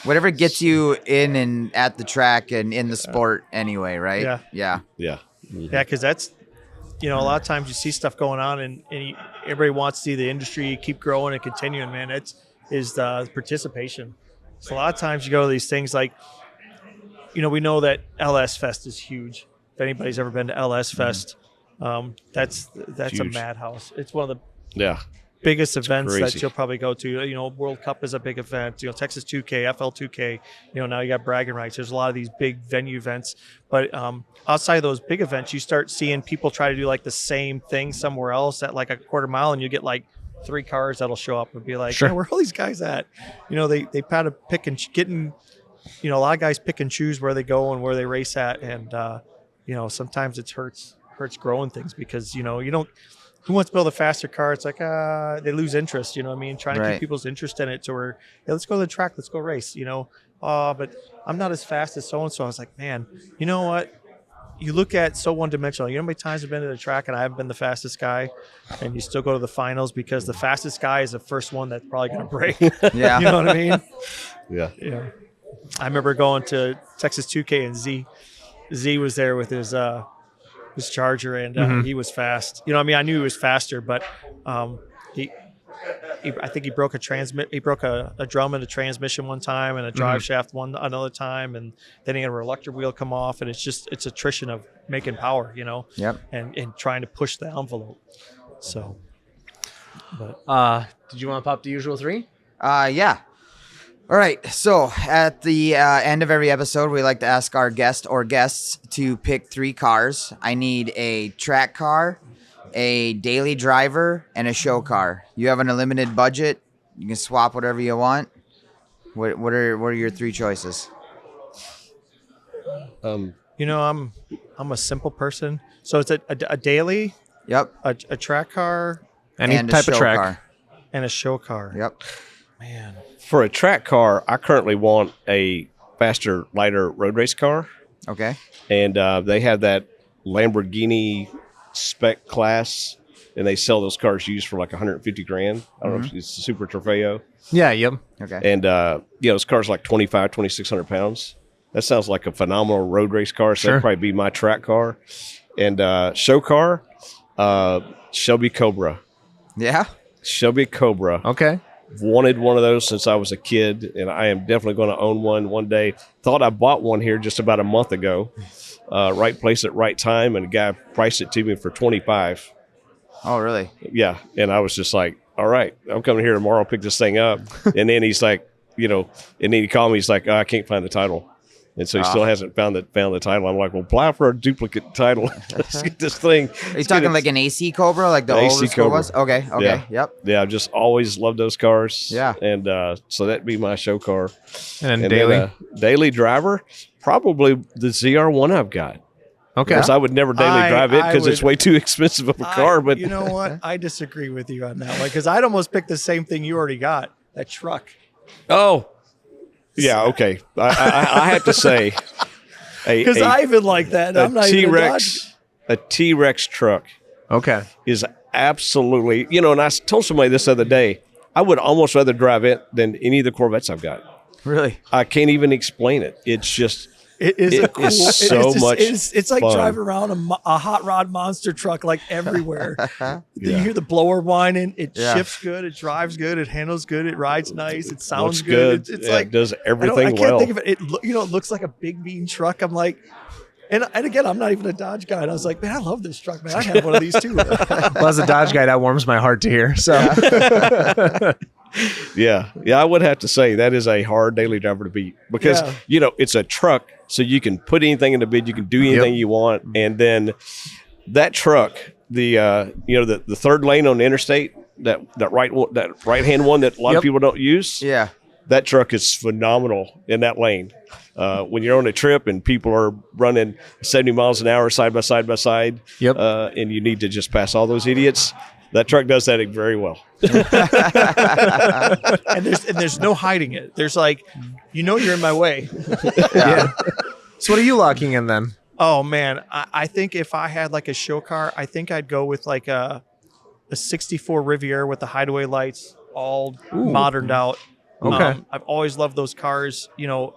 Whatever gets you in and at the track and in the sport anyway, right? Yeah. Yeah. Mm-hmm. Yeah, because that's, a lot of times you see stuff going on and everybody wants to see the industry keep growing and continuing, man. Is the participation. So a lot of times you go to these things like, we know that LS Fest is huge. If anybody's ever been to LS Fest, that's huge. A madhouse. It's one of the Yeah. biggest events crazy. that you'll probably go to. World Cup is a big event. Texas 2K, FL2K. Now you got bragging rights. There's a lot of these big venue events, but outside of those big events, you start seeing people try to do like the same thing somewhere else at like a quarter mile, and you get like 3 cars that'll show up and be like, Sure. "Hey, where are all these guys at?" They kind of pick and getting. A lot of guys pick and choose where they go and where they race at, and sometimes it hurts growing things because you don't. Who wants to build a faster car? It's like they lose interest. You know what I mean? Trying to keep people's interest in it. So we're, hey, let's go to the track. Let's go race. But I'm not as fast as so and so. I was like, man, you know what? You look at so one-dimensional. You know how many times I've been to the track and I haven't been the fastest guy, and you still go to the finals because the fastest guy is the first one that's probably going to break. Yeah. You know what I mean? Yeah. Yeah. I remember going to Texas 2K and Z was there with his Charger and he was fast. I knew he was faster, but I think he broke a drum in a transmission one time and a drive shaft another time, and then he had a reluctor wheel come off, and it's attrition of making power, Yep. and trying to push the envelope. So, but did you want to pop the usual 3? Yeah. All right. So at the end of every episode, we like to ask our guest or guests to pick 3 cars. I need a track car, a daily driver, and a show car. You have an unlimited budget. You can swap whatever you want. What are your 3 choices? I'm a simple person, so it's a daily. Yep. A track car. Any and type a of show track. car. And a show car. Yep. Man. For a track car, I currently want a faster, lighter road race car. Okay. And they have that Lamborghini spec class, and they sell those cars used for like 150 grand. I don't know if it's the Super Trofeo. Yeah, yep. Okay. And those cars are like 2,600 pounds. That sounds like a phenomenal road race car. So that'd probably be my track car. And show car, Shelby Cobra. Yeah. Shelby Cobra. Okay. Wanted one of those since I was a kid, and I am definitely going to own one day. Thought I bought one here just about a month ago. Right place at right time, and a guy priced it to me for $25. Oh, really? Yeah, and I was just like, all right, I'm coming here tomorrow, pick this thing up. And then he's like, and then he called me, he's like, I can't find the title. And so he still hasn't found the title. I'm like, well, apply for a duplicate title. Let's get this thing. Are you talking like an AC Cobra, like the old school was? Okay. Yeah. Yep. Yeah, I've just always loved those cars. Yeah. And so that'd be my show car. And daily? Then, daily driver, probably the ZR1 I've got. Okay. Because I would never daily drive it because it's way too expensive of a car. But you know what? I disagree with you on that one because I'd almost pick the same thing you already got, that truck. Oh. Yeah, okay. I have to say, because I even like that. I'm not T-Rex, a T-Rex truck. Okay. Is absolutely, and I told somebody this other day, I would almost rather drive it than any of the Corvettes I've got. Really? I can't even explain it. It's just, it's like fun. driving around a hot rod monster truck like everywhere. You hear the blower whining. It shifts good. It drives good. It handles good. It rides nice. It sounds good. It's like it does everything I can't well. think of it. It looks like a big mean truck. I'm like, and again, I'm not even a Dodge guy. And I was like, man, I love this truck, man. I have one of these too. Well, as a Dodge guy, that warms my heart to hear. So. Yeah, I would have to say that is a hard daily driver to beat because it's a truck, so you can put anything in the bid, you can do anything you want, and then that truck, the third lane on the interstate, that right hand one that a lot of people don't use, that truck is phenomenal in that lane. When you're on a trip and people are running 70 miles an hour side by side, and you need to just pass all those idiots. That truck does that very well. and there's no hiding it. There's like, you're in my way. Yeah. So what are you locking in then? Oh man, I think if I had like a show car, I think I'd go with like a 64 Riviera with the hideaway lights, all moderned out. Okay. I've always loved those cars.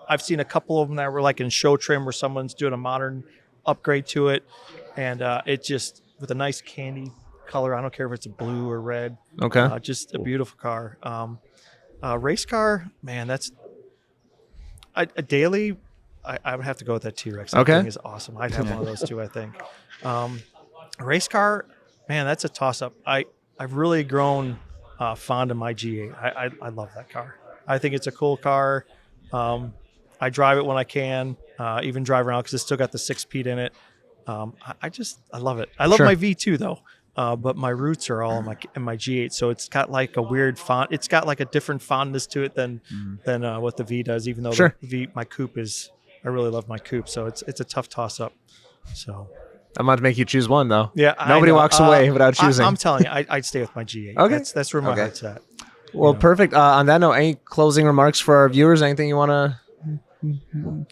I've seen a couple of them that were like in show trim where someone's doing a modern upgrade to it, and it just with a nice candy color. I don't care if it's a blue or red. Okay. Just a beautiful car. Race car, man, that's a daily. I would have to go with that T-Rex. That thing is awesome. I'd have one of those too, I think. A race car, man, that's a toss-up. I've really grown fond of my G8. I love that car. I think it's a cool car. I drive it when I can, even drive around because it's still got the 6-speed in it. I love it. I love my V2 though. But my roots are all in my G8, so it's got like a weird font. It's got like a different fondness to it than what the V does. Even though the V, my coupe is, I really love my coupe, so it's a tough toss up. So I'm about to make you choose one though. Yeah, nobody walks away without choosing. I'm telling you, I'd stay with my G8. Okay, that's where my heart's at. Well, perfect. On that note, any closing remarks for our viewers? Anything you want to?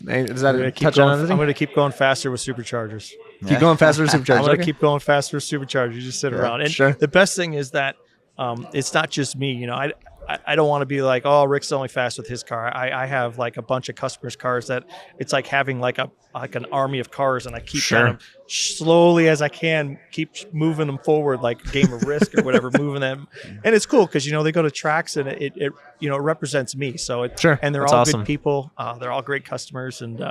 Does that touch on anything? I'm going to keep going faster with Superchargers. Keep going faster with Superchargers. I'm going to keep going faster with Superchargers. Just sit around. And the best thing is that it's not just me. I don't want to be like, oh, Rick's only fast with his car. I have like a bunch of customers' cars that it's like having like an army of cars, and I keep kind of slowly as I can keep moving them forward, like a game of Risk or whatever, moving them. And it's cool because they go to tracks and it represents me. So and they're all awesome. Good people. They're all great customers, and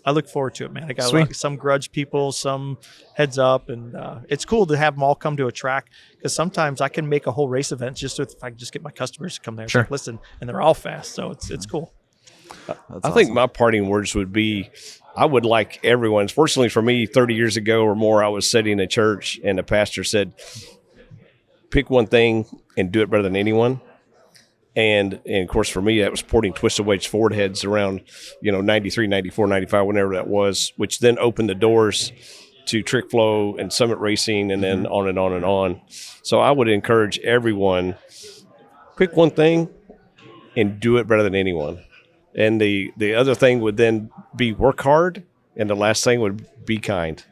I look forward to it, man. I got some grudge people, some heads up, and it's cool to have them all come to a track because sometimes I can make a whole race event just if I can just get my customers to come there and listen, and they're all fast, so it's cool. I think my parting words would be, I would like everyone. Fortunately for me, 30 years ago or more, I was sitting in a church and the pastor said, pick one thing and do it better than anyone. And of course, for me, that was porting twisted wedge forward heads around, 93, 94, 95, whenever that was, which then opened the doors to trick flow and summit racing and then on and on and on. So I would encourage everyone, pick one thing and do it better than anyone. And the other thing would then be work hard. And the last thing would be kind.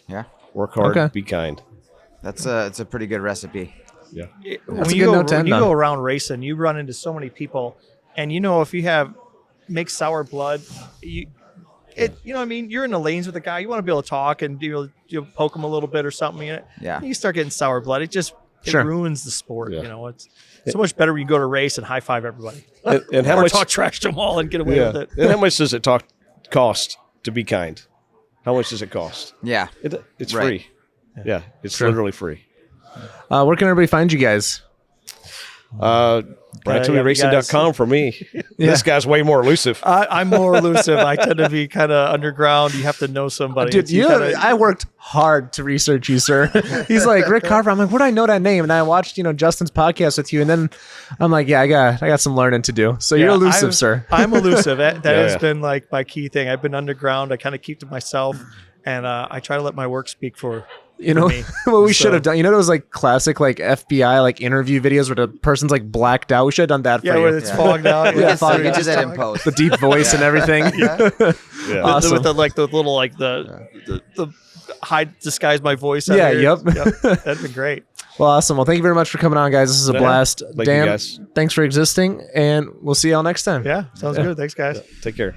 Yeah. Work hard, be kind. It's a pretty good recipe. Yeah. When you go around racing, you run into so many people. And, if you have mixed sour blood, you know what I mean? You're in the lanes with a guy. You want to be able to talk and you poke him a little bit or something. Yeah. You start getting sour blood. It ruins the sport. Yeah. It's so much better when you go to race and high five everybody. And how or much talk trash to them all and get away with it. And how much does it cost to be kind? How much does it cost? Yeah. It's free. Yeah. It's literally free. Where can everybody find you guys? BrianTooleyRacing.com for me. This guy's way more elusive. I'm more elusive. I tend to be kind of underground. You have to know somebody. Dude, I worked hard to research you, sir. He's like, Rick Crawford. I'm like, where do I know that name? And I watched, Justin's podcast with you. And then I'm like, I got some learning to do. So you're elusive, sir. I'm elusive. That has been like my key thing. I've been underground. I kind of keep to myself. And I try to let my work speak for me. What we should have done, those like classic like FBI like interview videos where the person's like blacked out. We should have done that for you. Where it's fogged out. We can do that in post. The deep voice and everything. Awesome. With the little like the hide disguise my voice. Yep. That'd be great. Well, awesome. Well, thank you very much for coming on, guys. This is a blast. Thank Dan, you guys. Thanks for existing, and we'll see y'all next time. Yeah, sounds good. Thanks, guys. Take care.